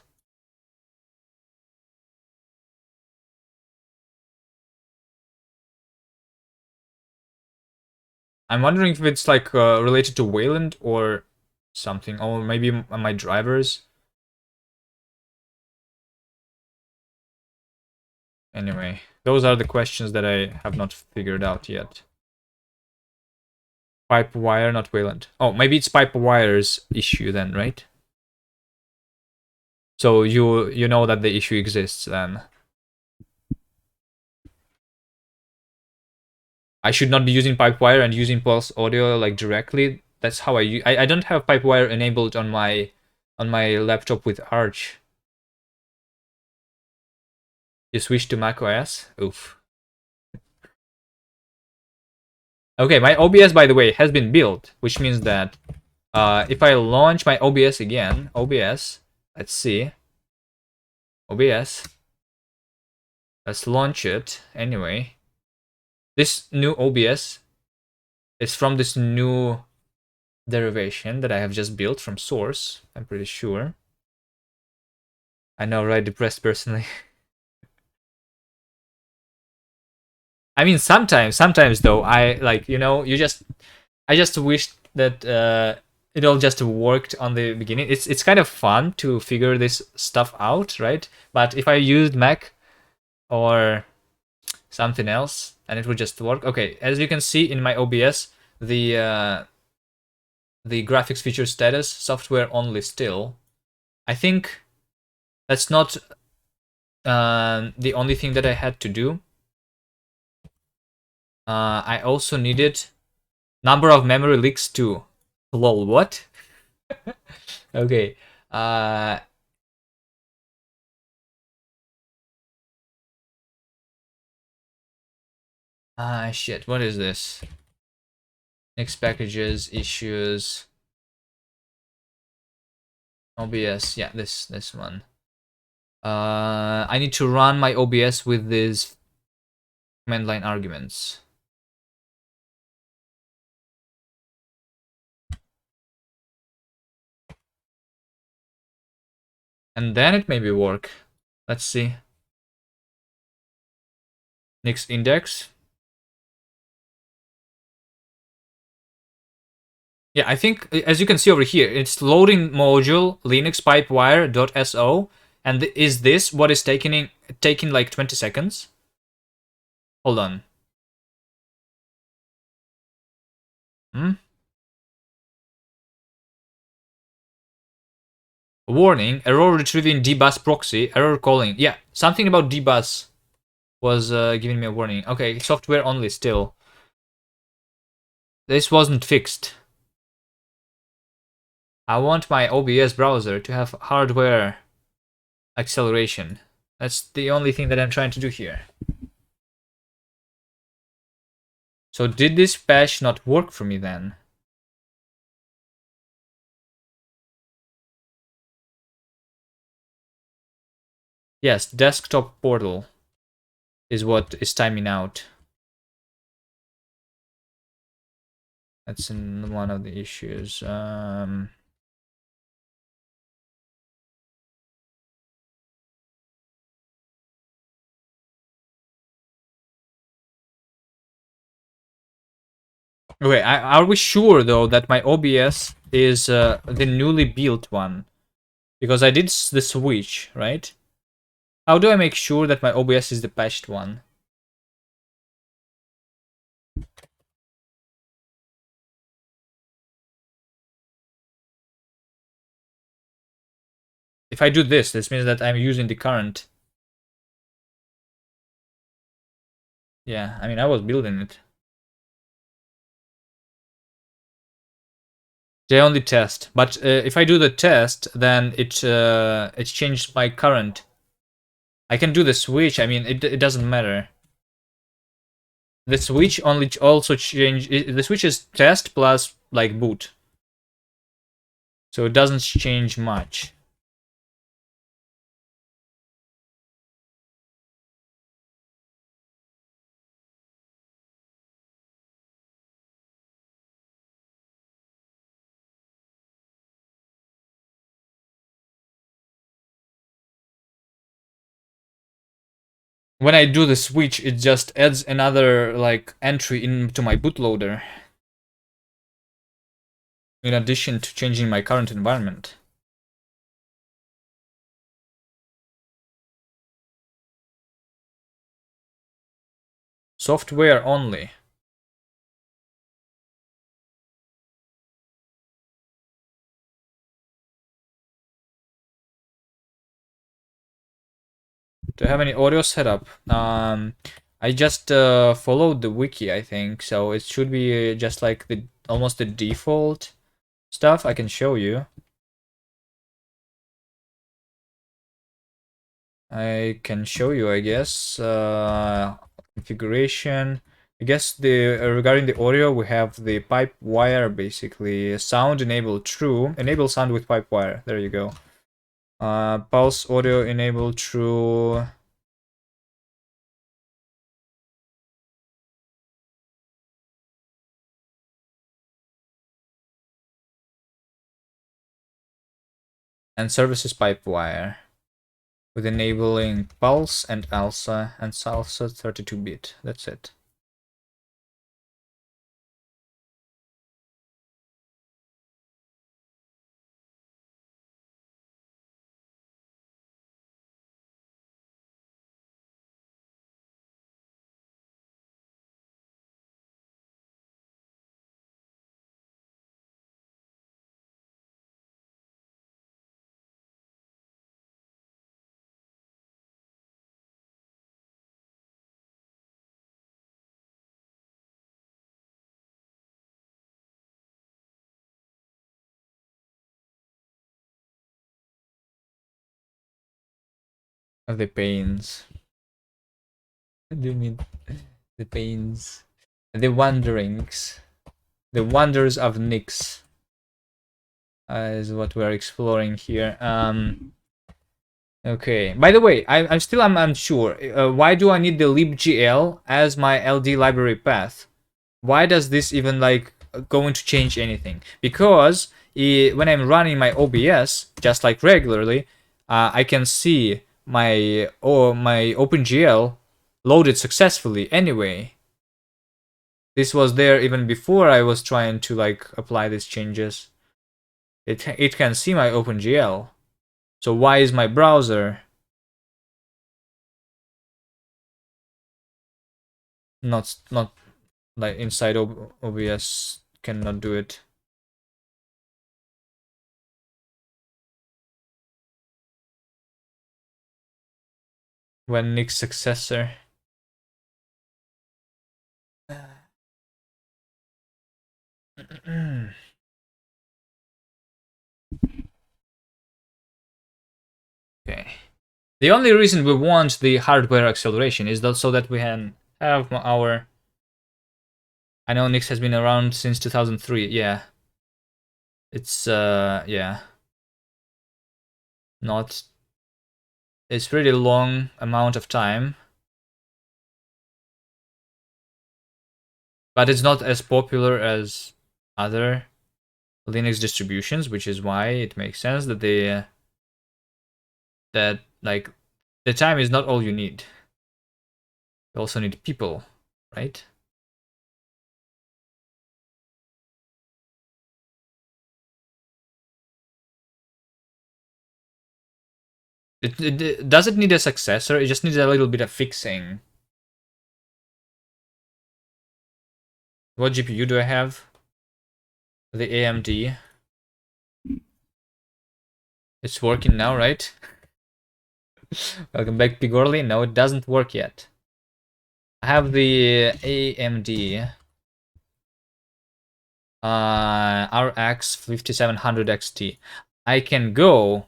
I'm wondering if it's like related to Wayland or something, or maybe my drivers. Anyway, those are the questions that I have not figured out yet. Pipe wire, not Wayland. Oh, maybe it's pipe wire's issue then, right? So you know that the issue exists then. I should not be using pipe wire and using pulse audio like directly. That's how I don't have pipe wire enabled on my laptop with Arch. You switch to macOS? Oof. Okay, my OBS, by the way, has been built, which means that if I launch my OBS again, OBS, let's see, OBS, let's launch it anyway. This new OBS is from this new derivation that I have just built from source, I'm pretty sure. I know, right? Depressed personally. I mean, sometimes though, I like, you know, I just wish that it all just worked on the beginning. It's kind of fun to figure this stuff out, right? But if I used Mac or something else, and it would just work. Okay, as you can see in my OBS, the graphics feature status software only still. I think that's not the only thing that I had to do. I also needed number of memory leaks too. Lol, what? Okay. Shit, what is this? Next packages, issues. OBS, yeah, this one. I need to run my OBS with these command line arguments. And then it maybe work. Let's see. Nix index. Yeah, I think as you can see over here, it's loading module Linux pipewire.so, and is this what is taking like 20 seconds? Hold on. Warning, error retrieving dbus proxy, error calling. Yeah, something about dbus was giving me a warning. Okay, software only still. This wasn't fixed. I want my OBS browser to have hardware acceleration. That's the only thing that I'm trying to do here. So did this patch not work for me then? Yes, desktop portal is what is timing out. That's one of the issues. Okay, are we sure though that my OBS is the newly built one? Because I did the switch, right? How do I make sure that my OBS is the patched one? If I do this means that I'm using the current. Yeah, I mean, I was building it. They only test, but if I do the test, then it changed my current. I can do the switch. I mean, it doesn't matter. The switch only also change. The switch is test plus like boot, so it doesn't change much. When I do the switch, it just adds another like entry into my bootloader. in addition to changing my current environment. Software only. Do I have any audio setup? I just followed the wiki, I think, so it should be just like the almost the default stuff. I can show you. I can show you, I guess. Configuration. I guess the regarding the audio, we have the pipe wire, basically sound enable true, enable sound with pipe wire. There you go. Pulse audio enable true. And services pipe wire with enabling pulse and alsa and salsa 32-bit. That's it. The pains. What do you mean? The pains. The wanderings. The wonders of Nix is what we're exploring here. Okay. By the way, I'm still unsure. Why do I need the libgl as my LD library path? Why does this even like going to change anything? Because when I'm running my OBS, just like regularly, I can see my OpenGL loaded successfully anyway. This was there even before I was trying to like apply these changes. It can see my OpenGL. So why is my browser not like inside OBS cannot do it? When Nick's successor. Okay. The only reason we want the hardware acceleration is that so that we can have our. I know Nix has been around since 2003. Yeah. It's yeah. Not. It's pretty long amount of time. But it's not as popular as other Linux distributions, which is why it makes sense that they that like the time is not all you need. You also need people, right? Does it need a successor? It just needs a little bit of fixing. What GPU do I have? The AMD. It's working now, right? Welcome back, Pigorly. No, it doesn't work yet. I have the AMD RX 5700 XT. I can go.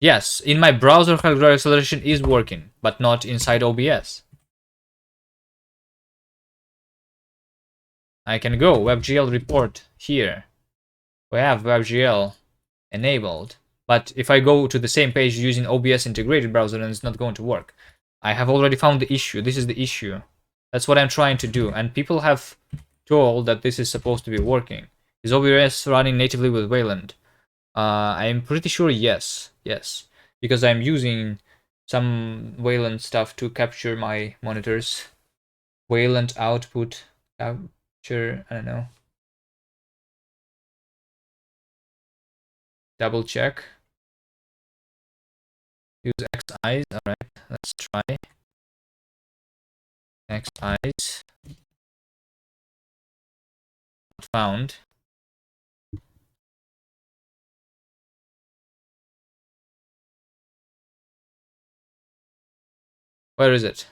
Yes, in my browser, hardware acceleration is working, but not inside OBS. I can go WebGL report here. We have WebGL enabled. But if I go to the same page using OBS integrated browser, then it's not going to work. I have already found the issue. This is the issue. That's what I'm trying to do. And people have told that this is supposed to be working. Is OBS running natively with Wayland? I'm pretty sure yes. Yes. Because I'm using some Wayland stuff to capture my monitors. Wayland output capture, I don't know. Double check. Use XIs. Alright, let's try. XIs. Not found. Where is it?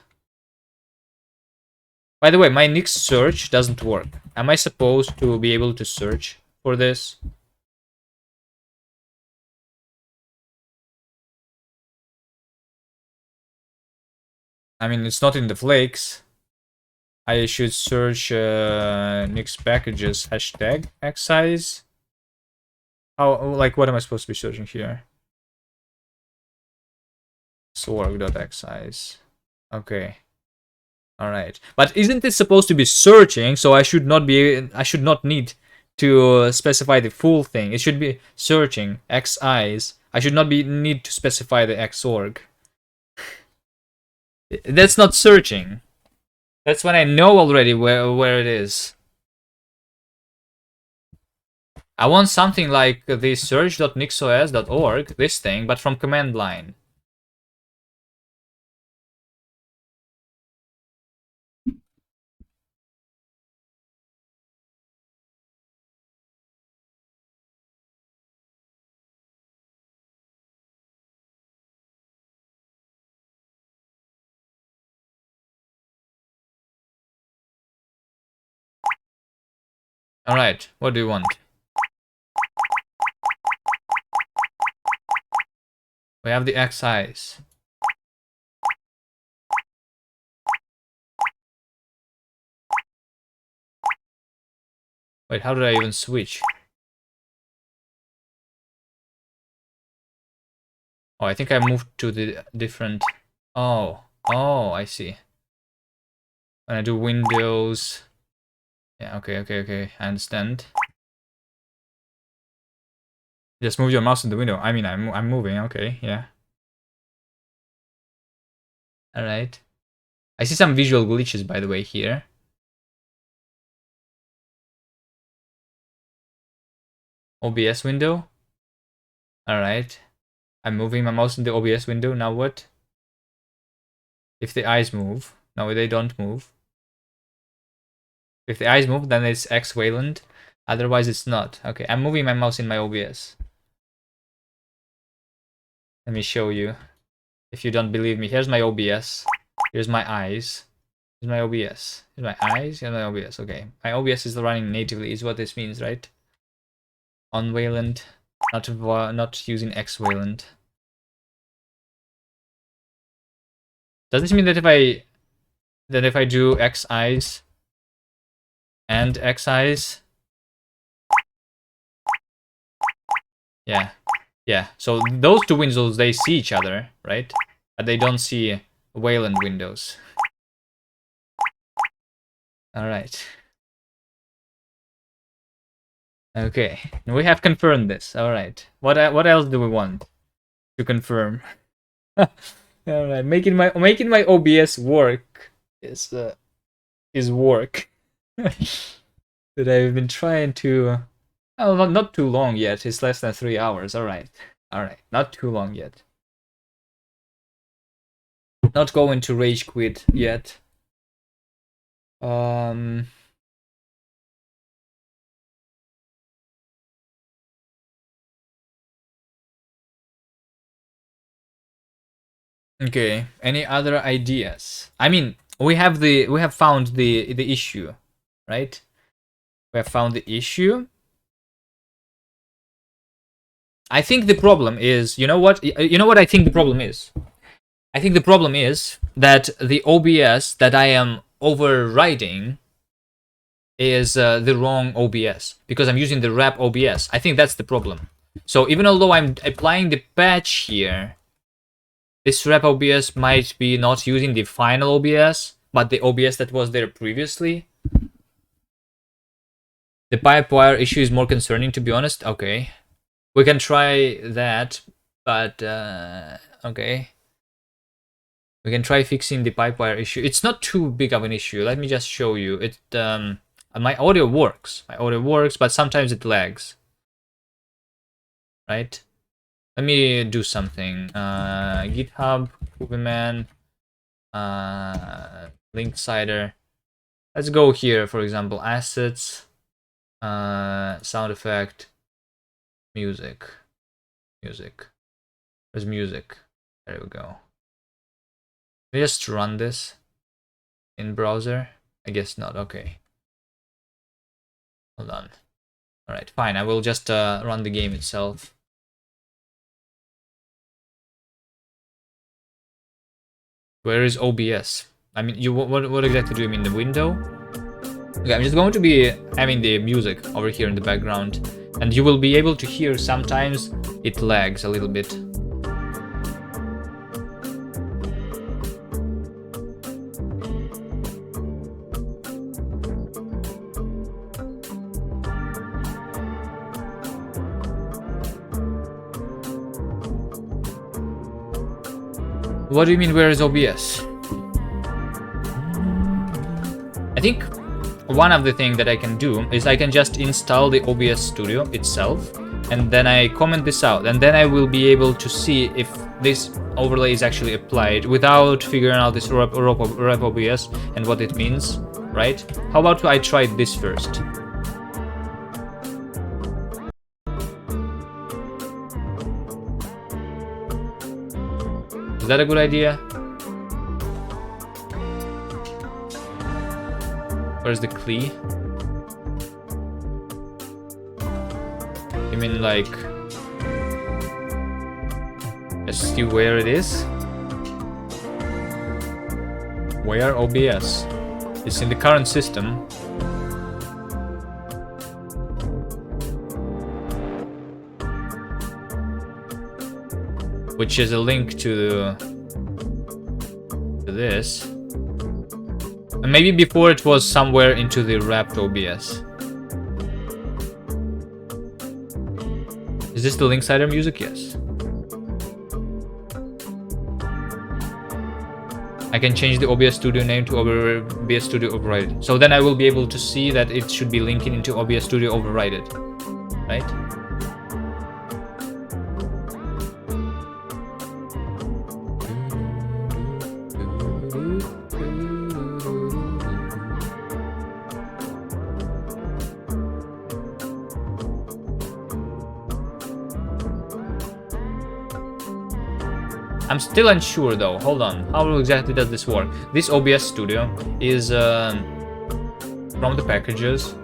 By the way, my Nix search doesn't work. Am I supposed to be able to search for this? I mean, it's not in the flakes. I should search Nix packages hashtag XIs. How, like, what am I supposed to be searching here? Sorg.xis. Okay. All right. But isn't this supposed to be searching? So I should not need to specify the full thing. It should be searching xis. I should not need to specify the xorg. That's not searching. That's when I know already where it is. I want something like the search.nixos.org, this thing, but from command line. All right, what do you want? We have the xis. Wait, how did I even switch? Oh, I think I moved to the different... Oh, I see. When I do Windows... Yeah, okay, I understand. Just move your mouse in the window. I mean, I'm moving, okay, yeah. Alright. I see some visual glitches, by the way, here. OBS window. Alright. I'm moving my mouse in the OBS window. Now what? If the eyes move. No, they don't move. If the eyes move, then it's X Wayland. Otherwise, it's not. Okay, I'm moving my mouse in my OBS. Let me show you. If you don't believe me, here's my OBS. Here's my eyes. Here's my OBS. Here's my eyes. Here's my OBS. Okay, my OBS is running natively, is what this means, right? On Wayland, not using X Wayland. Does this mean that if I do X eyes and X eyes? Yeah. So those two windows, they see each other, right? But they don't see Wayland windows. All right. Okay, we have confirmed this. All right. What else do we want to confirm? All right, making my OBS work is work that I've been trying to. Oh, not too long yet. It's less than 3 hours. All right, not too long yet. Not going to rage quit yet. Okay. Any other ideas? I mean, we have found the issue, right? We have found the issue. I think the problem is, you know what? You know what I think the problem is? I think the problem is that the OBS that I am overriding is the wrong OBS because I'm using the wrap OBS. I think that's the problem. So even although I'm applying the patch here, this wrap OBS might be not using the final OBS, but the OBS that was there previously. The pipe wire issue is more concerning, to be honest. Okay. We can try that, but okay. We can try fixing the pipe wire issue. It's not too big of an issue. Let me just show you. It my audio works. My audio works, but sometimes it lags. right? Let me do something. GitHub, Kubernetes, link cider. Let's go here, for example, assets, sound effect, music. There's music. There we go. Let me just run this in browser. I guess not. Okay. Hold on. All right, fine. I will just run the game itself. Where is OBS? I mean, what exactly do you mean? The window? Okay, I'm just going to be having the music over here in the background, and you will be able to hear sometimes it lags a little bit. What do you mean, where is OBS? I think one of the things that I can do is I can just install the OBS Studio itself, and then I comment this out, and then I will be able to see if this overlay is actually applied without figuring out this rep OBS and what it means, right? How about I try this first? Is that a good idea? Where's the CLI? You mean like... Let's see where it is. Where OBS? It's in the current system. Which is a link to this. And maybe before it was somewhere into the wrapped OBS. Is this the link cider music? Yes. I can change the OBS Studio name to OBS Studio Override. So then I will be able to see that it should be linking into OBS Studio Override, right? I'm still unsure though. Hold on. How exactly does this work? This OBS Studio is from the packages.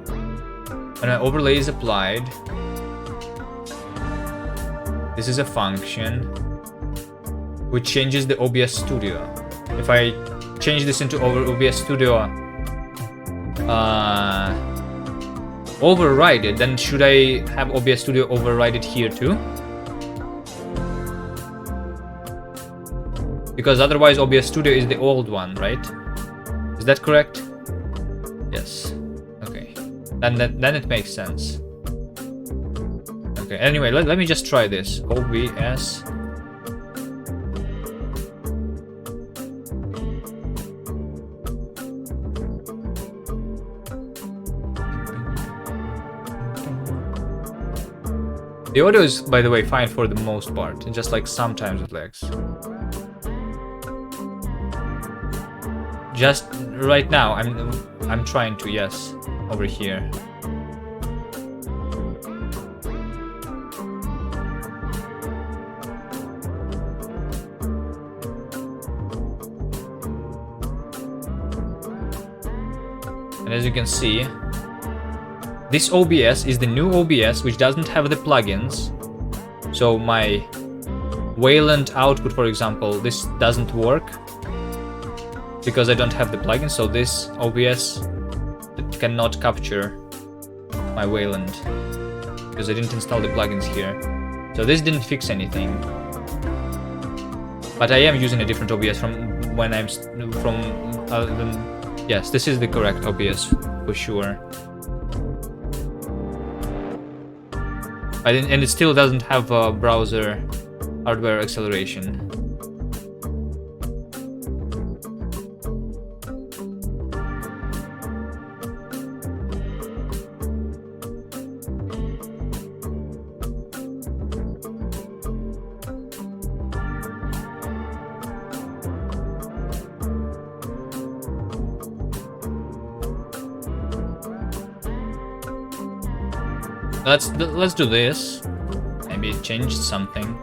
When an overlay is applied, this is a function which changes the OBS Studio. If I change this into OBS Studio override it, then should I have OBS Studio override it here too? Because otherwise OBS Studio is the old one, right? Is that correct? Yes. Okay. Then it makes sense. Okay, anyway, let me just try this. OBS. The audio is, by the way, fine for the most part. It's just like sometimes it lags. Just right now, I'm trying to, yes, over here. And as you can see, this OBS is the new OBS which doesn't have the plugins. So my Wayland output, for example, this doesn't work because I don't have the plugin, so this OBS cannot capture my Wayland because I didn't install the plugins here. So this didn't fix anything. But I am using a different OBS from when I'm yes, this is the correct OBS for sure. And it still doesn't have browser hardware acceleration. Let's do this. Maybe it changed something.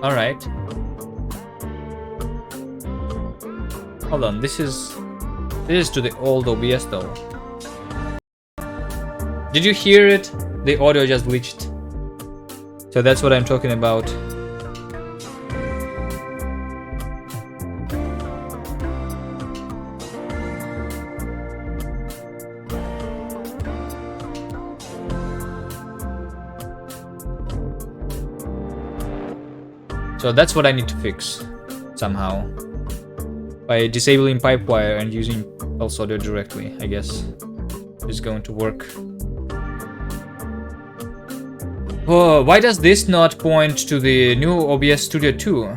All right. Hold on. This is to the old OBS though. Did you hear it? The audio just glitched. So that's what I'm talking about. So that's what I need to fix somehow. By disabling Pipewire and using Pulse Audio directly, I guess. It's going to work. Oh, why does this not point to the new OBS Studio 2?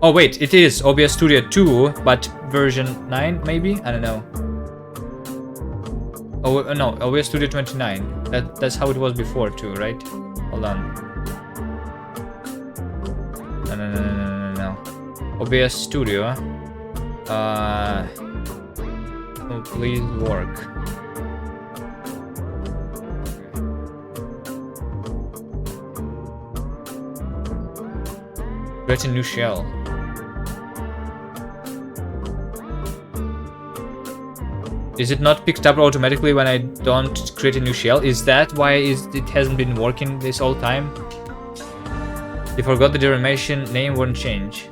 Oh wait, it is OBS Studio 2, but version 9 maybe? I don't know. Oh no, OBS Studio 29. That's how it was before too, right? Hold on. No. OBS Studio. Oh, please work. Create a new shell. Is it not picked up automatically when I don't create a new shell? Is that why it hasn't been working this whole time? You forgot the derivation name won't change.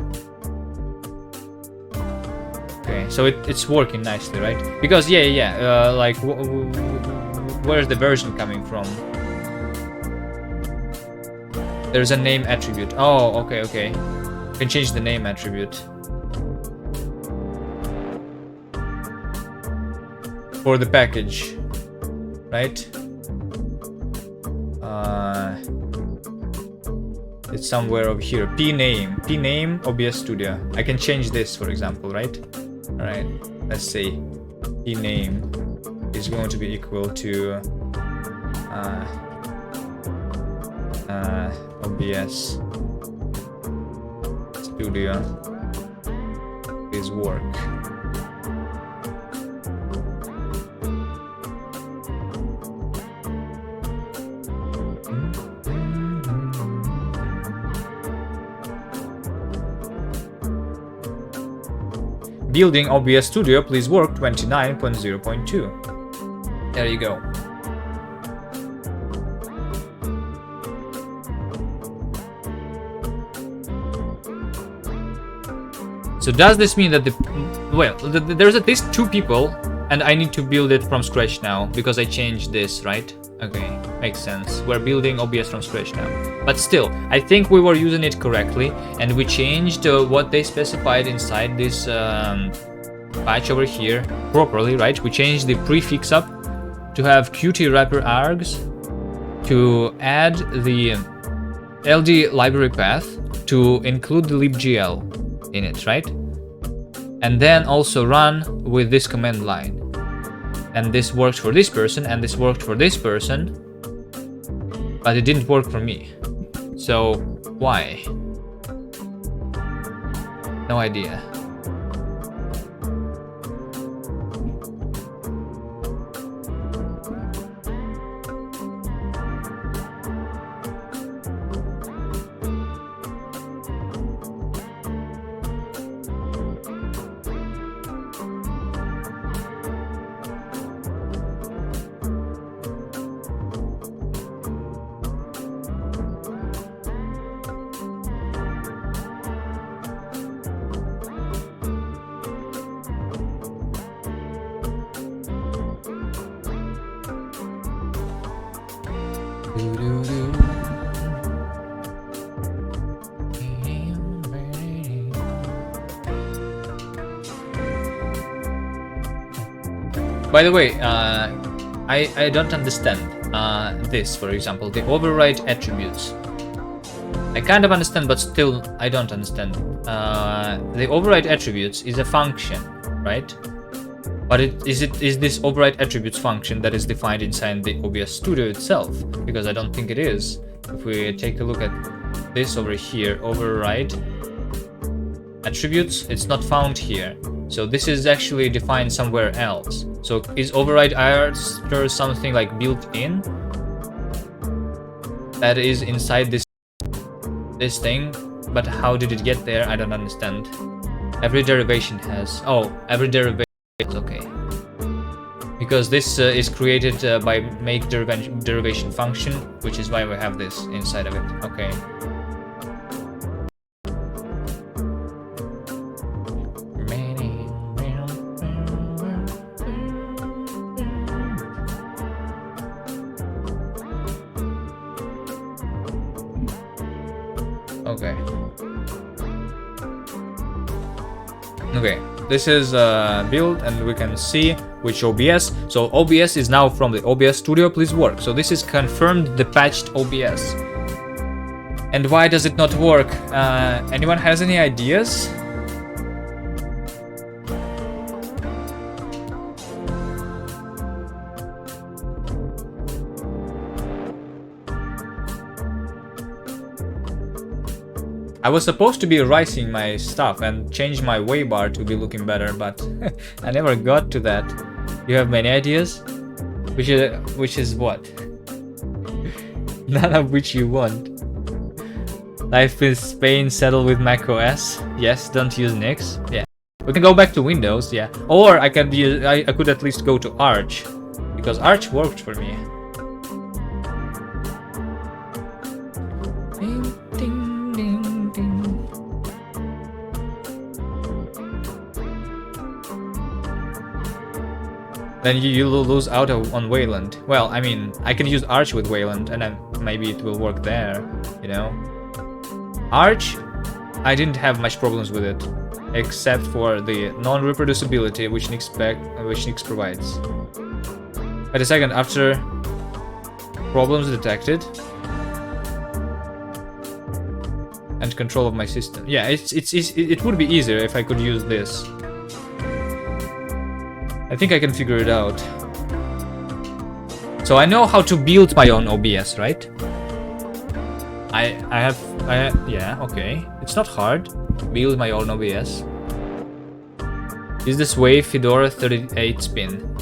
Okay, so it's working nicely, right? Because like where's the version coming from? There's a name attribute. Oh, okay. You can change the name attribute for the package, right? It's somewhere over here. P-name OBS Studio. I can change this, for example, right? All right. Let's see. P-name is going to be equal to OBS Studio is work. Building OBS Studio, please work 29.0.2. There you go. So does this mean that there's at least 2 people and I need to build it from scratch now because I changed this, right? Okay, makes sense. We're building OBS from scratch now. But still, I think we were using it correctly and we changed what they specified inside this patch over here properly, right? We changed the prefix up to have Qt wrapper args, to add the LD library path, to include the libgl in it, right? And then also run with this command line. And this worked for this person, and this worked for this person, but it didn't work for me. So why? No idea. By the way, I don't understand this, for example, the override attributes. I kind of understand, but still I don't understand. The override attributes is a function, right? But is this override attributes function that is defined inside the OBS Studio itself? Because I don't think it is. If we take a look at this over here, override attributes, it's not found here. So this is actually defined somewhere else. So is override after something like built in that is inside this thing? But how did it get there? I don't understand. Every derivation has. Oh, every derivation. Okay. Because this is created by make derivation function, which is why we have this inside of it. Okay. Okay. Okay, this is built and we can see which OBS. So OBS is now from the OBS Studio, please work. So this is confirmed the patched OBS. And why does it not work? Anyone has any ideas? I was supposed to be erasing my stuff and change my waybar to be looking better, but I never got to that. You have many ideas? Which is what? None of which you want. Life in Spain, settle with macOS. Yes, don't use Nix. Yeah. We can go back to Windows, yeah. Or I could use, I could at least go to Arch, because Arch worked for me. Then you lose out on Wayland. Well, I mean, I can use Arch with Wayland, and then maybe it will work there, you know? Arch, I didn't have much problems with it, except for the non-reproducibility which Nix provides. Wait a second, after problems detected and control of my system. Yeah, it would be easier if I could use this. I think I can figure it out. So I know how to build my own OBS, right? Yeah, okay. It's not hard. Build my own OBS. Is this way Fedora 38 spin?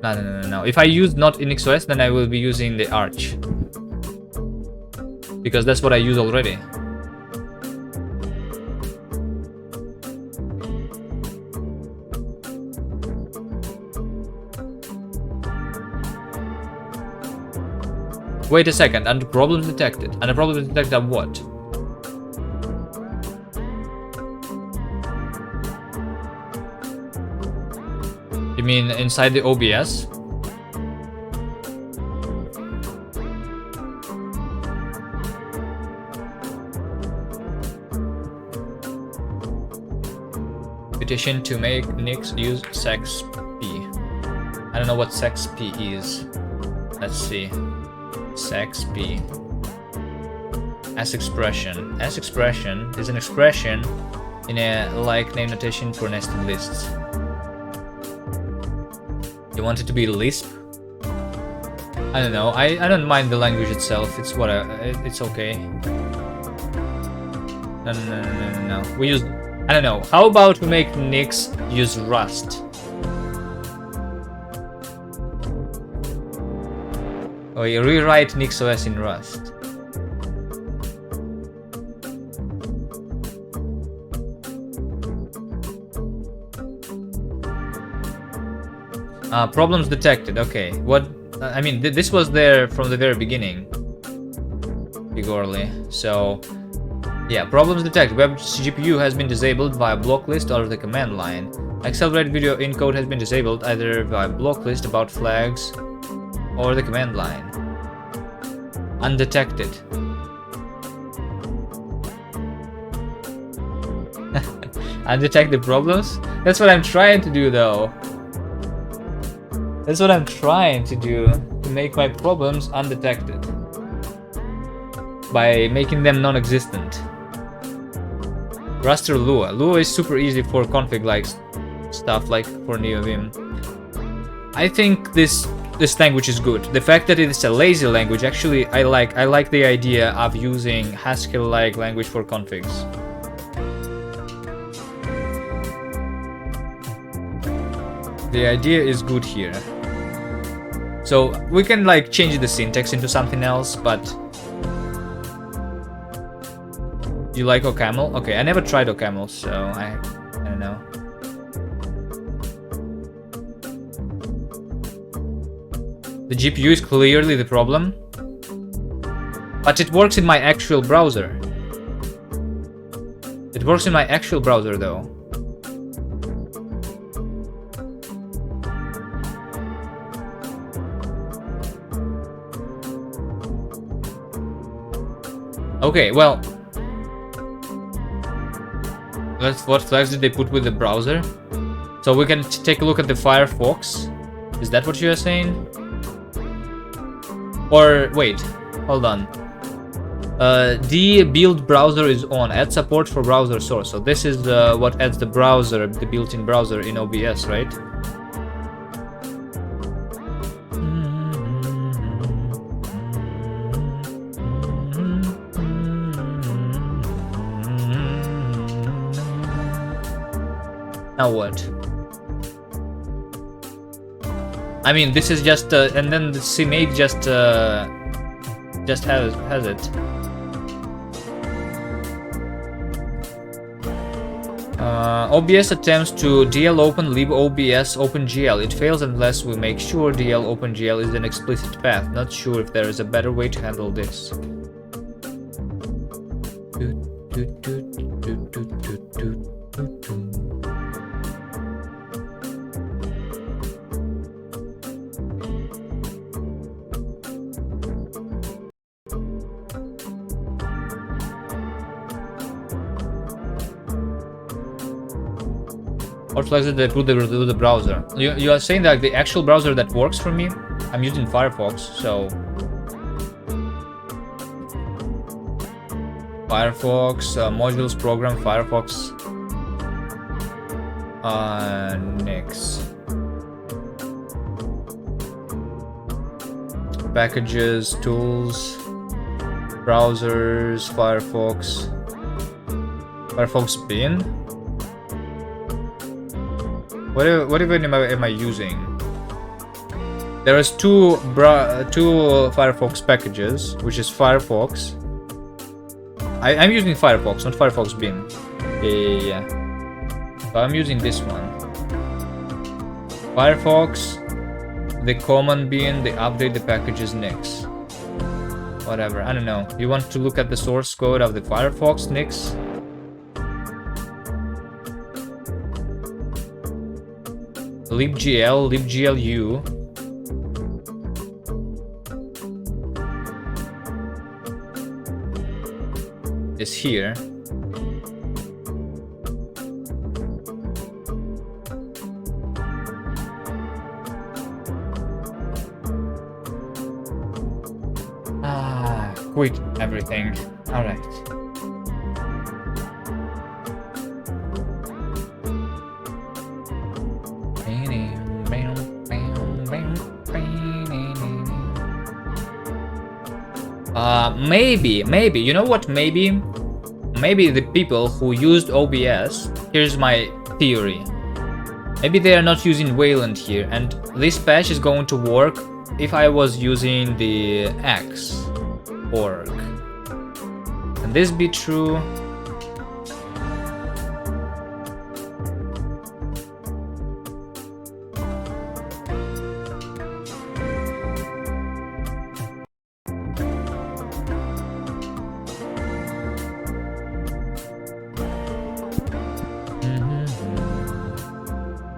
No. If I use not NixOS, then I will be using the Arch. Because that's what I use already. Wait a second, and problems detected. And the problems detected are what? You mean inside the OBS? Petition to make Nix use sexp. I don't know what sexp is. Let's see. Sexp. As expression. As expression is an expression in a like name notation for nested lists. You want it to be Lisp? I don't know. I don't mind the language itself. It's what it's okay. No. We use. I don't know. How about we make Nix use Rust? Oh, you rewrite NixOS in Rust. Problems detected. Okay, what? I mean, this was there from the very beginning. Purely. So, yeah, problems detected. Web GPU has been disabled via block list or the command line. Accelerate video encode has been disabled either via block list about flags or the command line. Undetected. Undetected problems? That's what I'm trying to do though. That's what I'm trying to do, to make my problems undetected. By making them non-existent. Rust or Lua. Lua is super easy for config like stuff like for NeoVim. I think this language is good. The fact that it is a lazy language, actually, I like the idea of using Haskell-like language for configs. The idea is good here. So we can like change the syntax into something else, but you like OCaml? Okay, I never tried OCaml, so I don't know. The GPU is clearly the problem, but it works in my actual browser. It works in my actual browser though. Okay, well, what flags did they put with the browser? So we can take a look at the Firefox. Is that what you are saying? Or wait, hold on. The build browser is on. Add support for browser source. So this is what adds the browser, the built-in browser in OBS, right? Now what? I mean, this is just and then the CMake just has it. OBS attempts to DL open lib OBS OpenGL. It fails unless we make sure DL OpenGL is an explicit path. Not sure if there is a better way to handle this. What flags did they put the browser? You are saying that the actual browser that works for me? I'm using Firefox, so Firefox, modules, program, Firefox, Nix, packages, tools, browsers, Firefox bin. What even am I using? There is two Firefox packages, which is Firefox. I'm using Firefox, not Firefox bin. Yeah. So I'm using this one. Firefox, the common bin, the update, the packages Nix. Whatever, I don't know. You want to look at the source code of the Firefox Nix? libgl, libglu. Is here. Quit everything. All right. Maybe, you know what, maybe the people who used OBS, here's my theory. Maybe they are not using Wayland here, and this patch is going to work if I was using the X org. Can this be true?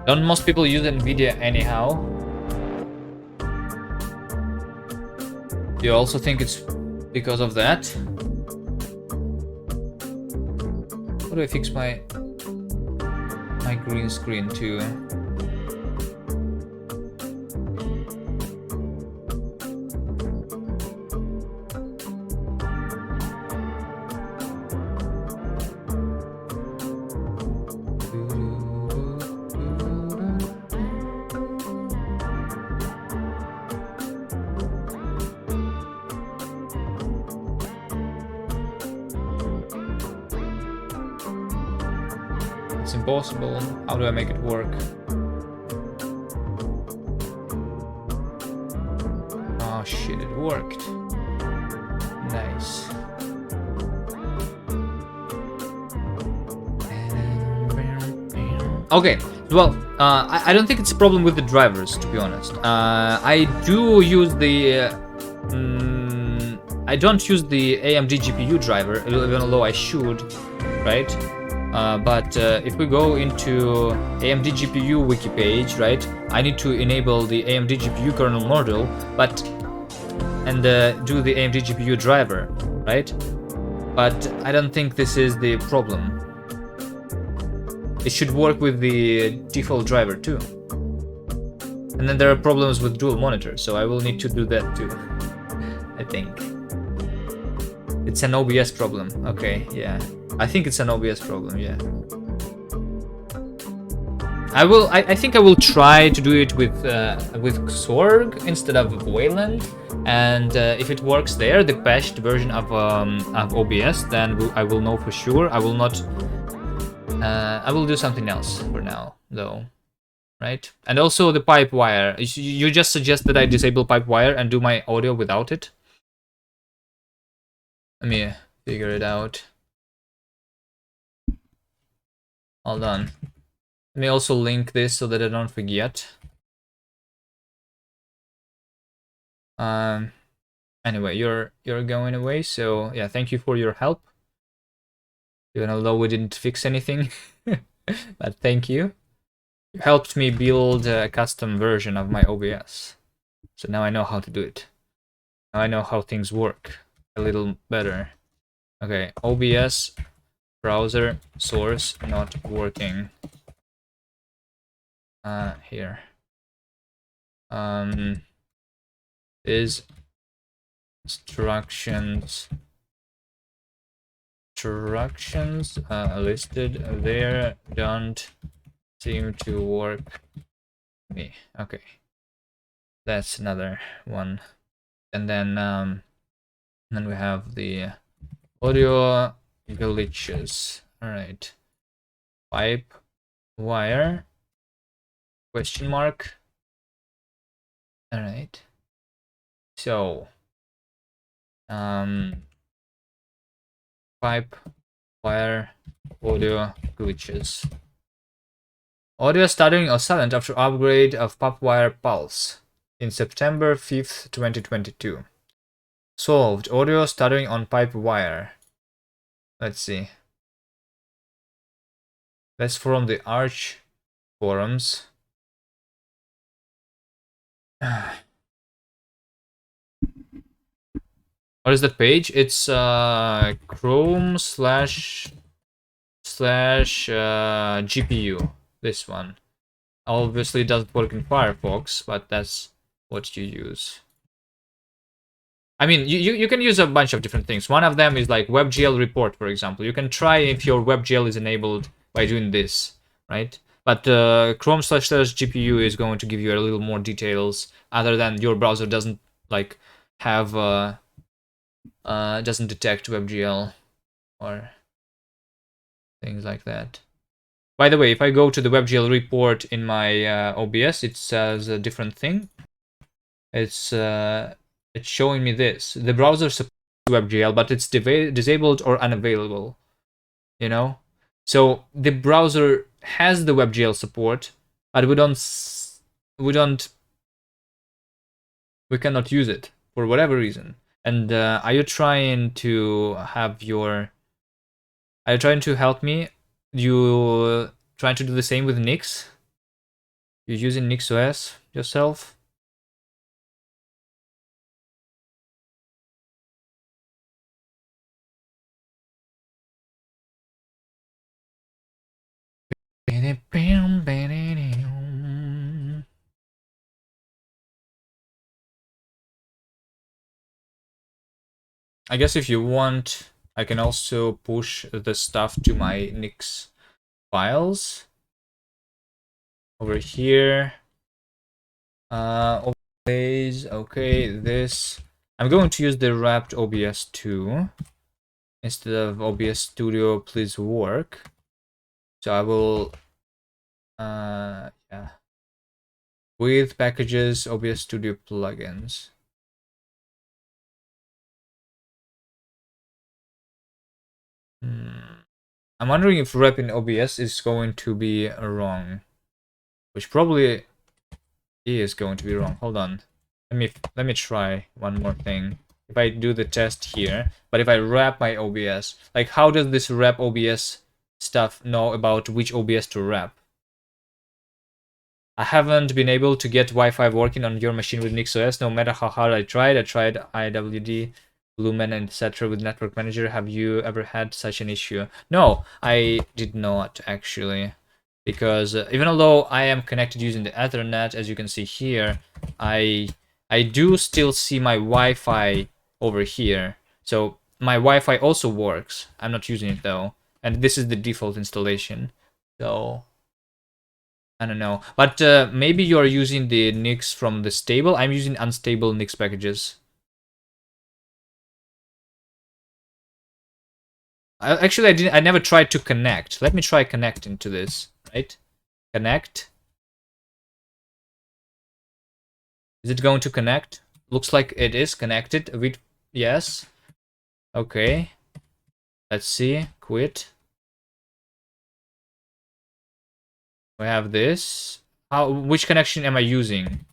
Don't most people use NVIDIA anyhow? Do you also think it's because of that? How do I fix my green screen too? It's impossible. How do I make it work? Oh shit, it worked. Nice. Okay, well, I don't think it's a problem with the drivers, to be honest. I do use the... I don't use the AMD GPU driver, even though I should, right? But if we go into AMD GPU wiki page, right, I need to enable the AMD GPU kernel module, and do the AMD GPU driver, right? But I don't think this is the problem. It should work with the default driver too. And then there are problems with dual monitors, so I will need to do that too. I think. It's an OBS problem. Okay, yeah. I think it's an OBS problem, yeah. I think I will try to do it with Sorg instead of Wayland, and if it works there, the patched version of OBS, then I will know for sure. I will not. I will do something else for now, though, right? And also the pipe wire. You just suggest that I disable pipe wire and do my audio without it. Let me figure it out. Hold on. Let me also link this so that I don't forget. Anyway, you're going away, so yeah, thank you for your help. Even although we didn't fix anything, but thank you. You helped me build a custom version of my OBS. So now I know how to do it. Now I know how things work a little better. Okay, OBS browser source not working. Here. Is instructions listed there don't seem to work me. Okay, that's another one. And then we have the audio glitches. All right, pipe wire question mark. All right, so pipe wire audio glitches. Audio stuttering or silent after upgrade of PopWire Pulse in September 5th, 2022. Solved. Audio stuttering on pipe wire. Let's see. That's from the Arch forums. What is the page? It's Chrome slash GPU. This one. Obviously, it doesn't work in Firefox, but that's what you use. I mean, you can use a bunch of different things. One of them is like WebGL report, for example. You can try if your WebGL is enabled by doing this, right? But Chrome slash GPU is going to give you a little more details, other than your browser doesn't like have doesn't detect WebGL or things like that. By the way, if I go to the WebGL report in my OBS, it says a different thing. It's showing me this. The browser supports WebGL, but it's disabled or unavailable. You know, so the browser has the WebGL support, but we cannot use it for whatever reason. And are you trying to have your? Are you trying to help me? You trying to do the same with Nix? You're using NixOS yourself? I guess if you want, I can also push the stuff to my Nix files over here. Overlays, okay, this. I'm going to use the wrapped OBS 2 instead of OBS Studio. Please work. So I will, yeah, with packages, OBS Studio plugins. I'm wondering if rep in OBS is going to be wrong, which probably is going to be wrong. Hold on, let me try one more thing. If I do the test here, but if I wrap my OBS, like how does this wrap OBS stuff know about which OBS to wrap? I haven't been able to get Wi-Fi working on your machine with NixOS, no matter how hard I tried. I tried IWD, Lumen, etc. with Network Manager. Have you ever had such an issue? No, I did not actually. Because even although I am connected using the Ethernet, as you can see here, I do still see my Wi-Fi over here. So my Wi-Fi also works. I'm not using it though. And this is the default installation. So I don't know, but maybe you're using the Nix from the stable. I'm using unstable Nix packages. Actually, I never tried to connect. Let me try connecting to this. Right? Connect. Is it going to connect? Looks like it is connected. Yes. Okay. Let's see. Quit. We have this. Which connection am I using?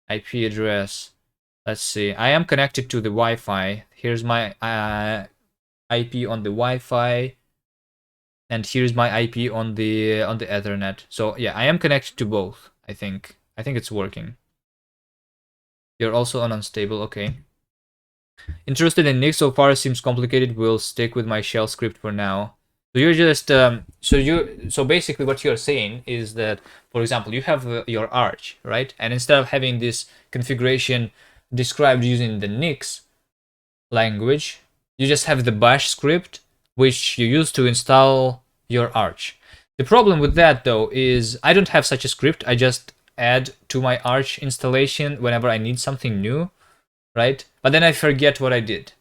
IP address. Let's see. I am connected to the Wi-Fi. Here's my IP on the Wi-Fi, and here's my IP on the Ethernet. So yeah, I am connected to both. I think it's working. You're also on unstable. Okay. Interested in Nix so far seems complicated. We'll stick with my shell script for now. So you're just so basically what you're saying is that, for example, you have your Arch, right? And instead of having this configuration described using the Nix language, you just have the bash script which you use to install your Arch. The problem with that though is I don't have such a script. I just add to my Arch installation whenever I need something new, right? But then I forget what I did.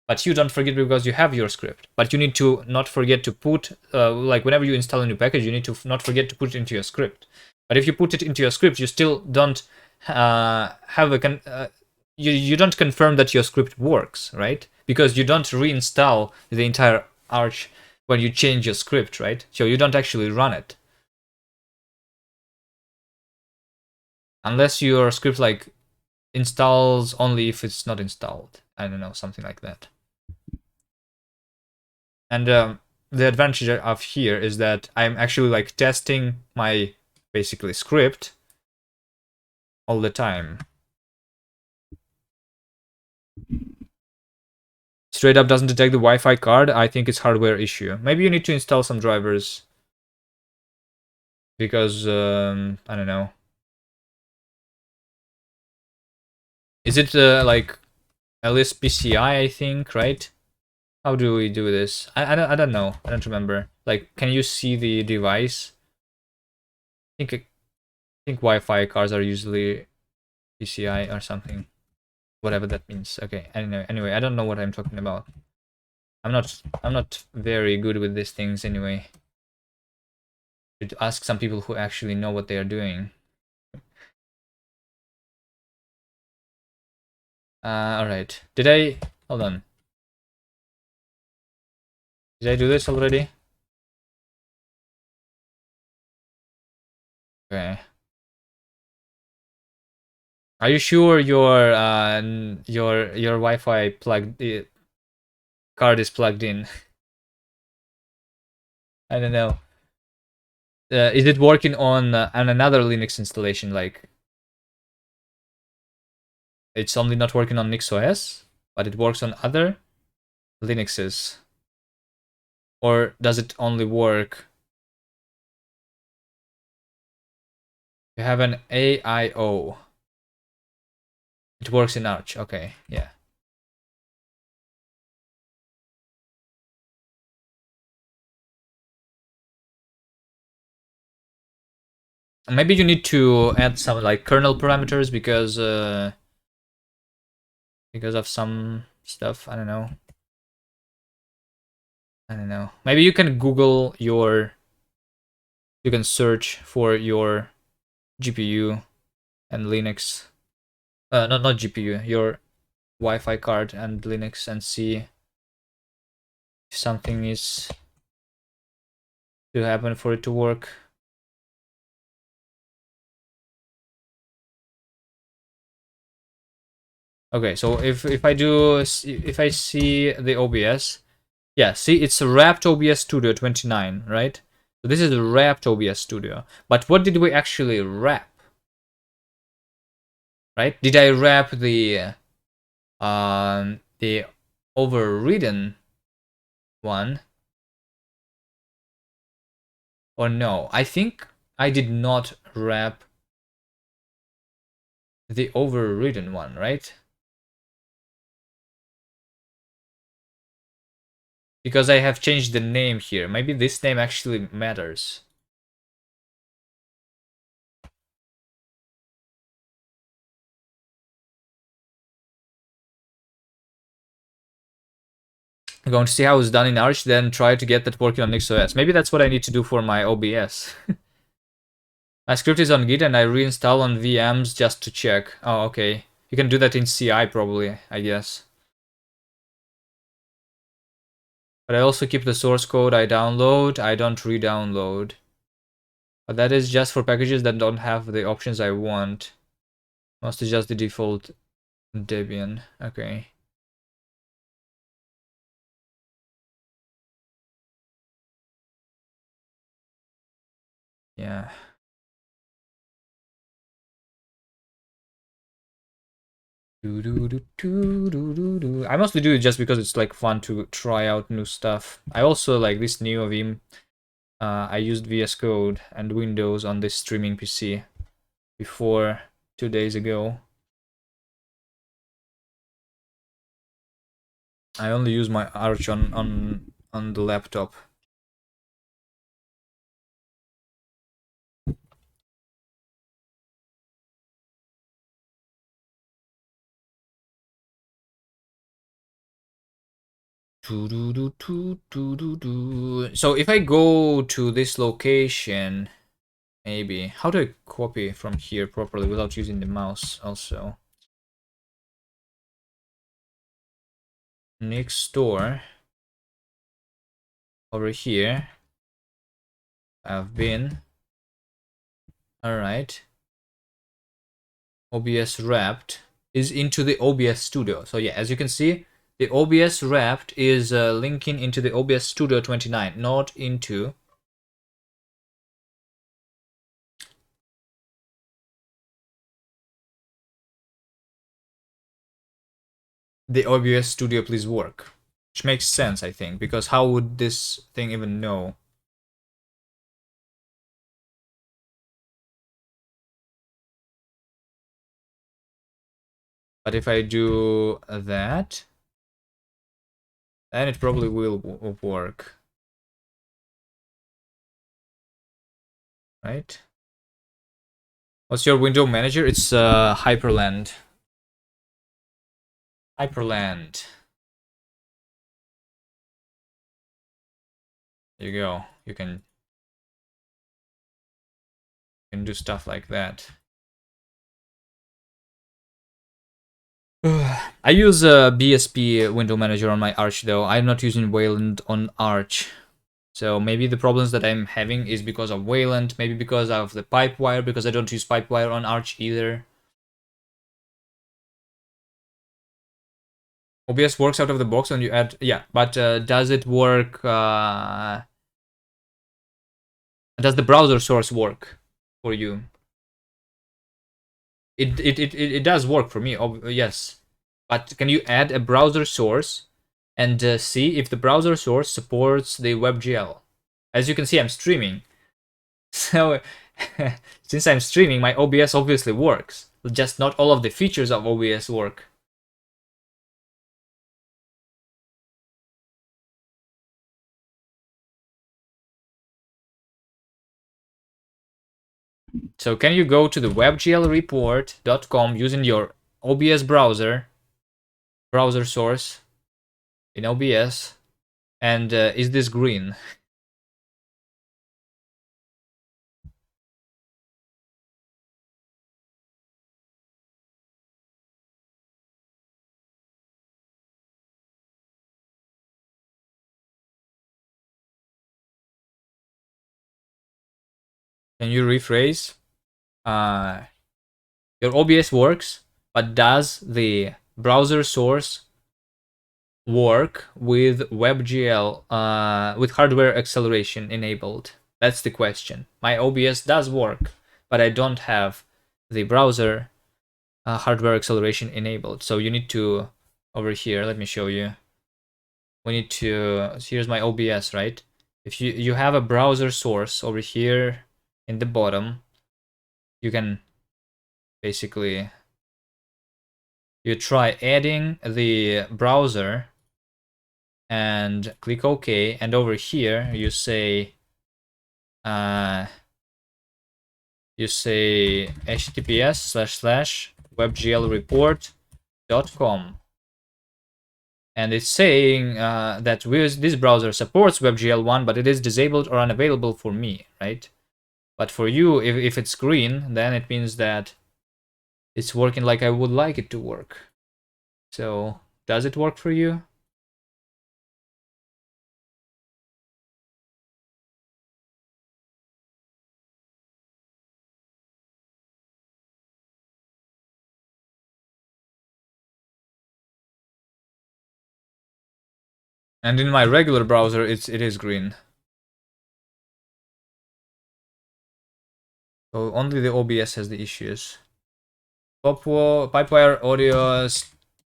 But you don't forget because you have your script. But you need to not forget to put, like whenever you install a new package, you need to not forget to put it into your script. But if you put it into your script, you still don't have a you don't confirm that your script works, right? Because you don't reinstall the entire Arch when you change your script, right? So you don't actually run it. Unless your script like installs only if it's not installed. I don't know, something like that. And the advantage of here is that I'm actually like testing my basically script all the time. Straight up doesn't detect the Wi-Fi card. I think it's hardware issue. Maybe you need to install some drivers because I don't know. Is it like LSPCI? I think, right? How do we do this? I don't know. I don't remember. Like, can you see the device? I think Wi-Fi cards are usually PCI or something, whatever that means. Okay. Anyway, I don't know what I'm talking about. I'm not very good with these things anyway. To ask some people who actually know what they are doing. All right. Hold on. Did I do this already? Okay. Are you sure your Wi-Fi card is plugged in? I don't know. Is it working on another Linux installation? Like, it's only not working on NixOS, but it works on other Linuxes, or does it only work? You have an AIO. It works in Arch. Okay, yeah. Maybe you need to add some like kernel parameters because of some stuff. I don't know. Maybe you can Google your You can search for your GPU and Linux. Not GPU, your Wi-Fi card and Linux, and see if something is to happen for it to work. Okay, so if I see the OBS, yeah, see it's a wrapped OBS Studio 29, right? So this is a wrapped OBS Studio. But what did we actually wrap? Right? Did I wrap the overridden one? Or no? I think I did not wrap the overridden one, right? Because I have changed the name here. Maybe this name actually matters. I'm going to see how it's done in Arch, then try to get that working on NixOS. Maybe that's what I need to do for my OBS. My script is on Git and I reinstall on VMs just to check. Oh, okay. You can do that in CI probably, I guess. But I also keep the source code I download. I don't re-download. But that is just for packages that don't have the options I want. Mostly just the default Debian. Okay. Yeah. I mostly do it just because it's like fun to try out new stuff. I also like this NeoVim. I used VS Code and Windows on this streaming PC before 2 days ago. I only use my Arch on the laptop. So if I go to this location, maybe how do I copy from here properly without using the mouse? Also, Nix store over here. I've been. All right. OBS wrapped is into the OBS Studio. So yeah, as you can see, the OBS wrapped is linking into the OBS Studio 29, not into the OBS Studio Please Work. Which makes sense, I think, because how would this thing even know? But if I do that, then it probably will work. Right? What's your window manager? It's Hyperland. Hyperland. There you go. You can do stuff like that. I use BSP window manager on my Arch though. I'm not using Wayland on Arch. So maybe the problems that I'm having is because of Wayland, maybe because of the Pipewire, because I don't use Pipewire on Arch either. OBS works out of the box when you add, yeah, but does it work, does the browser source work for you? It does work for me, yes. But can you add a browser source and see if the browser source supports the WebGL? As you can see, I'm streaming. So since I'm streaming, my OBS obviously works. Just not all of the features of OBS work. So can you go to the webglreport.com using your OBS browser source in OBS, and is this green? Can you rephrase? Your OBS works, but does the browser source work with WebGL, with hardware acceleration enabled? That's the question. My OBS does work, but I don't have the browser hardware acceleration enabled. So you need to, over here, let me show you. We need to, here's my OBS, right? If you have a browser source over here in the bottom, you can basically, you try adding the browser and click OK, and over here you say https://webglreport.com, and it's saying that this browser supports WebGL 1, but it is disabled or unavailable for me, right? But for you, if it's green, then it means that it's working like I would like it to work. So, does it work for you? And in my regular browser, it is green. So only the OBS has the issues. Pipewire audio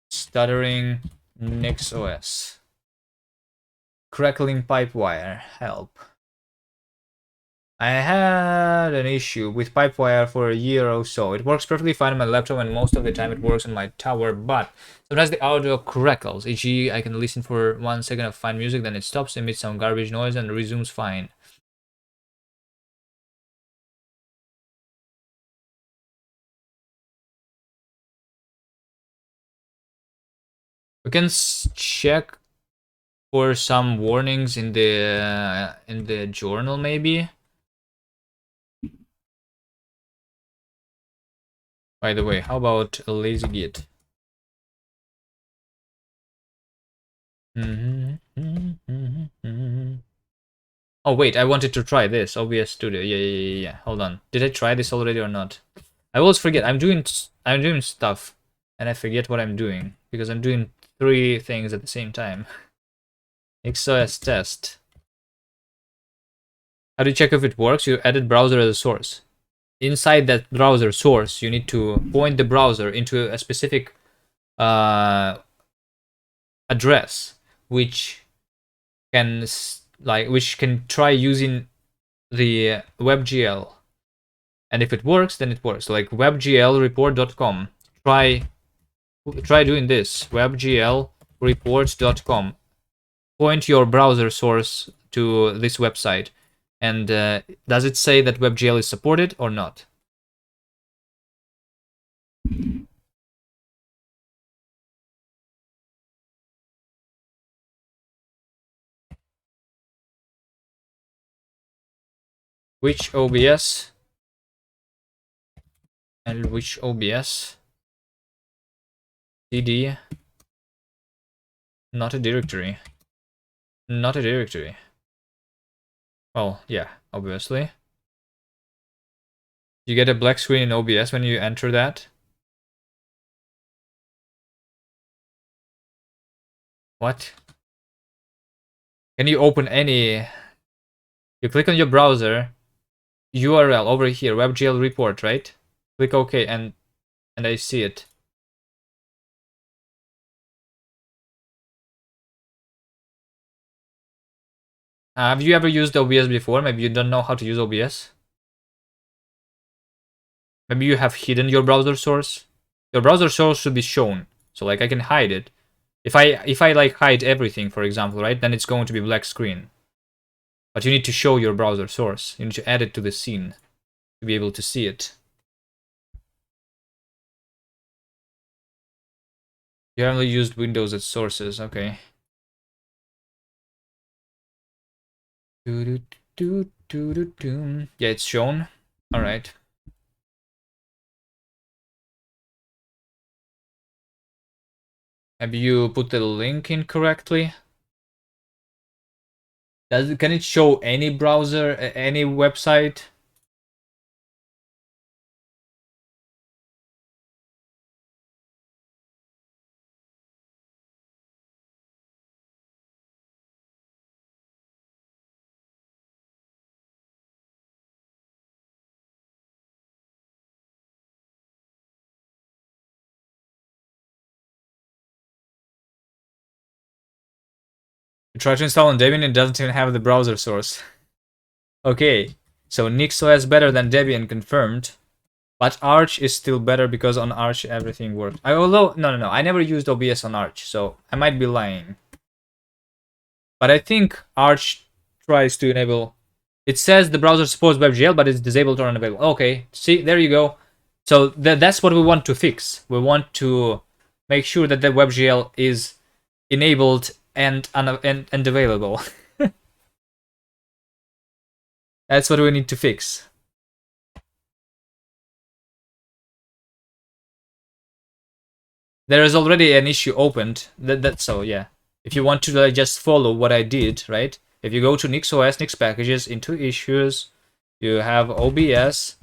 stuttering NixOS. Crackling pipewire, help. I had an issue with Pipewire for a year or so. It works perfectly fine on my laptop, and most of the time it works on my tower, but sometimes the audio crackles. E.g., I can listen for 1 second of fine music, then it stops, emits some garbage noise, and resumes fine. We can check for some warnings in the journal, maybe. By the way, how about a lazy git? Oh wait, I wanted to try this OBS Studio. Yeah. Hold on. Did I try this already or not? I always forget. I'm doing stuff, and I forget what I'm doing because I'm doing 3 things at the same time. NixOS test. How do you check if it works? You edit browser as a source. Inside that browser source, you need to point the browser into a specific address, which can try using the WebGL, and if it works, then it works. Like webglreport.com. Try doing this. webglreport.com. Point your browser source to this website, and does it say that WebGL is supported or not? Which OBS? And which OBS? CD. Not a directory. Not a directory. Well, yeah, obviously. You get a black screen in OBS when you enter that. What? Can you open any? You click on your browser URL over here, WebGL report, right? Click OK, and I see it. Have you ever used OBS before? Maybe you don't know how to use OBS. Maybe you have hidden your browser source. Your browser source should be shown. So like I can hide it. If I like hide everything, for example, right, then it's going to be black screen. But you need to show your browser source. You need to add it to the scene to be able to see it. You only used Windows as sources, okay. Yeah, it's shown. All right. Maybe you put the link incorrectly. Can it show any browser, any website? You try to install on Debian, it doesn't even have the browser source. Okay, so NixOS better than Debian confirmed. But Arch is still better because on Arch everything worked. Although, no, I never used OBS on Arch, so I might be lying. But I think Arch tries to enable... It says the browser supports WebGL, but it's disabled or unavailable. Okay, see, there you go. So that's what we want to fix. We want to make sure that the WebGL is enabled and available. That's what we need to fix. There is already an issue opened. So yeah. If you want to just follow what I did, right? If you go to NixOS, Nix packages, into issues, you have OBS,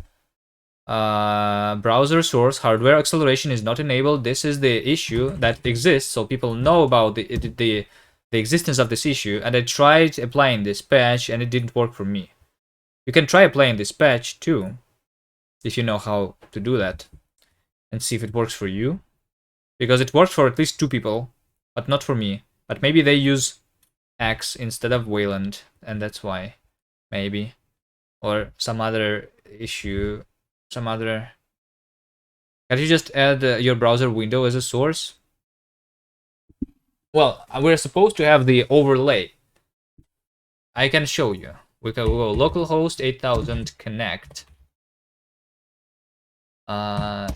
browser source, hardware acceleration is not enabled. This is the issue that exists, so people know about the existence of this issue. And I tried applying this patch, and it didn't work for me. You can try applying this patch too, if you know how to do that, and see if it works for you. Because it worked for at least 2 people, but not for me. But maybe they use X instead of Wayland, and that's why. Maybe. Or some other issue. Some other... Can't you just add your browser window as a source? Well, we're supposed to have the overlay. I can show you. We can go localhost 8000 connect.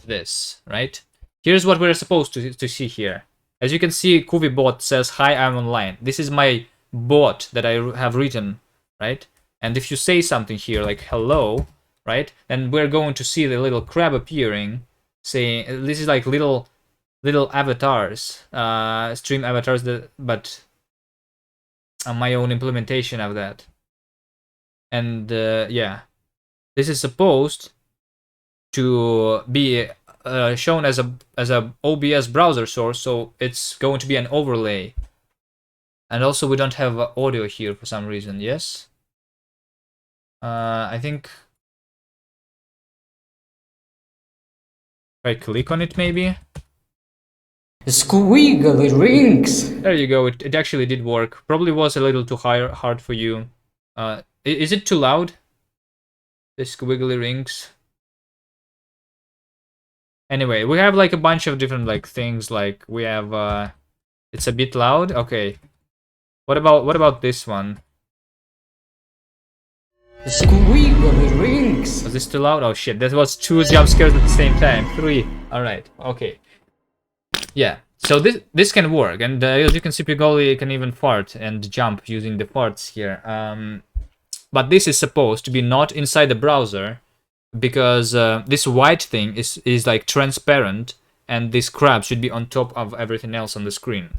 This, right? Here's what we're supposed to see here. As you can see, KuviBot says, "Hi, I'm online." This is my bot that I have written, right? And if you say something here like "hello," right, then we're going to see the little crab appearing, saying this is like little avatars, stream avatars, but my own implementation of that. And yeah, this is supposed to be shown as a OBS browser source, so it's going to be an overlay. And also we don't have audio here for some reason. Yes, I think if I click on it, maybe Squiggly rings. there you go. It actually did work. Probably was a little too hard for you. Is it too loud? The squiggly rings. Anyway, we have like a bunch of different like things. Like we have it's a bit loud. Okay. What about this one? Squiggly rings. Was this too loud? Oh shit, that was 2 jump scares at the same time. 3. Alright, okay. Yeah, so this can work, and as you can see, Pigoli can even fart and jump using the farts here. But this is supposed to be not inside the browser, because this white thing is like transparent, and this crab should be on top of everything else on the screen.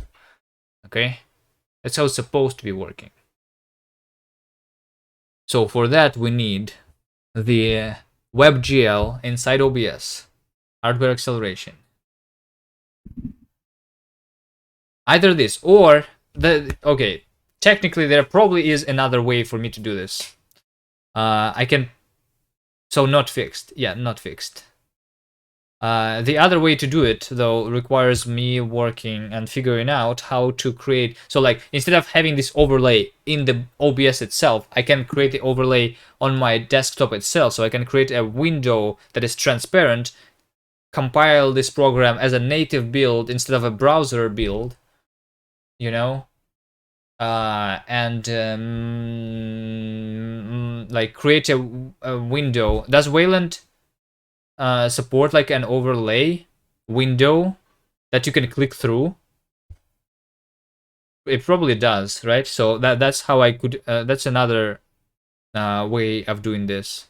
Okay? That's how it's supposed to be working. So for that we need the WebGL inside OBS, hardware acceleration. Either this or okay, technically there probably is another way for me to do this. I can, so not fixed. Yeah, not fixed. The other way to do it, though, requires me working and figuring out how to create... So, like, instead of having this overlay in the OBS itself, I can create the overlay on my desktop itself. So I can create a window that is transparent, compile this program as a native build instead of a browser build, you know? Like, create a window. Does Wayland... support like an overlay window that you can click through? It probably does, right? So that's how I could that's another way of doing this.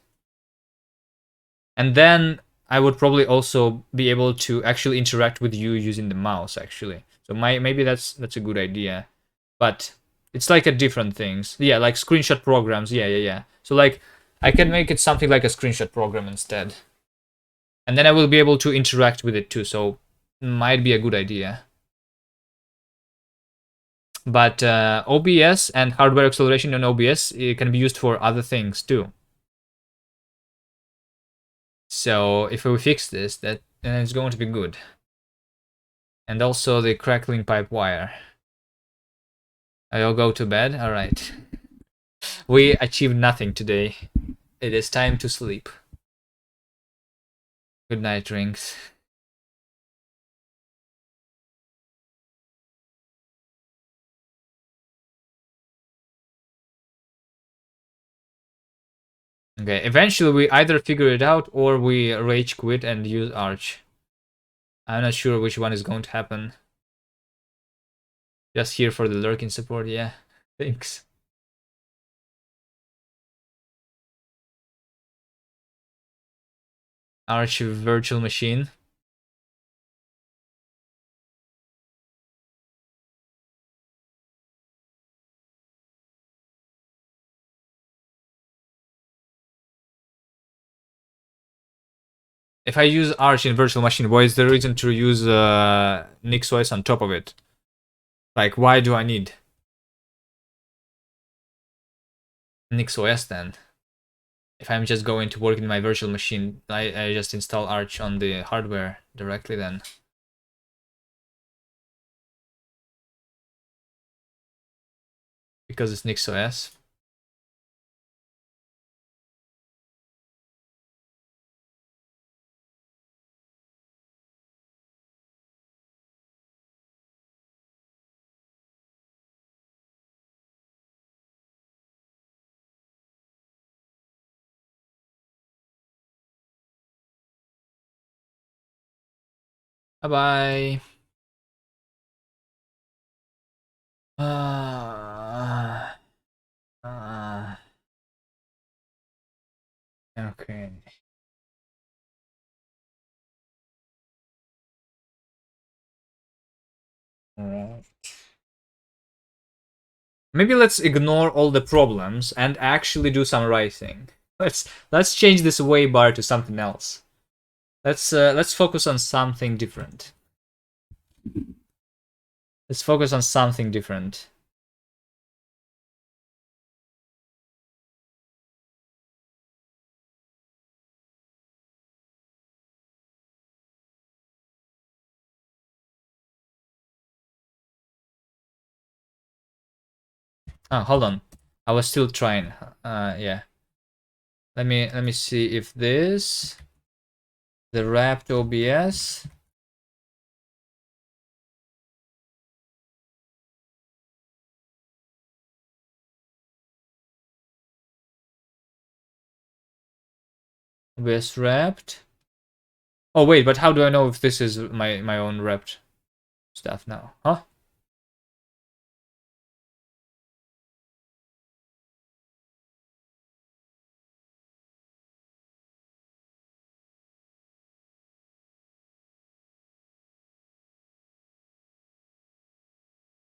And then I would probably also be able to actually interact with you using the mouse, actually. So maybe that's a good idea. But it's like a different things. Yeah, like screenshot programs. Yeah. So like I can make it something like a screenshot program instead. And then I will be able to interact with it too, so might be a good idea. But OBS and hardware acceleration on OBS, it can be used for other things too. So if we fix this, then it's going to be good. And also the crackling pipe wire. I'll go to bed. All right. We achieved nothing today. It is time to sleep. Good night, Rings. Okay, eventually we either figure it out or we rage quit and use Arch. I'm not sure which one is going to happen. Just here for the lurking support, yeah. Thanks. Arch virtual machine. If I use Arch in virtual machine, what is the reason to use NixOS on top of it? Like, why do I need NixOS then? If I'm just going to work in my virtual machine, I just install Arch on the hardware directly then. Because it's NixOS. Bye-bye. Okay. Alright. Maybe let's ignore all the problems and actually do some writing. Let's change this way bar to something else. Let's focus on something different. Let's focus on something different. Oh, hold on. I was still trying. Yeah. Let me see if this the wrapped OBS. OBS wrapped. Oh wait, but how do I know if this is my own wrapped stuff now? Huh?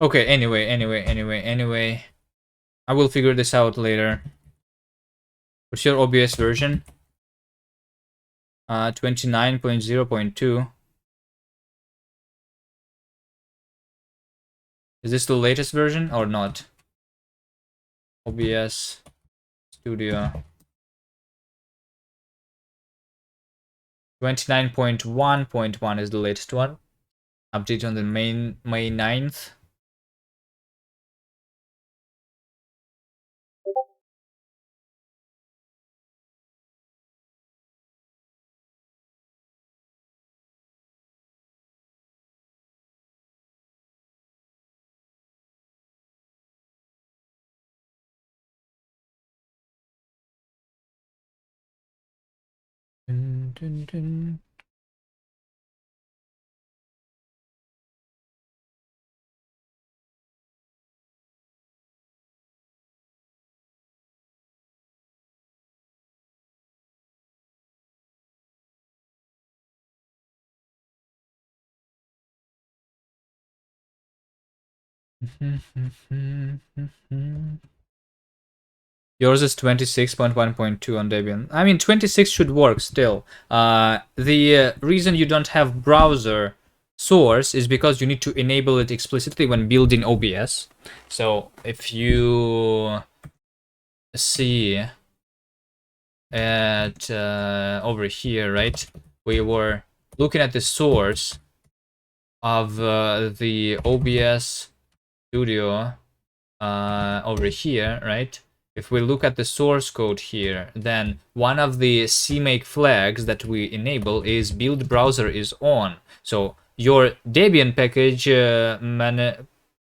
Okay, anyway. I will figure this out later. What's your OBS version? 29.0.2. Is this the latest version or not? OBS Studio. 29.1.1 is the latest one. Update on the May 9th. Dun, dun, dun. Yours is 26.1.2 on Debian. I mean, 26 should work still. The reason you don't have browser source is because you need to enable it explicitly when building OBS. So if you see at over here, right, we were looking at the source of the OBS Studio over here, right? If we look at the source code here, then one of the CMake flags that we enable is build browser is on. So your Debian package,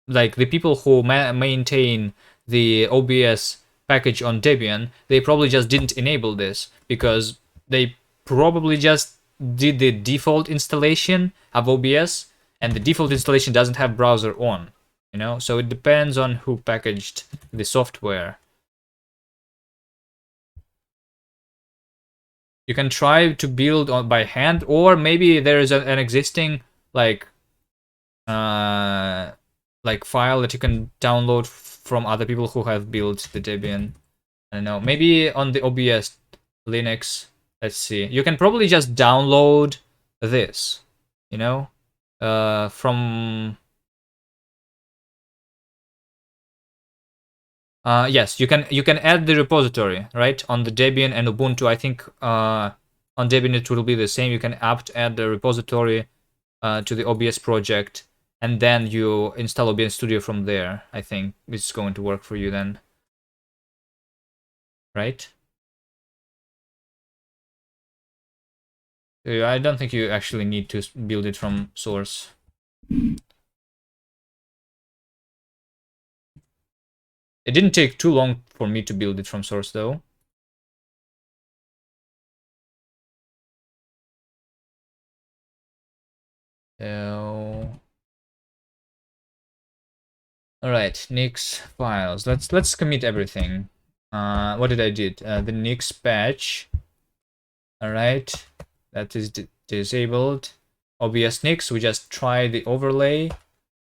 like the people who maintain the OBS package on Debian, they probably just didn't enable this because they probably just did the default installation of OBS, and the default installation doesn't have browser on. You know, so it depends on who packaged the software. You can try to build on by hand, or maybe there is an existing like file that you can download from other people who have built the Debian. I don't know, maybe on the OBS Linux. Let's see. You can probably just download this, you know, from. Yes, you can add the repository, right, on the Debian and Ubuntu. I think on Debian it will be the same. You can add the repository to the OBS project, and then you install OBS Studio from there. I think it's going to work for you then, right? I don't think you actually need to build it from source. It didn't take too long for me to build it from source though. So, all right, Nix files. Let's commit everything. What did I did? The Nix patch. All right, that is disabled. OBS Nix. We just try the overlay.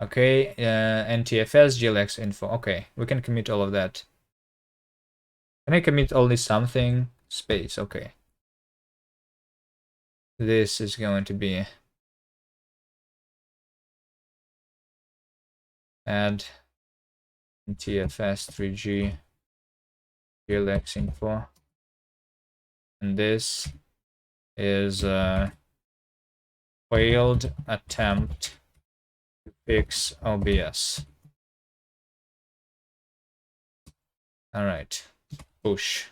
Okay, NTFS GLX info. Okay, we can commit all of that. Can I commit only something? Space. Okay. This is going to be add NTFS 3G GLX info, and this is a failed attempt to fix OBS. All right, push.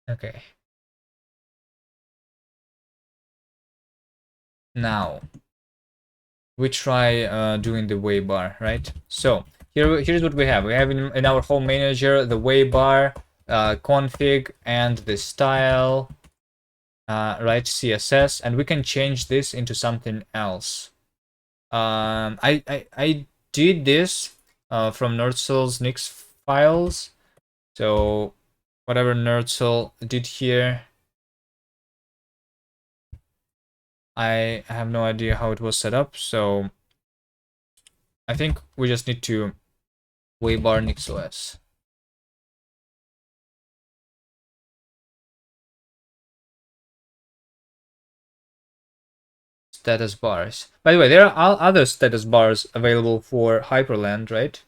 Okay. Now we try doing the way bar, right? So here's what we have. We have in our home manager the way bar, config, and the style, right? CSS, and we can change this into something else. I did this from Nerdsel's Nix files. So whatever Nerdsel did here, I have no idea how it was set up. So I think we just need to waybar NixOS. Status bars. By the way, there are other status bars available for Hyperland, right?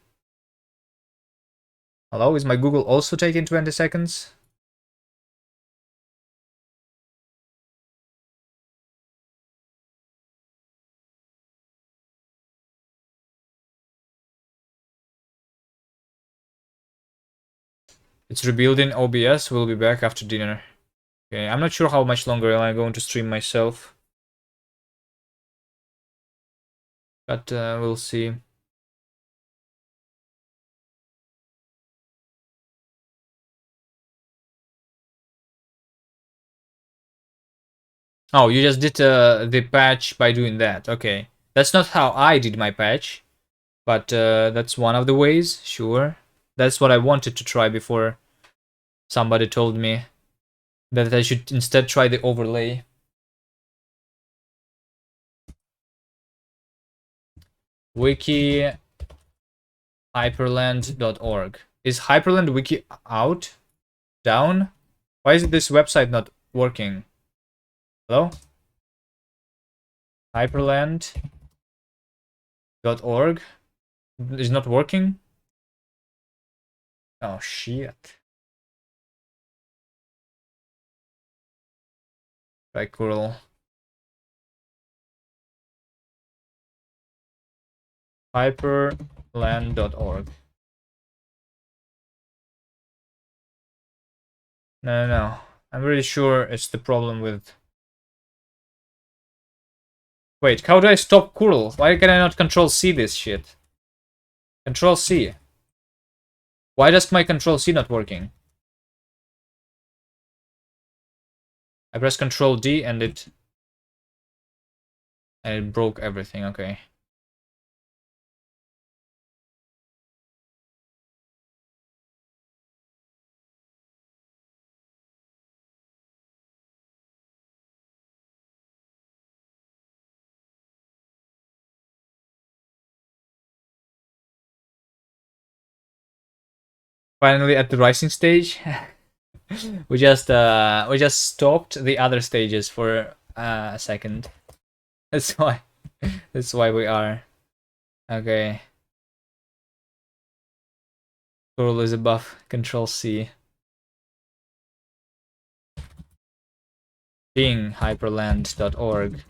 Hello, is my Google also taking 20 seconds? It's rebuilding OBS. We'll be back after dinner. Okay, I'm not sure how much longer I'm going to stream myself. But we'll see. Oh, you just did the patch by doing that. Okay. That's not how I did my patch. But that's one of the ways, sure. That's what I wanted to try before somebody told me that I should instead try the overlay. Wiki hyperland.org. Is Hyperland wiki out? Down? Why is this website not working? Hello? Hyperland.org is not working? Oh shit. Try curl. Hyperland.org. No. I'm really sure it's the problem with... Wait, how do I stop curl? Why can I not Control C this shit? Control C. Why does my Control C not working? I press Control D and it broke everything. Okay. Finally at the rising stage. we just stopped the other stages for a second. That's why we are. Okay. Curl is above Control C. Ping hyperland.org.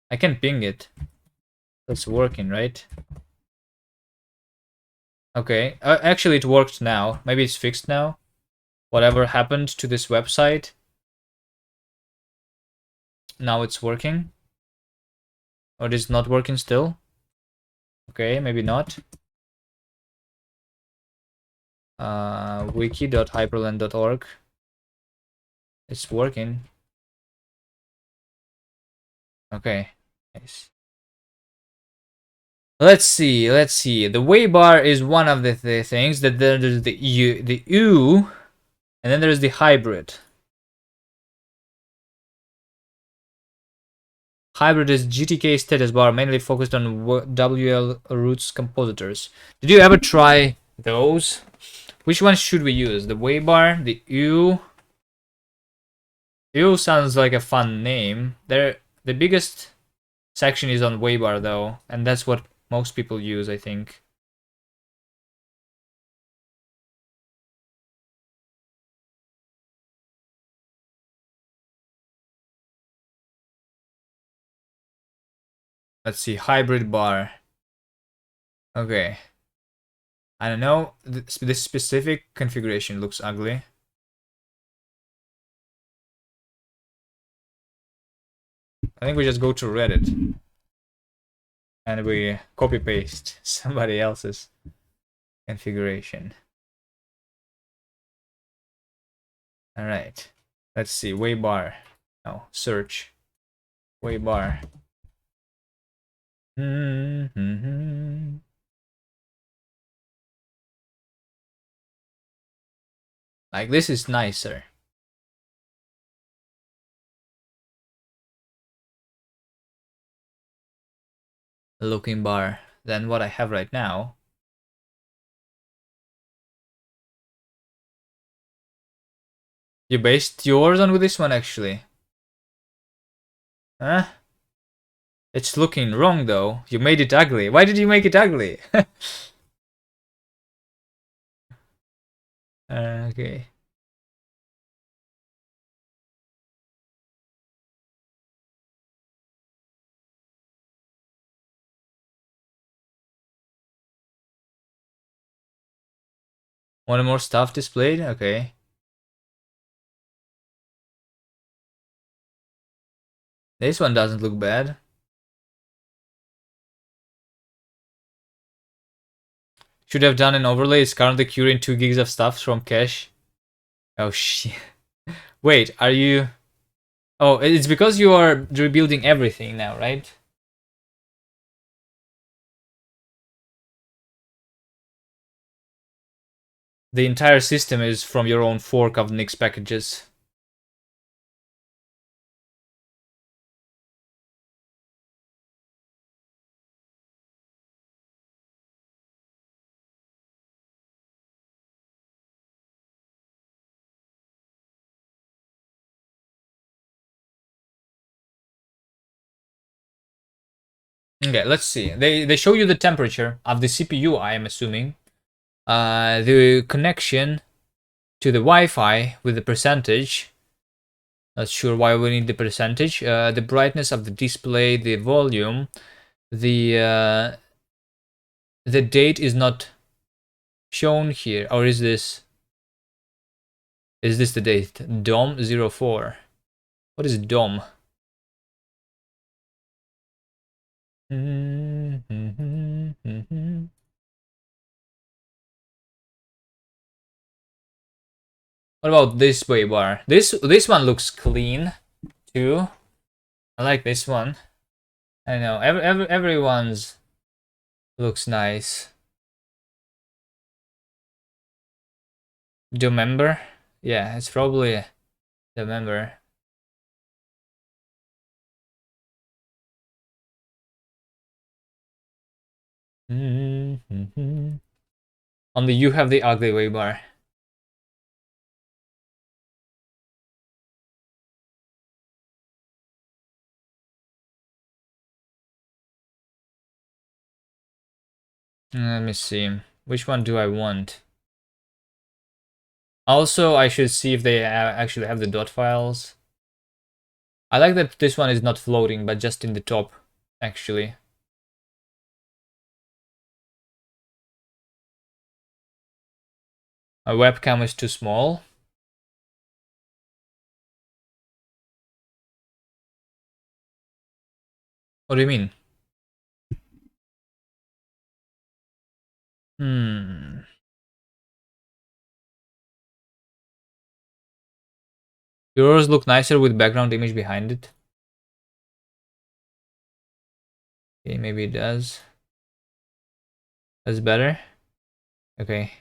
I can ping it. That's working, right? Okay. Actually, it worked now. Maybe it's fixed now. Whatever happened to this website, now it's working. Or it is not working still? Okay, maybe not. Wiki.hyperland.org. It's working. Okay, nice. Let's see. The way bar is one of the things. That there's the U, and then there's the hybrid. Hybrid is GTK status bar, mainly focused on WL roots compositors. Did you ever try those? Which one should we use? The way bar, the U. U sounds like a fun name. The biggest section is on way bar though, and that's what most people use, I think. Let's see, hybrid bar. Okay. I don't know, this specific configuration looks ugly. I think we just go to Reddit and we copy paste somebody else's configuration. All right, let's see, way bar. No, search way bar. Like this is nicer. Looking bar than what I have right now. You based yours on with this one actually? Huh? It's looking wrong though. You made it ugly. Why did you make it ugly? Okay. One more stuff displayed? Okay. This one doesn't look bad. Should have done an overlay. It's currently queuing 2 gigs of stuff from cache. Oh shit. Wait, are you... Oh, it's because you are rebuilding everything now, right? The entire system is from your own fork of Nix packages. Okay, let's see. They show you the temperature of the CPU, I am assuming. The connection to the Wi-Fi with the percentage. Not sure why we need the percentage. The brightness of the display, the volume, the date is not shown here, or is this? Is this the date? DOM04. What is DOM? What about this way bar? This one looks clean too. I like this one. I know everyone's looks nice. The member? Yeah, it's probably the member. Only you have the ugly way bar. Let me see. Which one do I want? Also, I should see if they actually have the dot files. I like that this one is not floating, but just in the top, actually. My webcam is too small. What do you mean? Yours look nicer with background image behind it. Okay, maybe it does. That's better. Okay.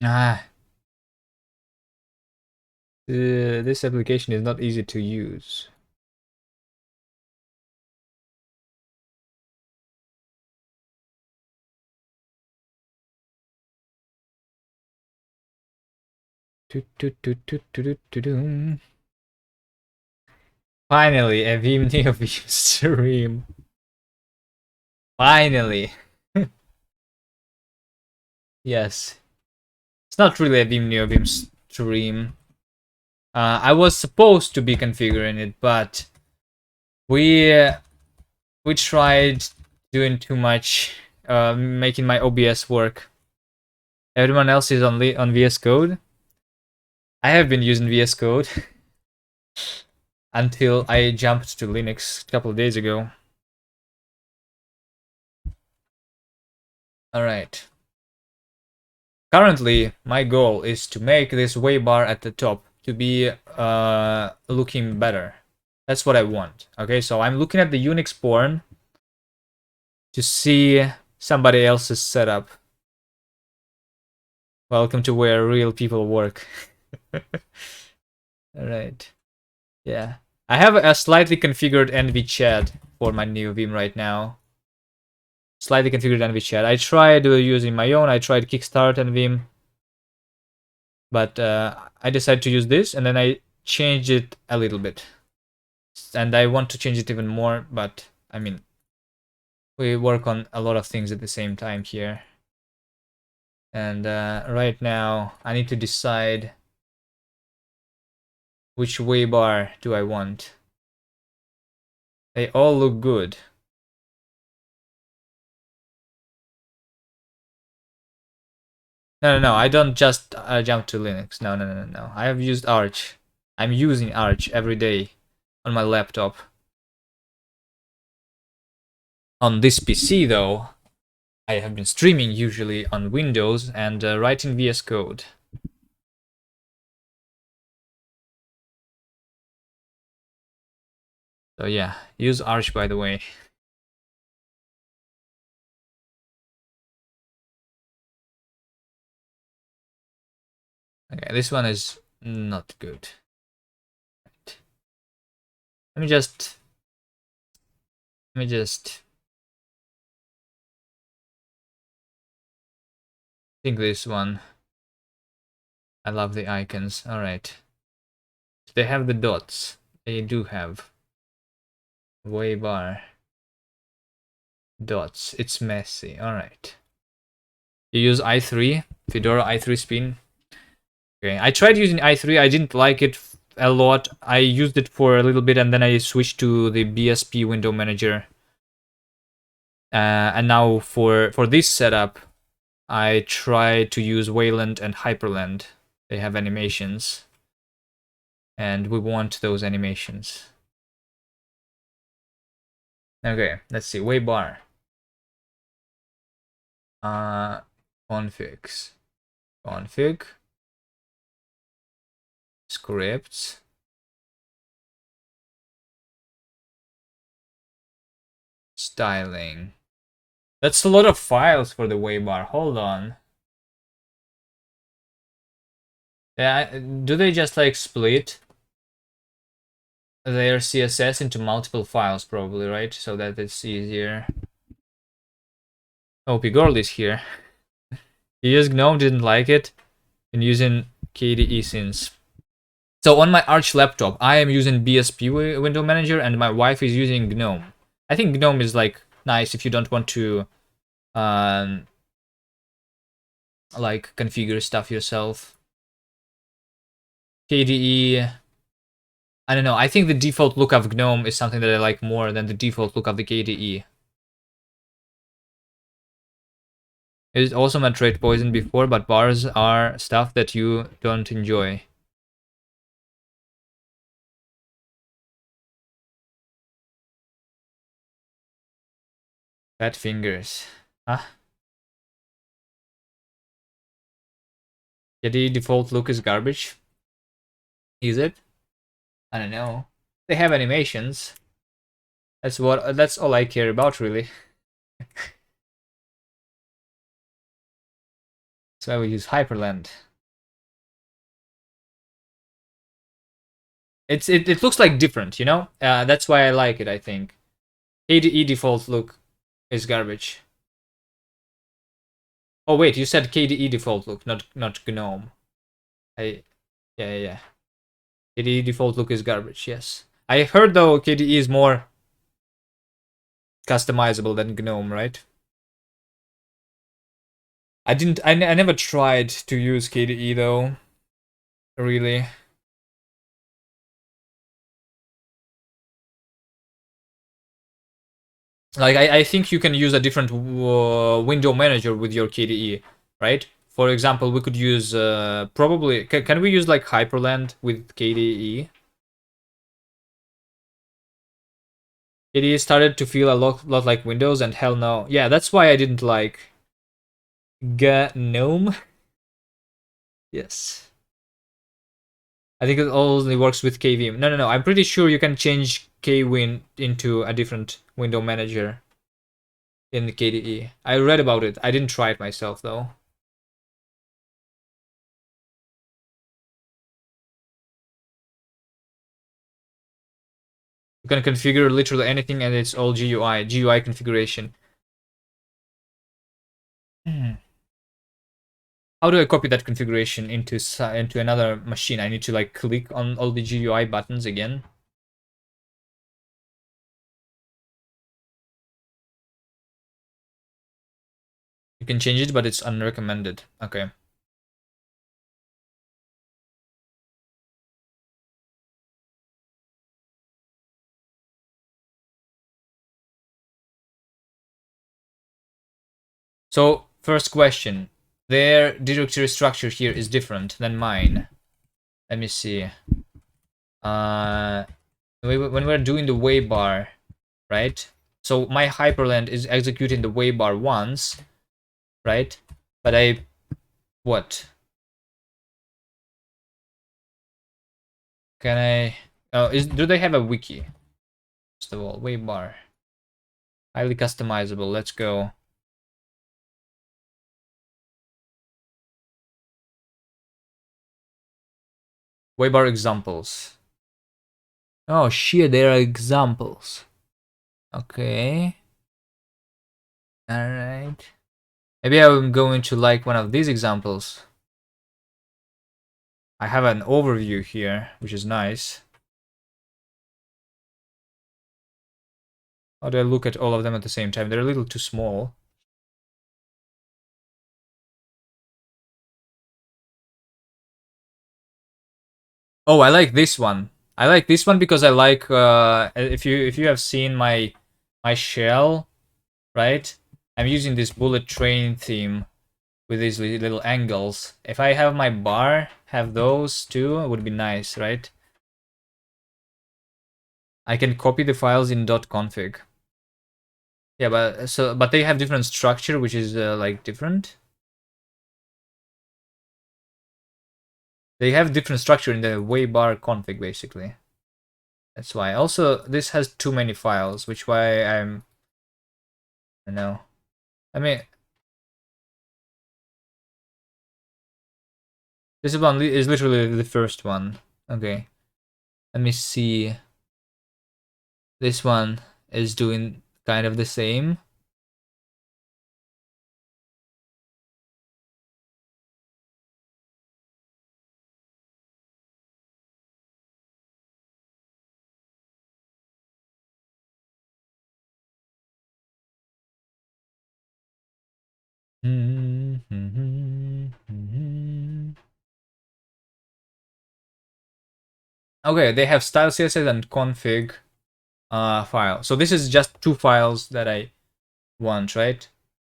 Ah, this application is not easy to use. Finally, a Vim NeoVim stream. Finally. Yes. It's not really a Vim NeoVim stream. I was supposed to be configuring it, but we tried doing too much, making my OBS work. Everyone else is on VS Code. I have been using VS Code until I jumped to Linux a couple of days ago. Alright. Currently, my goal is to make this way bar at the top to be looking better. That's what I want. Okay, so I'm looking at the Unix porn to see somebody else's setup. Welcome to where real people work. Alright. Yeah. I have a slightly configured NV chat for my NeoVim right now. Slightly configured NV chat. I tried using my own. I tried Kickstart NVim. But I decided to use this, and then I changed it a little bit. And I want to change it even more, but I mean, we work on a lot of things at the same time here. And right now, I need to decide which way bar do I want. They all look good. No, I don't just jump to Linux. No. I have used Arch. I'm using Arch every day on my laptop. On this PC, though, I have been streaming usually on Windows and writing VS Code. So yeah, use Arch, by the way. Okay, this one is not good. Right. Let me just think this one. I love the icons. All right. They have the dots. They do have way bar dots. It's messy. All right. You use i3, Fedora i3 spin. Okay, I tried using i3. I didn't like it a lot. I used it for a little bit and then I switched to the BSP window manager. And now for this setup, I try to use Wayland and Hyperland. They have animations. And we want those animations. Okay, let's see. Waybar. Configs. Config. Scripts. Styling. That's a lot of files for the Waybar. Hold on. Yeah, do they just like split their CSS into multiple files probably, right? So that it's easier. Oh, Pigorl is here. He used GNOME, didn't like it, and using KDE since. So on my Arch laptop, I am using BSP window manager and my wife is using GNOME. I think GNOME is like nice if you don't want to like configure stuff yourself. KDE, I don't know. I think the default look of GNOME is something that I like more than the default look of the KDE. It also meant trade poison before, but bars are stuff that you don't enjoy. Fat fingers. Huh? KDE default look is garbage. Is it? I don't know. They have animations. That's all I care about really. So I will use Hyperland. It looks like different, you know? That's why I like it, I think. KDE default look is garbage. Oh wait, you said KDE default look, not GNOME. Yeah. KDE default look is garbage, yes. I heard though KDE is more customizable than GNOME, right? I never tried to use KDE though. Really. Like I think you can use a different window manager with your KDE, right? For example, we could use probably can we use like Hyperland with KDE? KDE started to feel a lot like Windows, and hell no. Yeah, that's why I didn't like GNOME. Yes. I think it only works with KVim. No. I'm pretty sure you can change KWin into a different window manager in the KDE. I read about it. I didn't try it myself though. You can configure literally anything and it's all GUI configuration. How do I copy that configuration into another machine? I need to like click on all the GUI buttons again. You can change it, but it's unrecommended. Okay. So, first question. Their directory structure here is different than mine. Let me see. When we're doing the waybar, right? So my Hyperland is executing the waybar once, right? But what? Can I? Oh, do they have a wiki? First of all, waybar. Highly customizable. Let's go. Waybar examples. Oh shit, there are examples. Okay. Alright. Maybe I'm going to like one of these examples. I have an overview here, which is nice. How do I look at all of them at the same time? They're a little too small. Oh, I like this one. I like this one because I like if you have seen my shell, right? I'm using this bullet train theme with these little angles. If I have my bar, have those too, it would be nice, right? I can copy the files in .config. Yeah, but they have different structure, which is like different. They have different structure in the waybar config basically. That's why. Also, this has too many files, which why I don't know. I mean, this one is literally the first one. Okay, let me see. This one is doing kind of the same. Okay, they have style CSS and config file. So this is just two files that I want, right?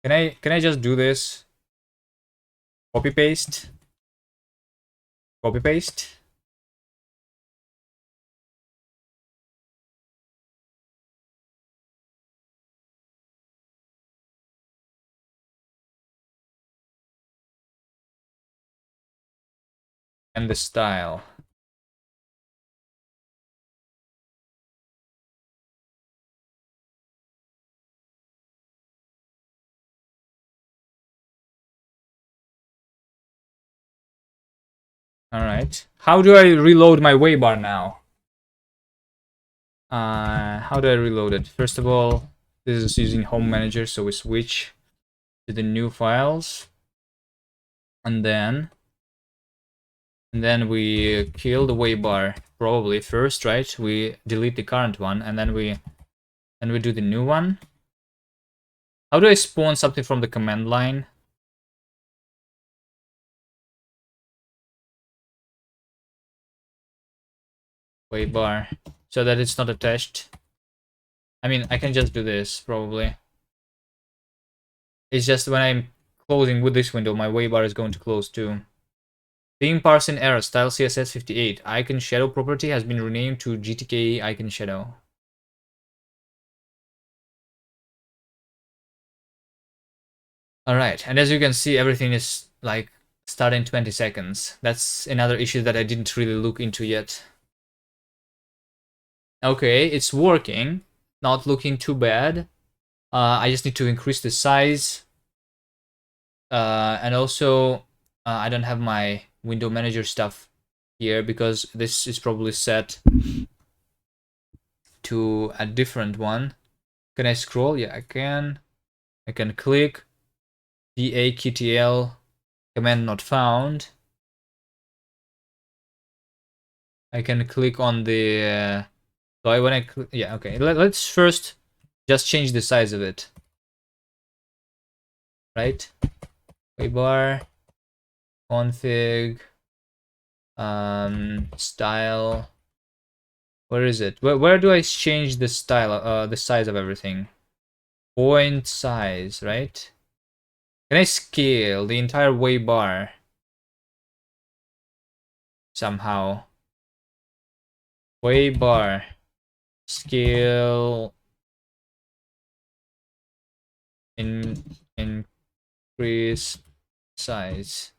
Can I just do this? Copy paste. Copy paste. And the style. All right. How do I reload my waybar now? How do I reload it? First of all, this is using Home Manager, so we switch to the new files, and then we kill the waybar probably first, right? We delete the current one, and then we do the new one. How do I spawn something from the command line? Waybar, so that it's not attached. I mean, I can just do this probably. It's just when I'm closing with this window, my waybar is going to close too. Theme parsing error, style CSS 58. Icon shadow property has been renamed to GTK icon shadow. Alright, and as you can see, everything is like starting 20 seconds. That's another issue that I didn't really look into yet. Okay, it's working. Not looking too bad. I just need to increase the size. And also, I don't have my window manager stuff here because this is probably set to a different one. Can I scroll? Yeah, I can. I can click DAQTL command not found. I can click on the so I when I yeah, okay. Let's first just change the size of it. Right? Waybar config style. Where is it? Where do I change the style the size of everything? Point size, right? Can I scale the entire waybar somehow? Waybar scale increase size.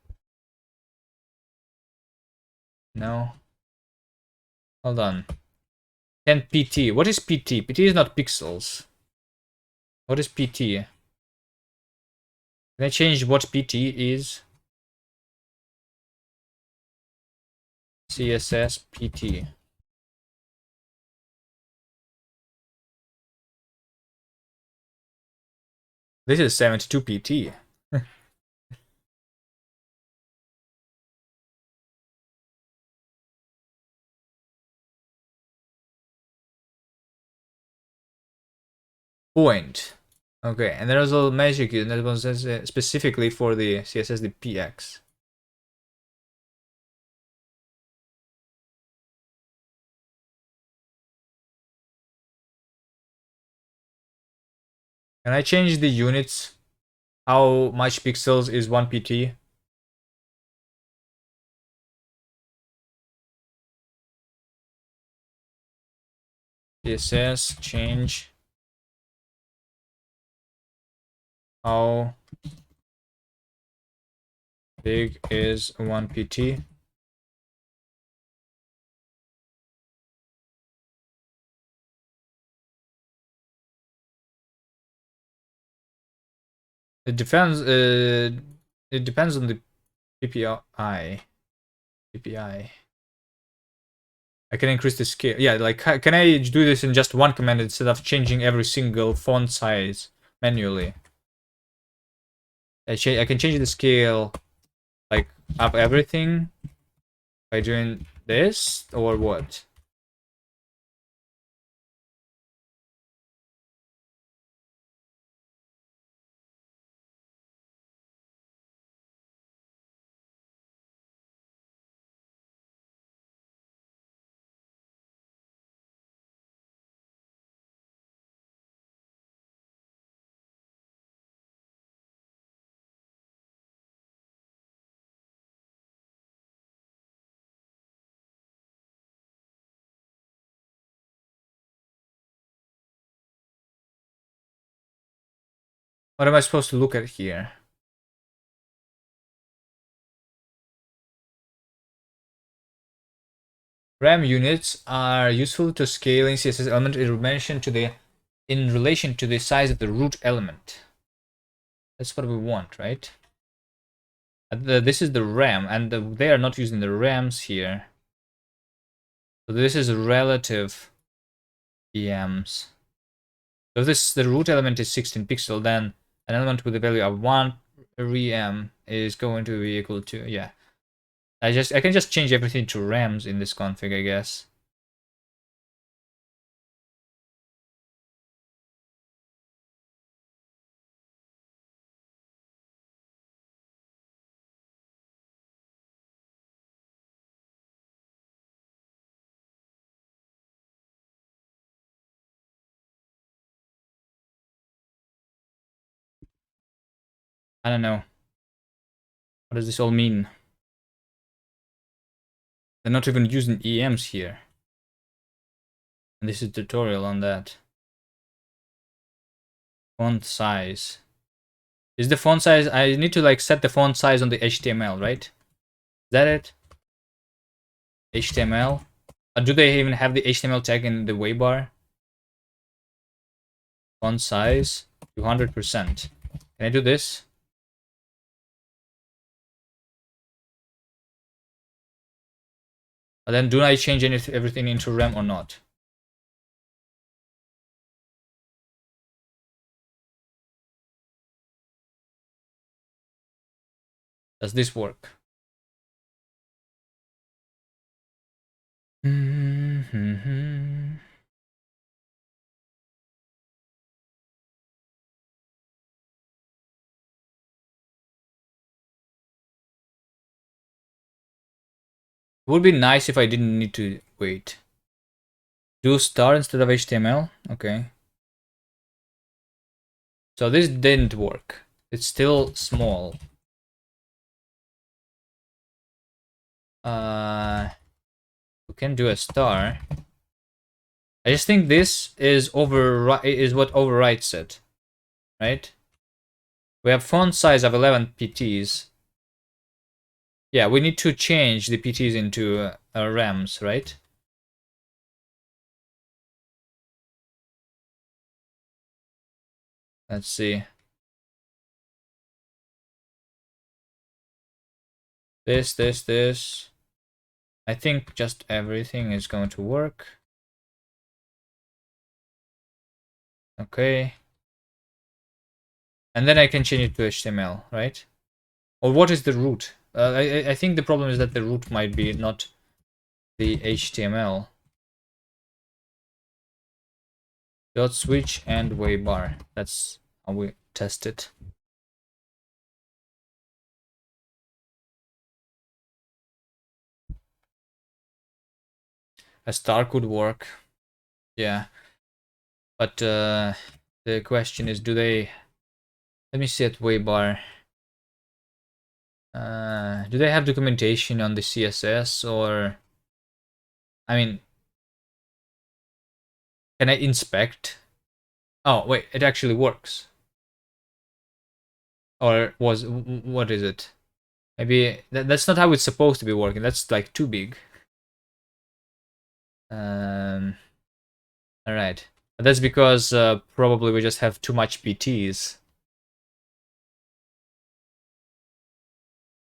No. Hold on. 10 PT. What is PT? PT is not pixels. What is PT? Can I change what PT is? CSS PT. This is 72 PT. point. Okay, and there's a magic key that was specifically for the CSS, the PX. Can I change the units? How much pixels is 1 pt? CSS change. How big is 1 pt? It depends. It depends on the PPI. PPI. I can increase the scale. Yeah, like can I do this in just one command instead of changing every single font size manually? I can change the scale, like up everything by doing this or what? What am I supposed to look at here? RAM units are useful to scaling CSS element in relation to the size of the root element. That's what we want, right? This is the RAM, and they are not using the RAMs here. So this is relative EMs. So if the root element is 16 pixel, then an element with a value of 1 rem is going to be equal to, yeah. I can just change everything to RAMs in this config, I guess. I don't know. What does this all mean? They're not even using EMs here. And this is a tutorial on that. Font size. Is the font size, I need to like set the font size on the HTML, right? Is that it? HTML? Do they even have the HTML tag in the waybar? Font size, 200%. Can I do this? And then do I change everything into RAM or not? Does this work? Mm-hmm. It would be nice if I didn't need to wait. Do star instead of HTML? Okay. So this didn't work. It's still small. We can do a star. I just think this is what overwrites it, right? We have font size of 11 PTs. Yeah, we need to change the PTs into RAMs, right? Let's see. This. I think just everything is going to work. Okay. And then I can change it to HTML, right? Or what is the root? I think the problem is that the root might be not the HTML. Dot switch and way bar. That's how we test it. A star could work. Yeah. But the question is, do they... Let me see at way bar. Do they have documentation on the CSS, or... I mean... Can I inspect? Oh, wait, it actually works. Or what is it? Maybe that's not how it's supposed to be working. That's like too big. All right. That's because probably we just have too much PTs.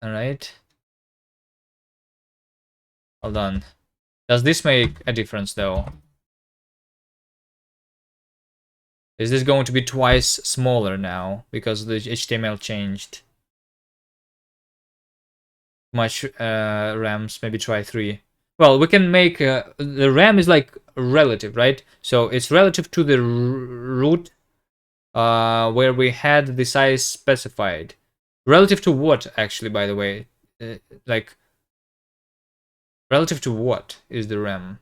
All right. Hold on. Does this make a difference though? Is this going to be twice smaller now because the HTML changed? Much RAMs, maybe try 3. Well, we can make the RAM is like relative, right? So it's relative to the root where we had the size specified. Relative to what, actually, by the way? Like, relative to what is the RAM?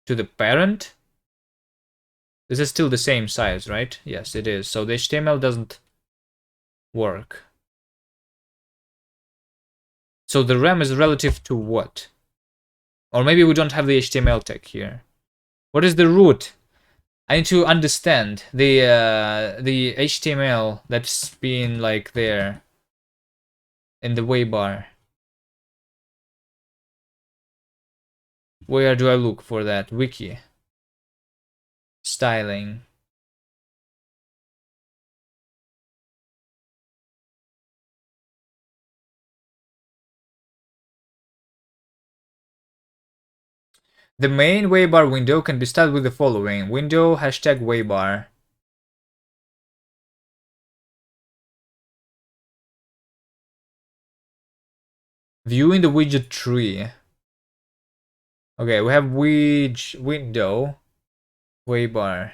To the parent? This is still the same size, right? Yes, it is. So the HTML doesn't work. So the RAM is relative to what? Or maybe we don't have the HTML tag here. What is the root? I need to understand the HTML that's been like there in the way bar. Where do I look for that? Wiki. Styling. The main waybar window can be styled with the following. Window hashtag waybar. Viewing the widget tree. Okay, we have window waybar.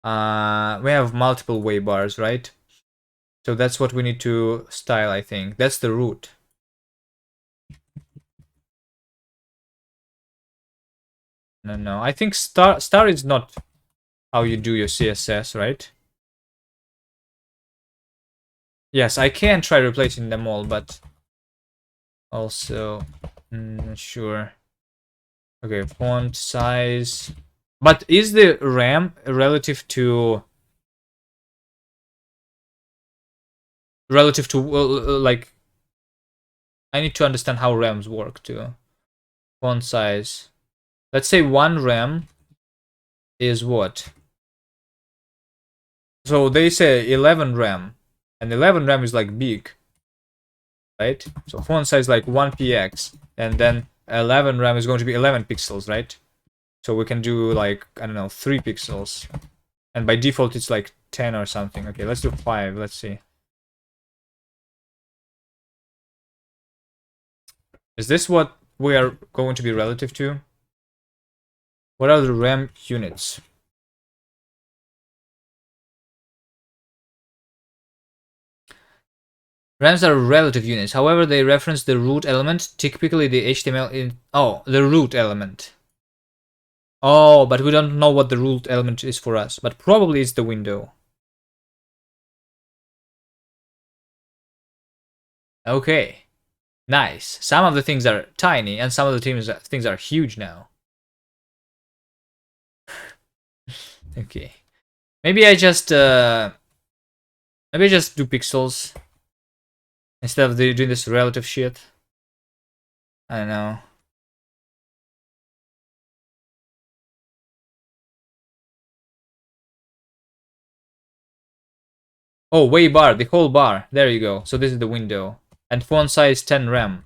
We have multiple waybars, right? So that's what we need to style, I think. That's the root. No. I think star is not how you do your CSS, right? Yes, I can try replacing them all, but also sure. Okay, font size. But is the RAM relative to like, I need to understand how RAMs work too. Font size. Let's say 1 RAM is what? So they say 11 RAM, and 11 RAM is like big, right? So font size like 1px, and then 11 RAM is going to be 11 pixels, right? So we can do like, I don't know, 3 pixels, and by default it's like 10 or something. Okay, let's do 5. Let's see. Is this what we are going to be relative to? What are the RAM units? RAMs are relative units. However, they reference the root element, typically the HTML in... Oh, the root element. Oh, but we don't know what the root element is for us. But probably it's the window. Okay. Nice. Some of the things are tiny, and some of the things are huge now. Okay. Maybe I just do pixels instead of doing this relative shit. I don't know. Oh, way bar, the whole bar. There you go. So this is the window. And font size 10 RAM.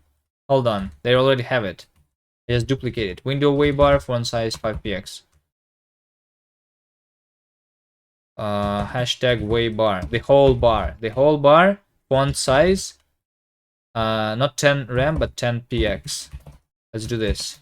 Hold on, they already have it. They just duplicate it. Window way bar, font size 5px. Hashtag way bar. The whole bar. The whole bar, font size. Not 10 RAM, but 10px. Let's do this.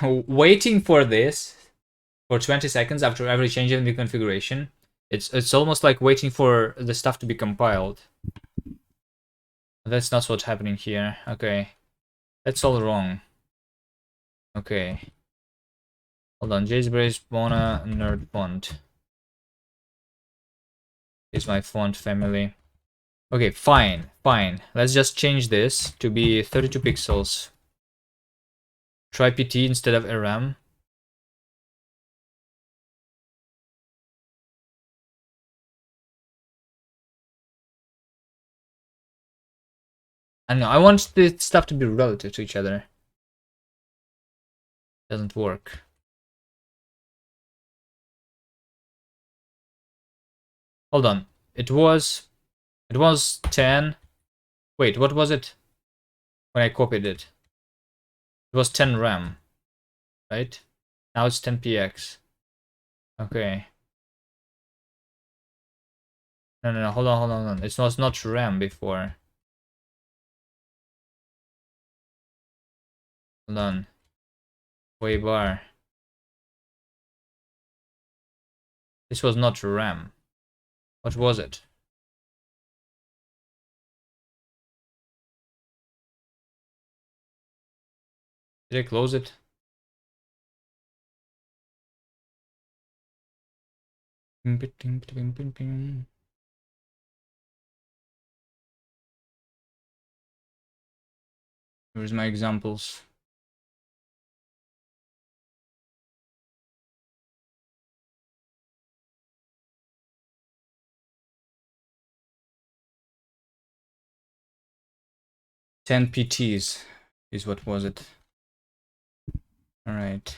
Waiting for this for 20 seconds after every change in the configuration. It's almost like waiting for the stuff to be compiled. That's not what's happening here. Okay. That's all wrong. Okay. Hold on. JSbrace Bona Nerd Font is my font family. Okay, fine. Let's just change this to be 32 pixels. Try PT instead of RM. I don't know. I want the stuff to be relative to each other. Doesn't work. Hold on. It was 10. Wait, what was it? When I copied it. It was 10 RAM. Right? Now it's 10 PX. Okay. No. Hold on. It was not RAM before. Hold on. Way bar. This was not RAM. What was it? Did I close it? Here's my examples. Ten PTs is what was it. Alright.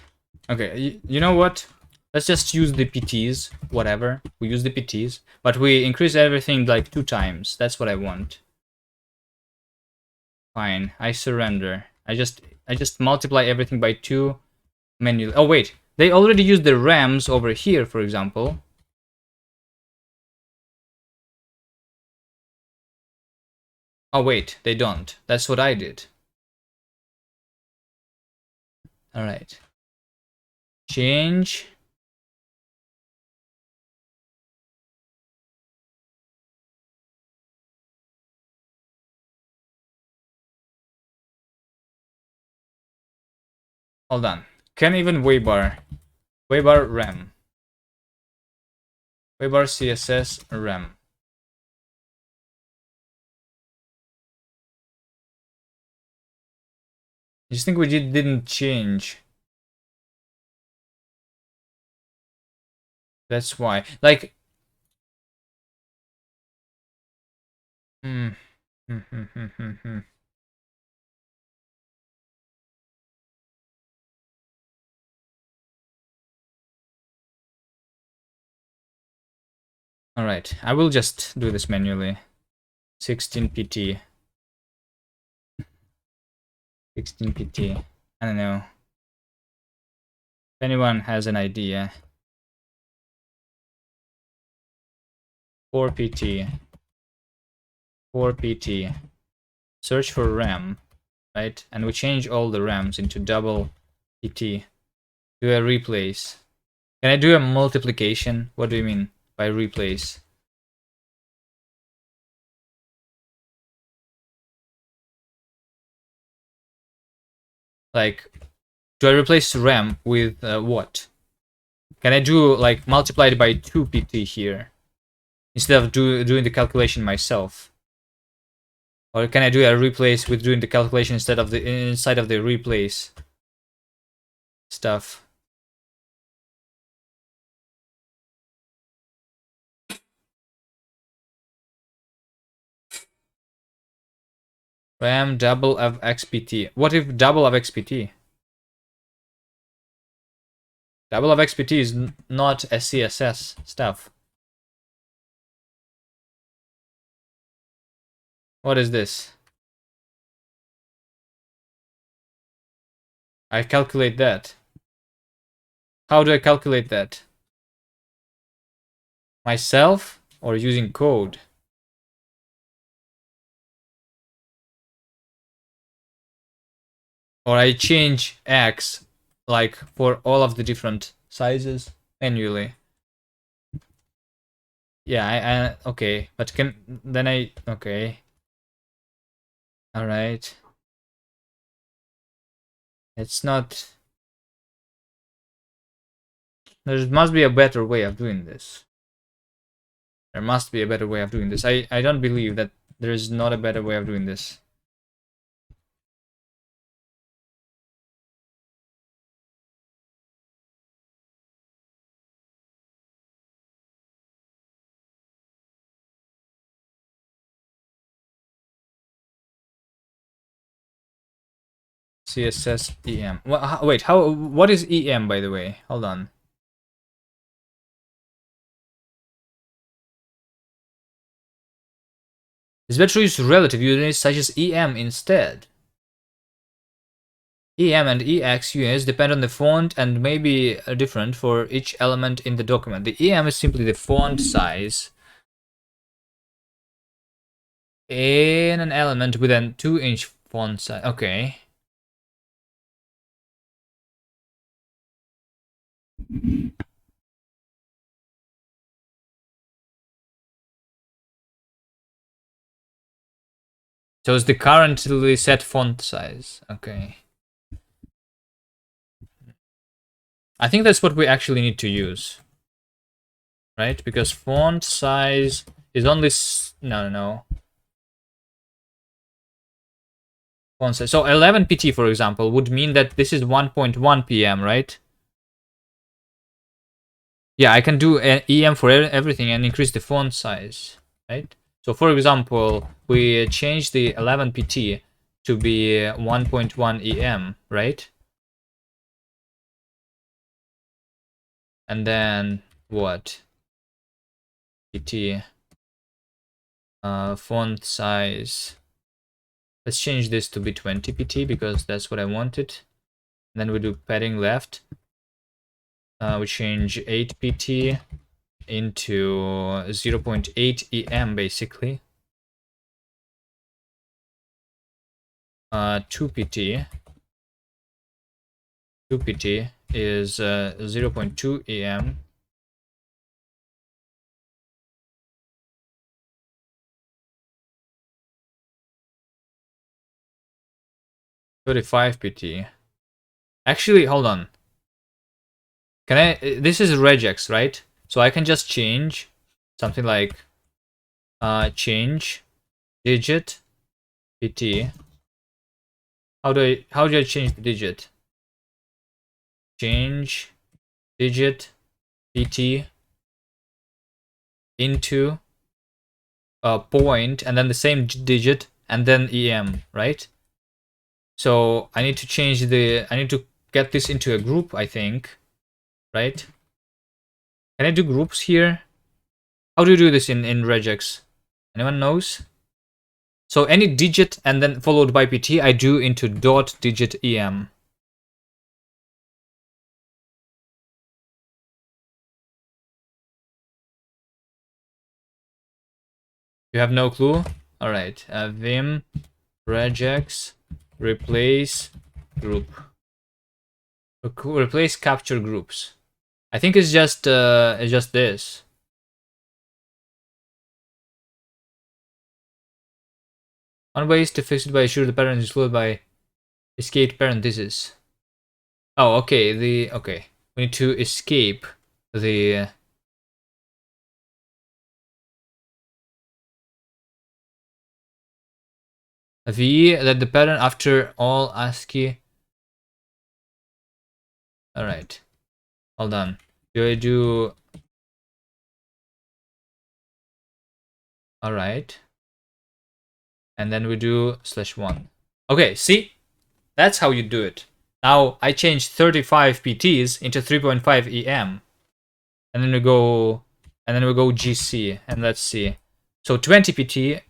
Okay, you know what? Let's just use the PTs, whatever. We use the PTs, but we increase everything like 2 times. That's what I want. Fine, I surrender. I just multiply everything by 2 manually. Oh wait, they already used the RAMs over here, for example. Oh wait, they don't. That's what I did. Alright. Change. Hold on. Can even Waybar RAM. Waybar CSS RAM. You just think we didn't change. That's why. Like. Alright, I will just do this manually. 16 PT. 16 PT. I don't know. If anyone has an idea. 4 PT. 4 PT. Search for RAM. Right? And we change all the RAMs into double PT. Do a replace. Can I do a multiplication? What do you mean by replace? Like, do I replace RAM with what? Can I do like multiplied by 2 PT here instead of doing the calculation myself? Or can I do a replace with doing the calculation instead of the inside of the replace stuff? RAM double of XPT. What if double of XPT? Double of XPT is not a CSS stuff. What is this? I calculate that. How do I calculate that? Myself? or using code. Or I change X like for all of the different sizes manually. Yeah, I okay, but okay. All right. It's not. There must be a better way of doing this. There must be a better way of doing this. I don't believe that there is not a better way of doing this. CSS EM. Wait, what is EM, by the way? Hold on. It's better to use relative units such as EM instead. EM and EX units depend on the font and may be different for each element in the document. The EM is simply the font size in an element with a 2-inch font size. Okay. So it's the currently set font size. Okay. I think that's what we actually need to use. Right? Because font size is only... No. Font size. So 11 pt, for example, would mean that this is 1.1 pm, right? Yeah, I can do an EM for everything and increase the font size, right? So for example, we change the 11 pt to be 1.1 EM, right? And then what? pt font size. Let's change this to be 20 pt because that's what I wanted. And then we do padding left. We change 8 pt into 0.8 EM basically. 2 pt. 2 pt is 0.2 EM. $35 pt. Actually, hold on. Can I? This is regex, right? So I can just change something like change digit pt. How do I change the digit? Change digit pt into a point and then the same digit and then em, right? So I need to change I need to get this into a group, I think, right? Can I do groups here? How do you do this in regex? Anyone knows? So any digit and then followed by pt, I do into dot digit em. You have no clue? All right. Vim regex replace group. Replace capture groups. I think it's just this. One way is to fix it by ensure the parent is followed by escape parentheses. Oh, okay. Okay. We need to escape the v that the pattern after all ASCII. All right. Hold on. Do I do? All right. And then we do /1. Okay, see? That's how you do it. Now I changed 35 PTs into 3.5 EM. And then we go GC and let's see. So 20 PT,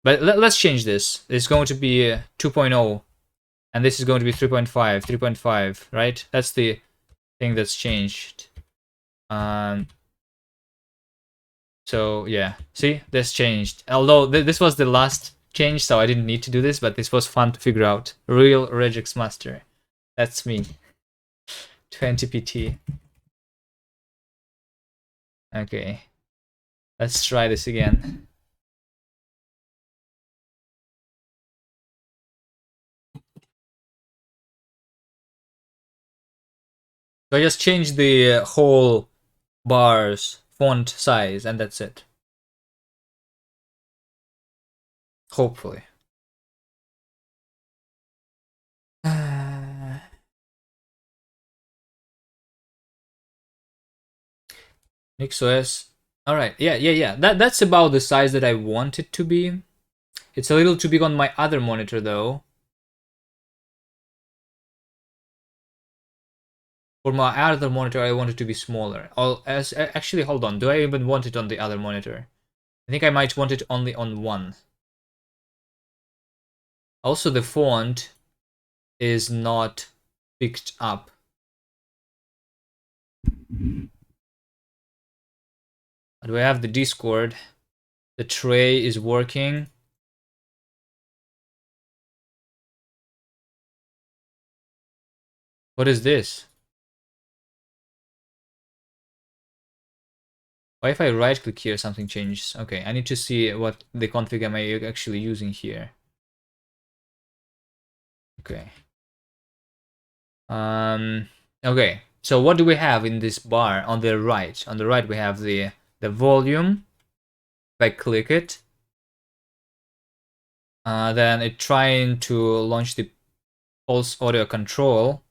but let's change this. It's going to be 2.0 and this is going to be 3.5, right? That's the thing that's changed. So yeah, see, this changed. Although this was the last change, so I didn't need to do this, but this was fun to figure out. Real regex master. That's me. 20 PT. Okay. Let's try this again. So I just changed the whole bar's font size and that's it. Hopefully. NixOS. Alright, yeah. That's about the size that I want it to be. It's a little too big on my other monitor though. For my other monitor, I want it to be smaller. Actually, hold on. Do I even want it on the other monitor? I think I might want it only on one. Also, the font is not picked up. Do I have the Discord? The tray is working. What is this? Why if I right click here something changes? Okay, I need to see what the config am I actually using here. Okay. Okay. So what do we have in this bar on the right? On the right we have the volume. If I click it, then it's trying to launch the pulse audio control.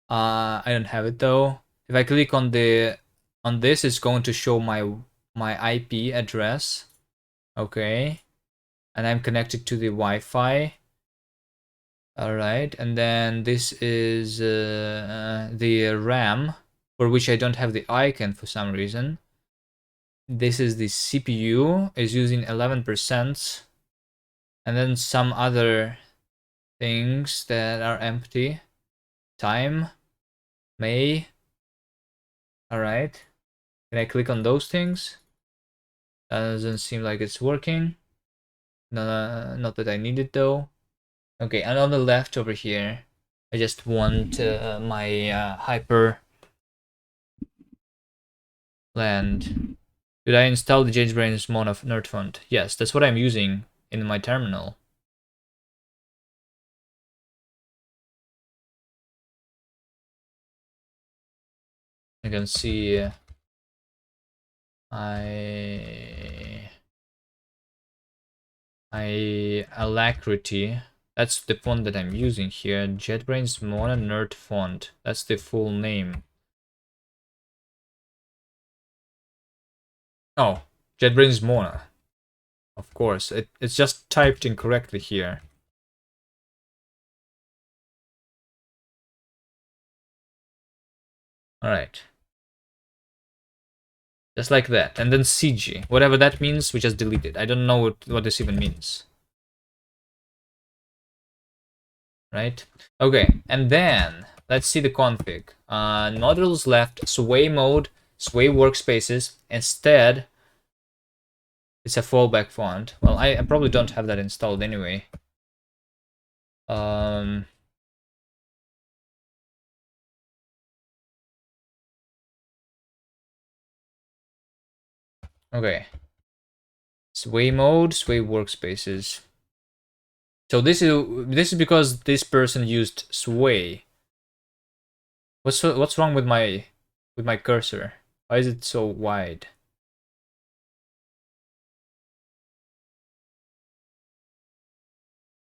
I don't have it though. If I click on this, it's going to show my IP address. Okay, and I'm connected to the Wi-Fi. All right, and then this is the RAM, for which I don't have the icon for some reason. This is the CPU, is using 11%, and then some other things that are empty. Time, May. All right, can I click on those things? That doesn't seem like it's working. No, not that I need it though. Okay, and on the left over here, I just want my hyper land. Did I install the JetBrains Mono nerd font? Yes, that's what I'm using in my terminal. You can see I Alacrity. That's the font that I'm using here. JetBrains Mono nerd font. That's the full name. Oh, JetBrains Mono. Of course, it's just typed incorrectly here. All right. Just like that. And then CG. Whatever that means, we just delete it. I don't know what this even means. Right? Okay, and then let's see the config. Modules left, sway mode, sway workspaces. Instead, it's a fallback font. Well, I probably don't have that installed anyway. Okay. Sway mode, sway workspaces. So this is because this person used sway. What's wrong with my cursor? Why is it so wide?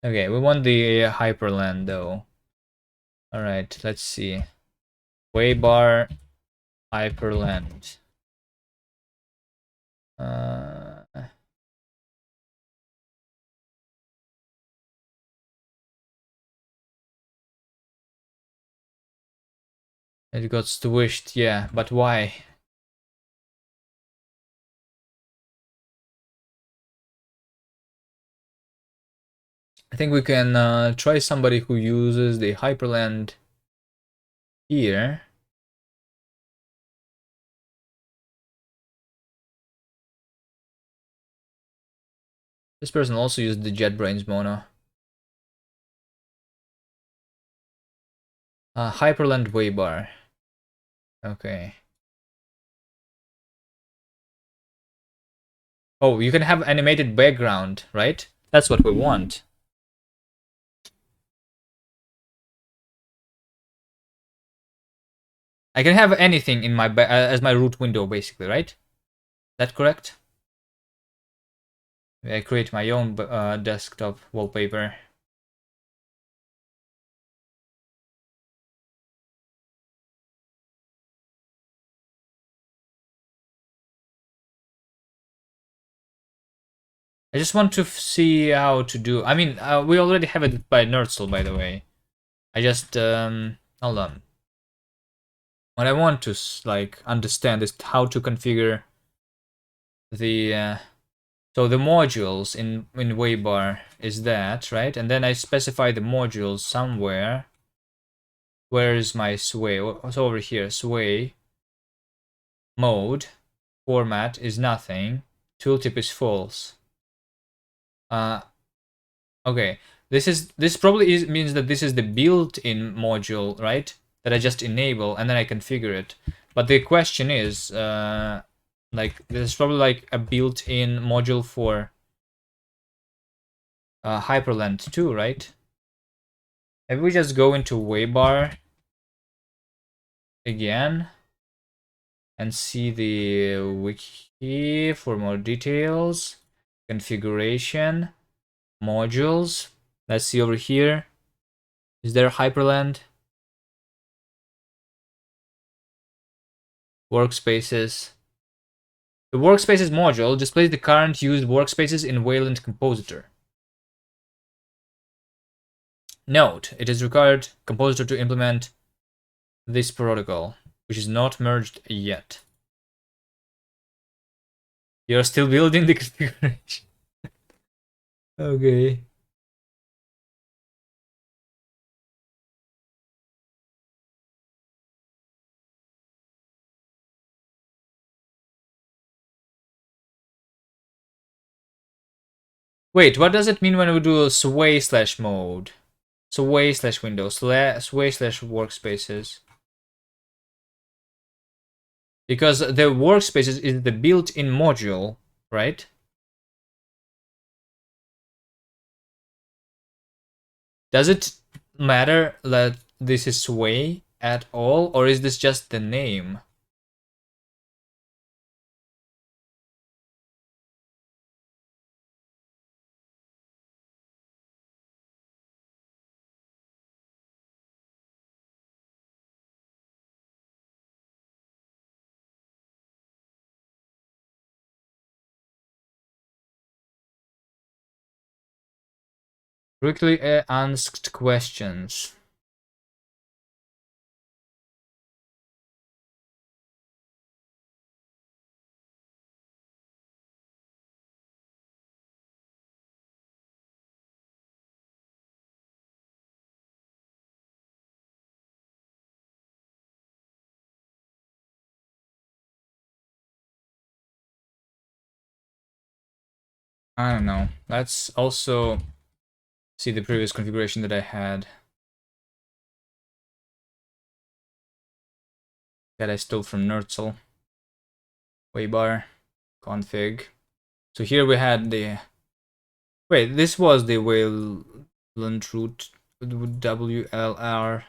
Okay, we want the hyperland though. All right, let's see. Waybar hyperland. It got squished, yeah, but why? I think we can try somebody who uses the hyperland here. This person also used the JetBrains mono. Hyperland Waybar. Okay. Oh, you can have animated background, right? That's what we want. I can have anything in my as my root window, basically, right? Is that correct? I create my own desktop wallpaper. I just want to see how to do. I mean, we already have it by Nerdzel, by the way. I just hold on. What I want to like understand is how to configure the so the modules in Waybar is that, right? And then I specify the modules somewhere. Where is my sway? What's over here? Sway mode format is nothing. Tooltip is false. Okay. This probably means that this is the built-in module, right? That I just enable and then I configure it. But the question is, like, there's probably like a built-in module for Hyperland too, right? Maybe we just go into Waybar again and see the wiki for more details. Configuration, modules. Let's see over here. Is there Hyperland? Workspaces. The workspaces module displays the current used workspaces in Wayland Compositor. Note, it is required Compositor to implement this protocol, which is not merged yet. You're still building the configuration. Okay. Wait, what does it mean when we do a sway slash mode? Sway slash windows, sway slash workspaces. Because the workspaces is the built-in module, right? Does it matter that this is sway at all, or is this just the name? Frequently asked questions. I don't know. Let's also see the previous configuration that I had. That I stole from Nerdzel. Waybar config. So here we had the. Wait, this was the Wayland root WLR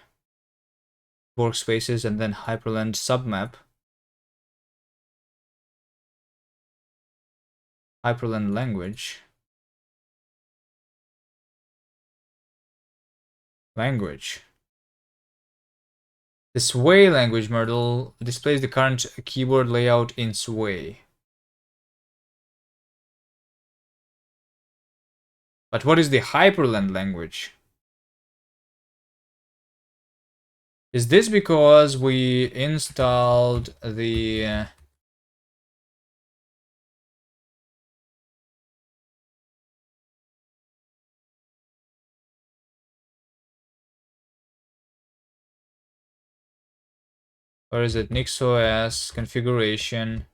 workspaces and then Hyperland submap. Hyperland language. Language. The Sway language model displays the current keyboard layout in Sway. But what is the Hyperland language? Is this because we installed the... or is it NixOS configuration?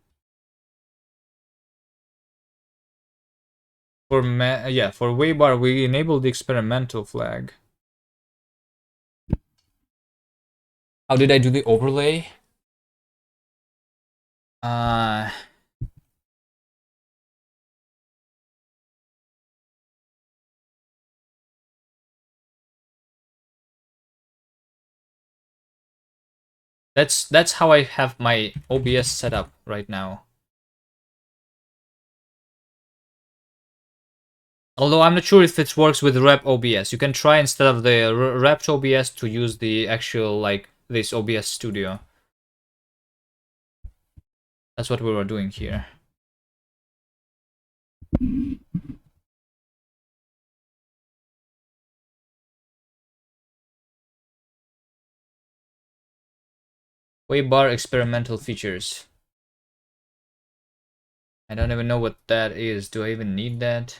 For for Waybar we enable the experimental flag. How did I do the overlay? Uh that's how I have my OBS set up right now. Although I'm not sure if it works with rep OBS. You can try instead of the rep OBS to use the actual like this OBS Studio. That's what we were doing here. Waybar experimental features. I don't even know what that is. Do I even need that?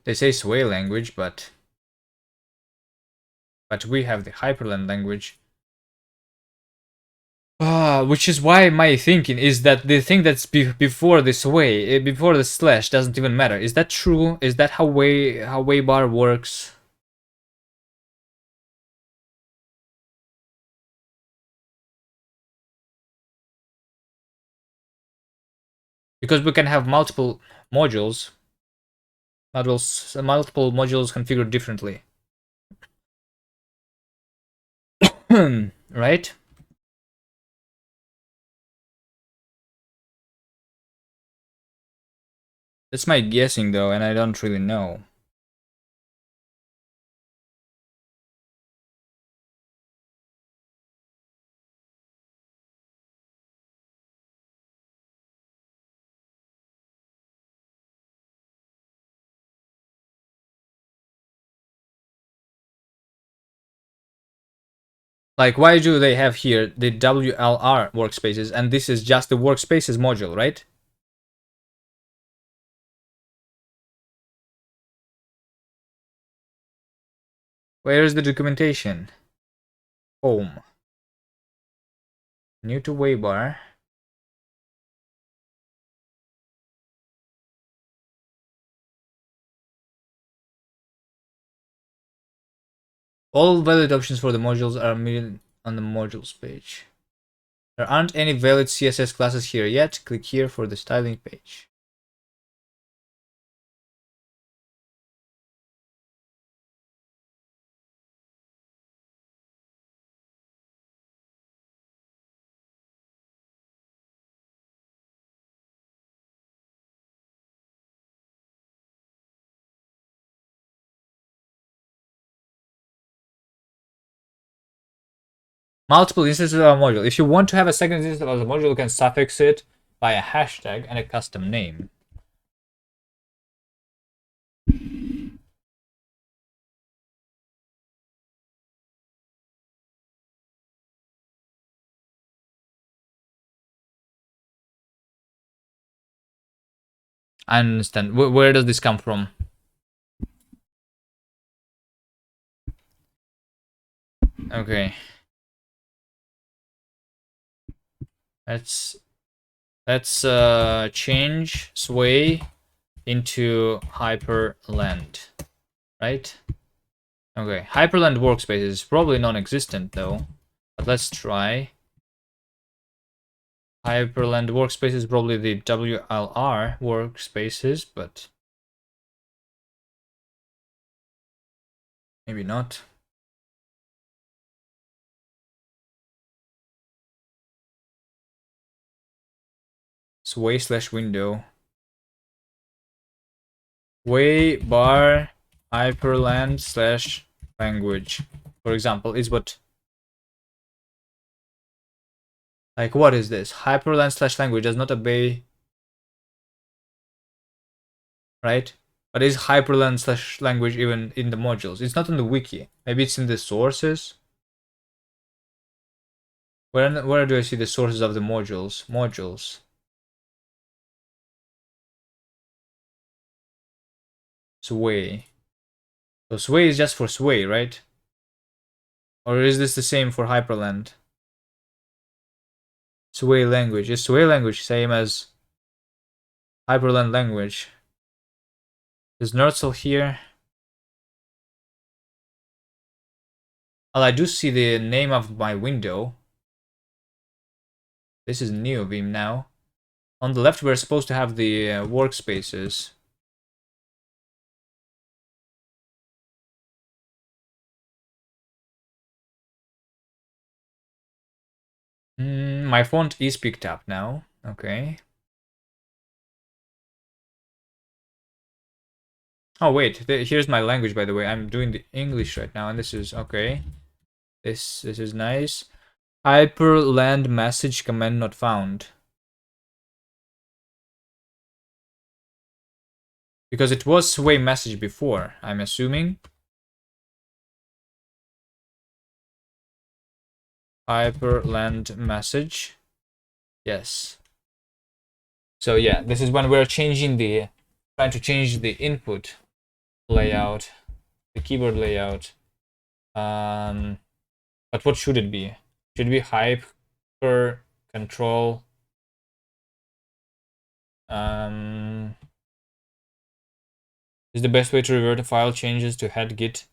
They say Sway language, but we have the Hyperland language. Which is why my thinking is that the thing that's before the Sway, before the slash, doesn't even matter. Is that true? Is that how Waybar works? Because we can have multiple modules, multiple modules configured differently. Right? That's my guessing though, and I don't really know. Like, why do they have here the WLR workspaces, and this is just the workspaces module, right? Where is the documentation? Home. New to Waybar. All valid options for the modules are immediately on the modules page. There aren't any valid CSS classes here yet. Click here for the styling page. Multiple instances of a module. If you want to have a second instance of the module, you can suffix it by a hashtag and a custom name. I understand. Where does this come from? Okay. Let's change Sway into Hyperland, right? Okay, Hyperland workspace is probably non-existent though, but let's try. Hyperland workspace is probably the WLR workspaces, but maybe not. Sway / window. Way bar Hyperland / language, for example, is what. Like, what is this? Hyperland / language does not obey. Right? But is Hyperland / language even in the modules? It's not in the wiki. Maybe it's in the sources. Where do I see the sources of the modules? Modules. Sway. So Sway is just for Sway, right? Or is this the same for Hyperland? Sway language. Is Sway language same as Hyperland language? Is Nerdsel here? Well, I do see the name of my window. This is NeoVim now. On the left, we're supposed to have the workspaces. My font is picked up now. Okay. Oh wait, here's my language, by the way. I'm doing the English right now, and this is okay. This is nice. Hyperland message command not found. Because it was Sway message before, I'm assuming. Hyperland message. Yes. So yeah, this is when we're trying to change the input layout, the keyboard layout. But what should it be? Should it be hyper control? Is the best way to revert a file changes to head git?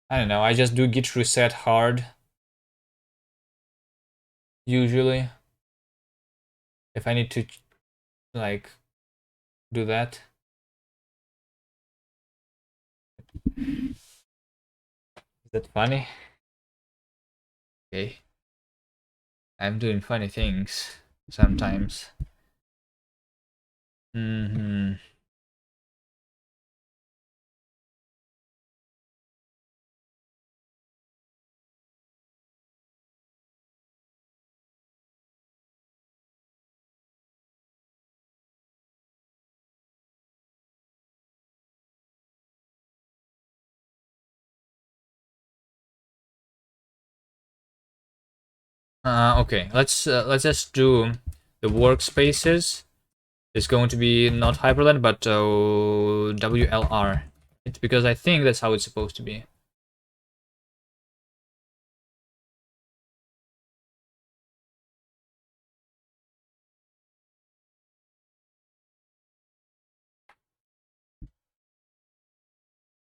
I don't know. I just do git reset hard. Usually. If I need to, like, do that. Is that funny? Okay. I'm doing funny things sometimes. Okay, let's just do the workspaces. It's going to be not Hyperland, but WLR. It's because I think that's how it's supposed to be.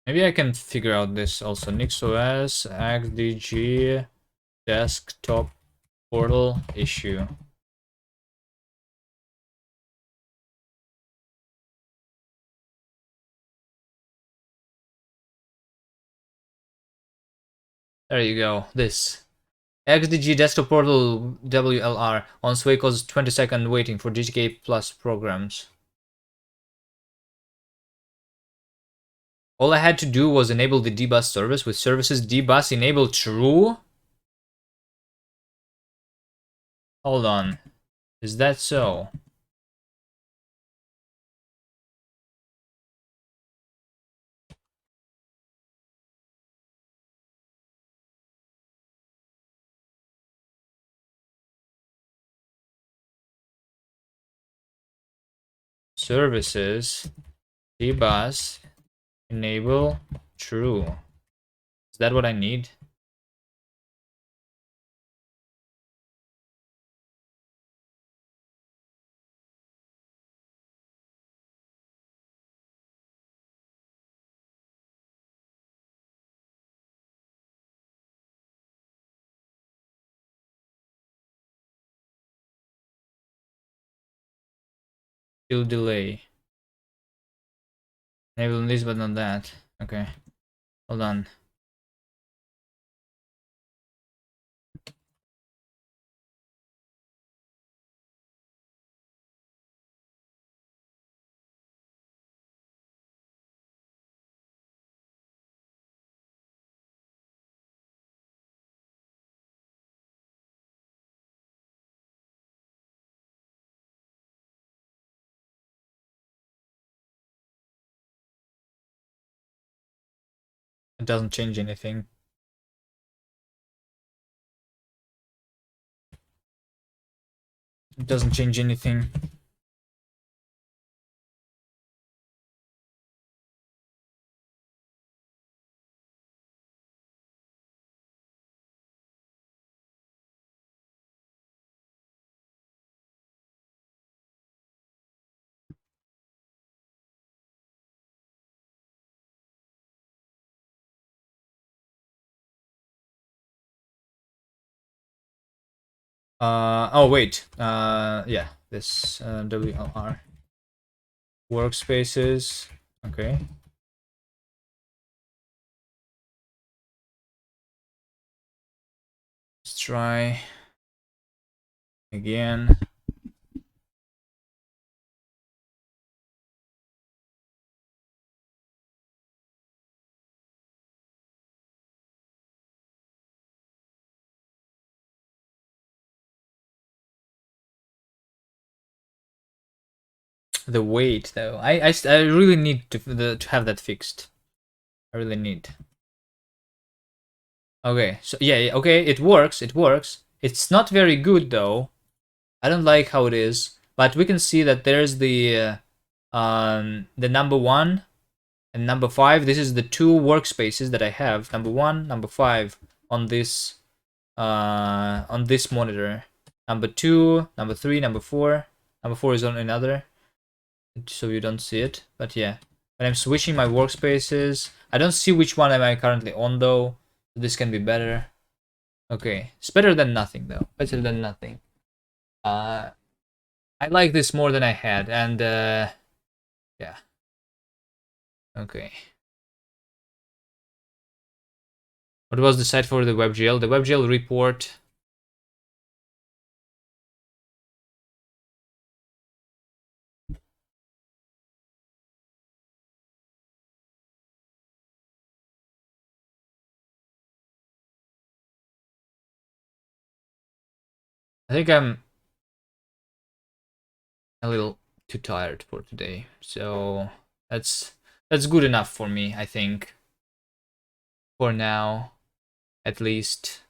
Maybe I can figure out this also. NixOS, XDG, desktop portal issue. There you go. This XDG desktop portal WLR on Sway causes 20-second waiting for GTK plus programs. All I had to do was enable the dbus service with services dbus enable true. Hold on. Is that so? Services dbus enable true. Is that what I need? Still delay. Enable this but not that. Okay. Hold on. It doesn't change anything. It doesn't change anything. Oh wait. Yeah. This WLR workspaces. Okay. Let's try again. The weight though. I really need to have that fixed. I really need. Okay. So yeah. Okay. It works. It works. It's not very good though. I don't like how it is. But we can see that there's the number 1 and number 5. This is the 2 workspaces that I have. Number 1, number 5 on this monitor. Number 2, number 3, number 4. Number 4 is on another, so you don't see it. But yeah, when I'm switching my workspaces, I don't see which one am I currently on though. This can be better. Okay, it's better than nothing though. Better than nothing. I like this more than I had, and yeah. Okay. What was the site for the WebGL? The WebGL report. I think I'm a little too tired for today, so that's good enough for me, I think. For now, at least.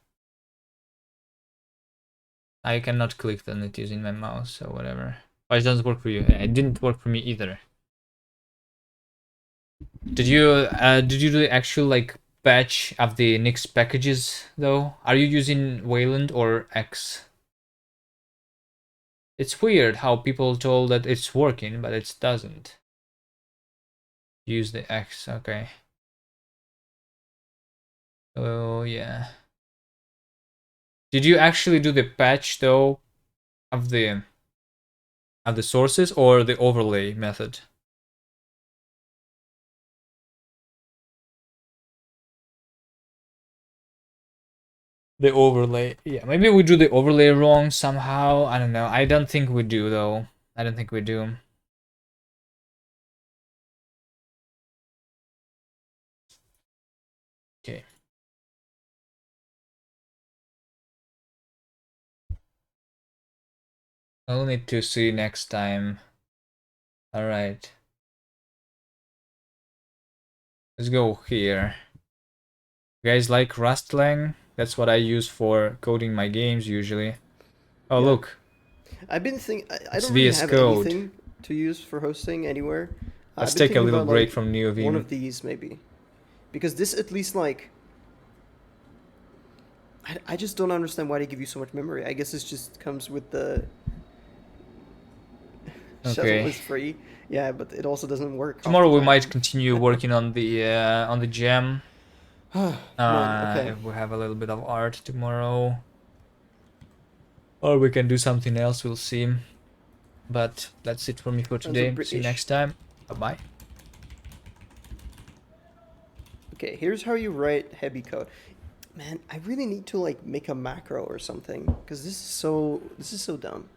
I cannot click on it using my mouse, so whatever. Why it doesn't work for you? It didn't work for me either. Did you do the actual like patch of the Nix packages though? Are you using Wayland or X? It's weird how people told that it's working, but it doesn't. Use the X, okay. Oh yeah. Did you actually do the patch though of the sources or the overlay method? The overlay. Yeah, maybe we do the overlay wrong somehow. I don't know. I don't think we do though. I don't think we do. Okay. I'll need to see next time. All right. Let's go here. You guys like Rustlang? That's what I use for coding my games usually. Oh, Yeah. look. I've been thinking. I It's don't really VS have Code. anything to use for hosting anywhere. Let's I've been take a thinking little about break like from one NeoVim. of these maybe, because this at least like. I just don't understand why they give you so much memory. I guess it just comes with the shuttle Okay. is free. Yeah, but it also doesn't work. half Tomorrow the we time. might continue working on the gem. Man, okay. If we have a little bit of art tomorrow. Or we can do something else, we'll see. But that's it for me for Sounds a today. See you British. next time. Bye-bye. Okay, here's how you write heavy code. Man, I really need to like make a macro or something because this is so dumb.